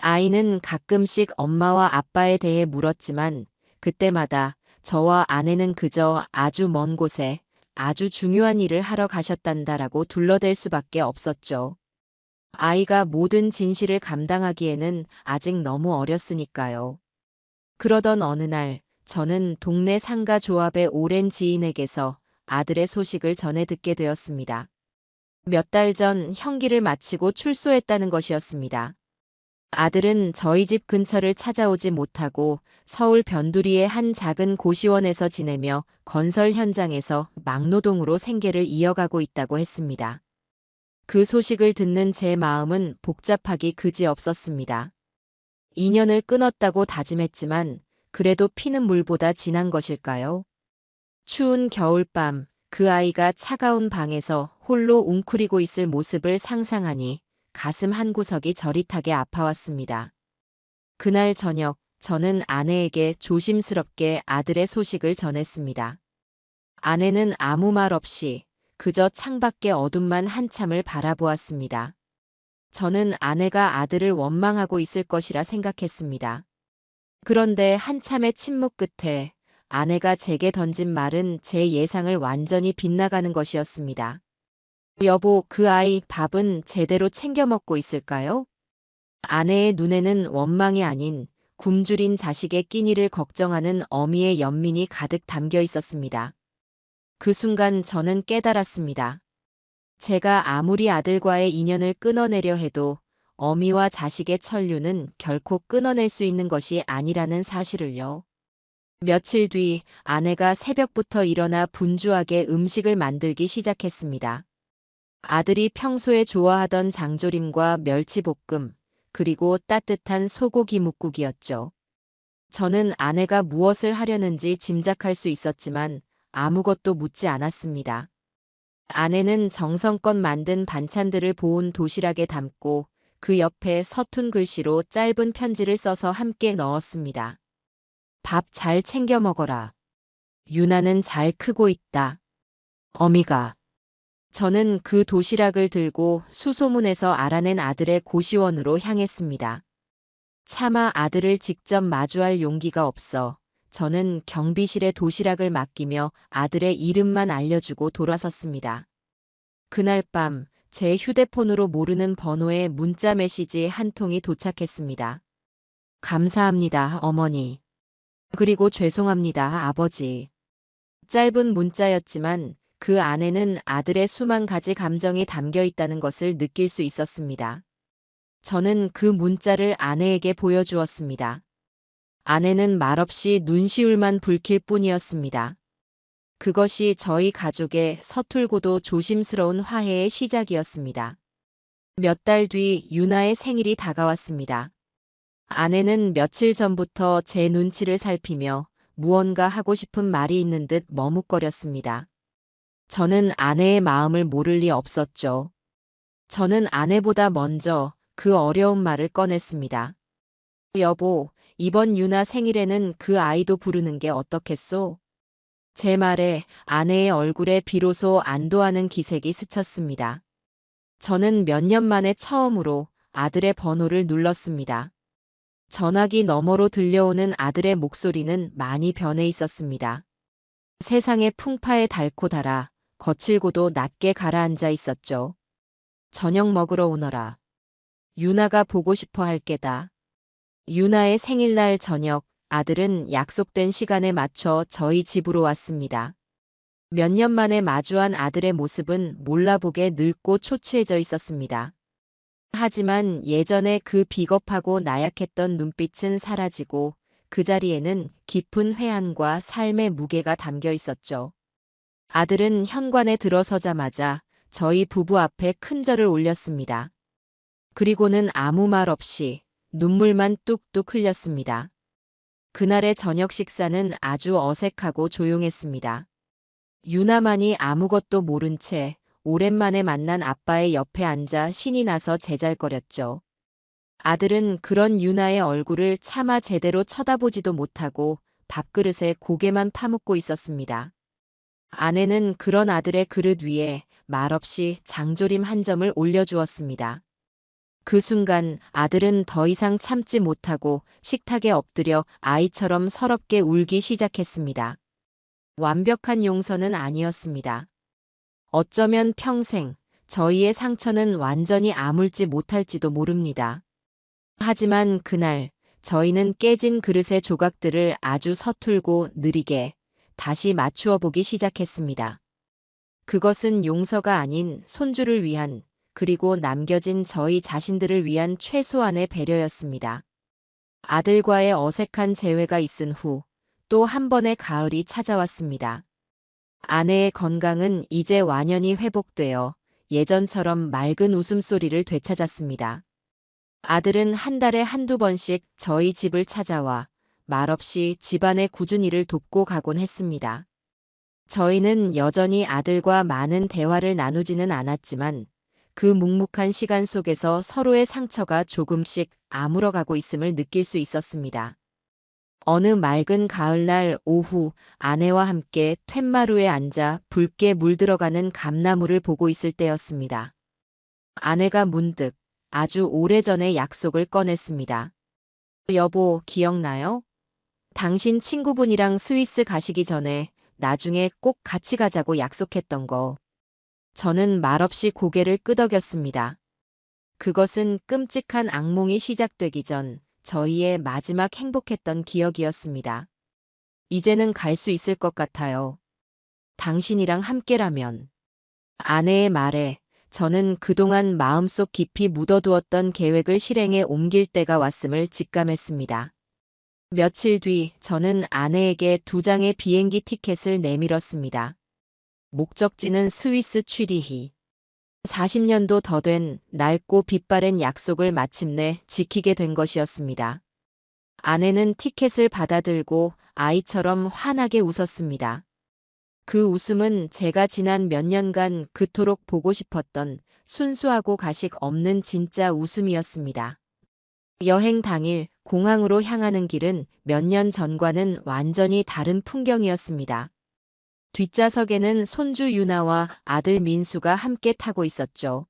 아이는 가끔씩 엄마와 아빠에 대해 물었지만 그때마다 저와 아내는 그저 아주 먼 곳에 아주 중요한 일을 하러 가셨단다라고 둘러댈 수밖에 없었죠. 아이가 모든 진실을 감당하기에는 아직 너무 어렸으니까요. 그러던 어느 날 저는 동네 상가 조합의 오랜 지인에게서 아들의 소식을 전해 듣게 되었습니다. 몇 달 전 형기를 마치고 출소했다는 것이었습니다. 아들은 저희 집 근처를 찾아오지 못하고 서울 변두리의 한 작은 고시원에서 지내며 건설 현장에서 막노동으로 생계를 이어가고 있다고 했습니다. 그 소식을 듣는 제 마음은 복잡하기 그지없었습니다. 인연을 끊었다고 다짐했지만 그래도 피는 물보다 진한 것일까요? 추운 겨울밤 그 아이가 차가운 방에서 홀로 웅크리고 있을 모습을 상상하니 가슴 한구석이 저릿하게 아파왔습니다. 그날 저녁 저는 아내에게 조심스럽게 아들의 소식을 전했습니다. 아내는 아무 말 없이 그저 창밖의 어둠만 한참을 바라보았습니다. 저는 아내가 아들을 원망하고 있을 것이라 생각했습니다. 그런데 한참의 침묵 끝에 아내가 제게 던진 말은 제 예상을 완전히 빗나가는 것이었습니다. 여보, 그 아이 밥은 제대로 챙겨 먹고 있을까요? 아내의 눈에는 원망이 아닌 굶주린 자식의 끼니를 걱정하는 어미의 연민이 가득 담겨 있었습니다. 그 순간 저는 깨달았습니다. 제가 아무리 아들과의 인연을 끊어내려 해도 어미와 자식의 천류는 결코 끊어낼 수 있는 것이 아니라는 사실을요. 며칠 뒤 아내가 새벽부터 일어나 분주하게 음식을 만들기 시작했습니다. 아들이 평소에 좋아하던 장조림과 멸치볶음, 그리고 따뜻한 소고기 뭇국이었죠. 저는 아내가 무엇을 하려는지 짐작할 수 있었지만 아무것도 묻지 않았습니다. 아내는 정성껏 만든 반찬들을 보온 도시락에 담고 그 옆에 서툰 글씨로 짧은 편지를 써서 함께 넣었습니다. 밥 잘 챙겨 먹어라. 유나는 잘 크고 있다. 어미가. 저는 그 도시락을 들고 수소문에서 알아낸 아들의 고시원으로 향했습니다. 차마 아들을 직접 마주할 용기가 없어 저는 경비실에 도시락을 맡기며 아들의 이름만 알려주고 돌아섰습니다. 그날 밤 제 휴대폰으로 모르는 번호의 문자 메시지 한 통이 도착했습니다. 감사합니다, 어머니. 그리고 죄송합니다, 아버지. 짧은 문자였지만 그 안에는 아들의 수만 가지 감정이 담겨 있다는 것을 느낄 수 있었습니다. 저는 그 문자를 아내에게 보여주었습니다. 아내는 말없이 눈시울만 붉힐 뿐이었습니다. 그것이 저희 가족의 서툴고도 조심스러운 화해의 시작이었습니다. 몇 달 뒤 유나의 생일이 다가왔습니다. 아내는 며칠 전부터 제 눈치를 살피며 무언가 하고 싶은 말이 있는 듯 머뭇거렸습니다. 저는 아내의 마음을 모를 리 없었죠. 저는 아내보다 먼저 그 어려운 말을 꺼냈습니다. 여보, 이번 유나 생일에는 그 아이도 부르는 게 어떻겠소? 제 말에 아내의 얼굴에 비로소 안도하는 기색이 스쳤습니다. 저는 몇 년 만에 처음으로 아들의 번호를 눌렀습니다. 전화기 너머로 들려오는 아들의 목소리는 많이 변해 있었습니다. 세상의 풍파에 닳고 달아 거칠고도 낮게 가라앉아 있었죠. 저녁 먹으러 오너라. 유나가 보고 싶어 할 게다. 유나의 생일날 저녁, 아들은 약속된 시간에 맞춰 저희 집으로 왔습니다. 몇 년 만에 마주한 아들의 모습은 몰라보게 늙고 초췌해져 있었습니다. 하지만 예전에 그 비겁하고 나약했던 눈빛은 사라지고 그 자리에는 깊은 회한과 삶의 무게가 담겨 있었죠. 아들은 현관에 들어서자마자 저희 부부 앞에 큰 절을 올렸습니다. 그리고는 아무 말 없이 눈물만 뚝뚝 흘렸습니다. 그날의 저녁 식사는 아주 어색하고 조용했습니다. 유나만이 아무것도 모른 채 오랜만에 만난 아빠의 옆에 앉아 신이 나서 제잘거렸죠. 아들은 그런 유나의 얼굴을 차마 제대로 쳐다보지도 못하고 밥그릇에 고개만 파묻고 있었습니다. 아내는 그런 아들의 그릇 위에 말없이 장조림 한 점을 올려주었습니다. 그 순간 아들은 더 이상 참지 못하고 식탁에 엎드려 아이처럼 서럽게 울기 시작했습니다. 완벽한 용서는 아니었습니다. 어쩌면 평생 저희의 상처는 완전히 아물지 못할지도 모릅니다. 하지만 그날 저희는 깨진 그릇의 조각들을 아주 서툴고 느리게 다시 맞추어 보기 시작했습니다. 그것은 용서가 아닌 손주를 위한, 그리고 남겨진 저희 자신들을 위한 최소한의 배려였습니다. 아들과의 어색한 재회가 있은 후 또 한 번의 가을이 찾아왔습니다. 아내의 건강은 이제 완연히 회복되어 예전처럼 맑은 웃음소리를 되찾았습니다. 아들은 한 달에 한두 번씩 저희 집을 찾아와 말없이 집안의 꾸준히 일을 돕고 가곤 했습니다. 저희는 여전히 아들과 많은 대화를 나누지는 않았지만 그 묵묵한 시간 속에서 서로의 상처가 조금씩 아물어가고 있음을 느낄 수 있었습니다. 어느 맑은 가을날 오후 아내와 함께 툇마루에 앉아 붉게 물들어가는 감나무를 보고 있을 때였습니다. 아내가 문득 아주 오래전의 약속을 꺼냈습니다. 여보, 기억나요? 당신 친구분이랑 스위스 가시기 전에 나중에 꼭 같이 가자고 약속했던 거. 저는 말없이 고개를 끄덕였습니다. 그것은 끔찍한 악몽이 시작되기 전 저희의 마지막 행복했던 기억이었습니다. 이제는 갈 수 있을 것 같아요. 당신이랑 함께라면. 아내의 말에 저는 그동안 마음속 깊이 묻어두었던 계획을 실행에 옮길 때가 왔음을 직감했습니다. 며칠 뒤 저는 아내에게 2장의 비행기 티켓을 내밀었습니다. 목적지는 스위스 취리히. 40년도 더 된 낡고 빛바랜 약속을 마침내 지키게 된 것이었습니다. 아내는 티켓을 받아들고 아이처럼 환하게 웃었습니다. 그 웃음은 제가 지난 몇 년간 그토록 보고 싶었던 순수하고 가식 없는 진짜 웃음이었습니다. 여행 당일 공항으로 향하는 길은 몇 년 전과는 완전히 다른 풍경이었습니다. 뒷좌석에는 손주 유나와 아들 민수가 함께 타고 있었죠.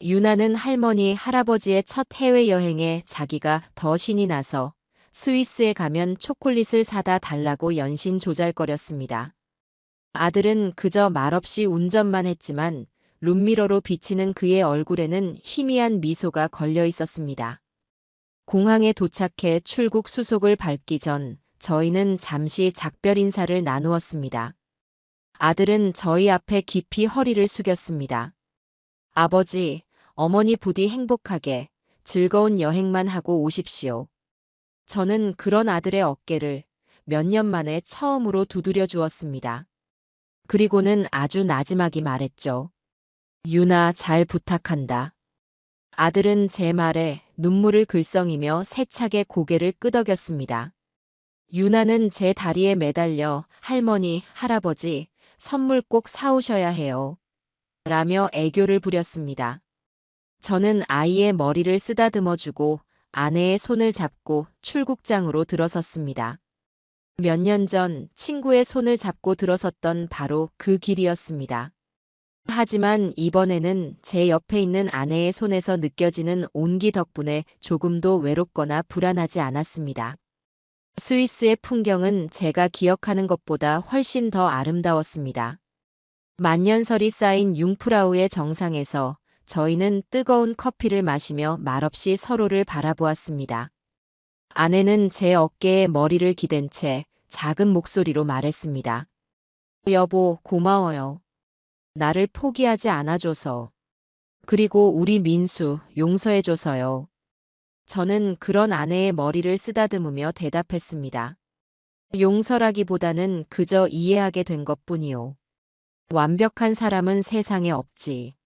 유나는 할머니, 할아버지의 첫 해외여행에 자기가 더 신이 나서 스위스에 가면 초콜릿을 사다 달라고 연신 조잘거렸습니다. 아들은 그저 말없이 운전만 했지만 룸미러로 비치는 그의 얼굴에는 희미한 미소가 걸려 있었습니다. 공항에 도착해 출국 수속을 밟기 전 저희는 잠시 작별 인사를 나누었습니다. 아들은 저희 앞에 깊이 허리를 숙였습니다. 아버지, 어머니 부디 행복하게 즐거운 여행만 하고 오십시오. 저는 그런 아들의 어깨를 몇 년 만에 처음으로 두드려 주었습니다. 그리고는 아주 나지막이 말했죠. 유나, 잘 부탁한다. 아들은 제 말에 눈물을 글썽이며 세차게 고개를 끄덕였습니다. 유나는 제 다리에 매달려 할머니, 할아버지, 선물 꼭 사오셔야 해요. 라며 애교를 부렸습니다. 저는 아이의 머리를 쓰다듬어주고 아내의 손을 잡고 출국장으로 들어섰습니다. 몇 년 전 친구의 손을 잡고 들어섰던 바로 그 길이었습니다. 하지만 이번에는 제 옆에 있는 아내의 손에서 느껴지는 온기 덕분에 조금도 외롭거나 불안하지 않았습니다. 스위스의 풍경은 제가 기억하는 것보다 훨씬 더 아름다웠습니다. 만년설이 쌓인 융프라우의 정상에서 저희는 뜨거운 커피를 마시며 말없이 서로를 바라보았습니다. 아내는 제 어깨에 머리를 기댄 채 작은 목소리로 말했습니다. 여보, 고마워요. 나를 포기하지 않아줘서. 그리고 우리 민수, 용서해줘서요. 저는 그런 아내의 머리를 쓰다듬으며 대답했습니다. 용서라기보다는 그저 이해하게 된 것뿐이요. 완벽한 사람은 세상에 없지.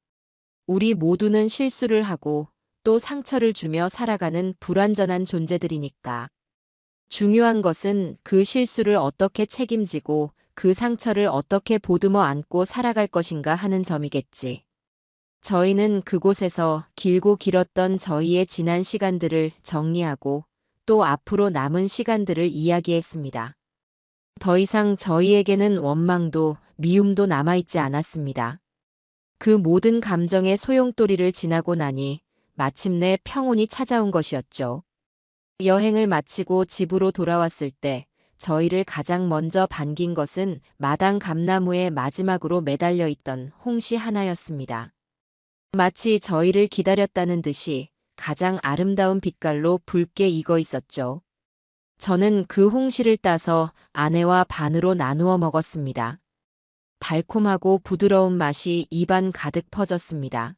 우리 모두는 실수를 하고 또 상처를 주며 살아가는 불완전한 존재들이니까. 중요한 것은 그 실수를 어떻게 책임지고 그 상처를 어떻게 보듬어 안고 살아갈 것인가 하는 점이겠지. 저희는 그곳에서 길고 길었던 저희의 지난 시간들을 정리하고 또 앞으로 남은 시간들을 이야기했습니다. 더 이상 저희에게는 원망도 미움도 남아있지 않았습니다. 그 모든 감정의 소용돌이를 지나고 나니 마침내 평온이 찾아온 것이었죠. 여행을 마치고 집으로 돌아왔을 때 저희를 가장 먼저 반긴 것은 마당 감나무에 마지막으로 매달려 있던 홍시 하나였습니다. 마치 저희를 기다렸다는 듯이 가장 아름다운 빛깔로 붉게 익어 있었죠. 저는 그 홍시를 따서 아내와 반으로 나누어 먹었습니다. 달콤하고 부드러운 맛이 입안 가득 퍼졌습니다.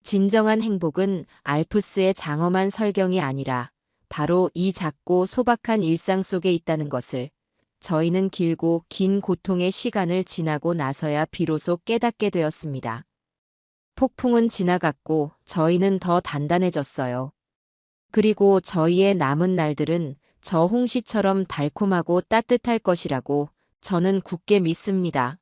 진정한 행복은 알프스의 장엄한 설경이 아니라 바로 이 작고 소박한 일상 속에 있다는 것을 저희는 길고 긴 고통의 시간을 지나고 나서야 비로소 깨닫게 되었습니다. 폭풍은 지나갔고 저희는 더 단단해졌어요. 그리고 저희의 남은 날들은 저 홍시처럼 달콤하고 따뜻할 것이라고 저는 굳게 믿습니다.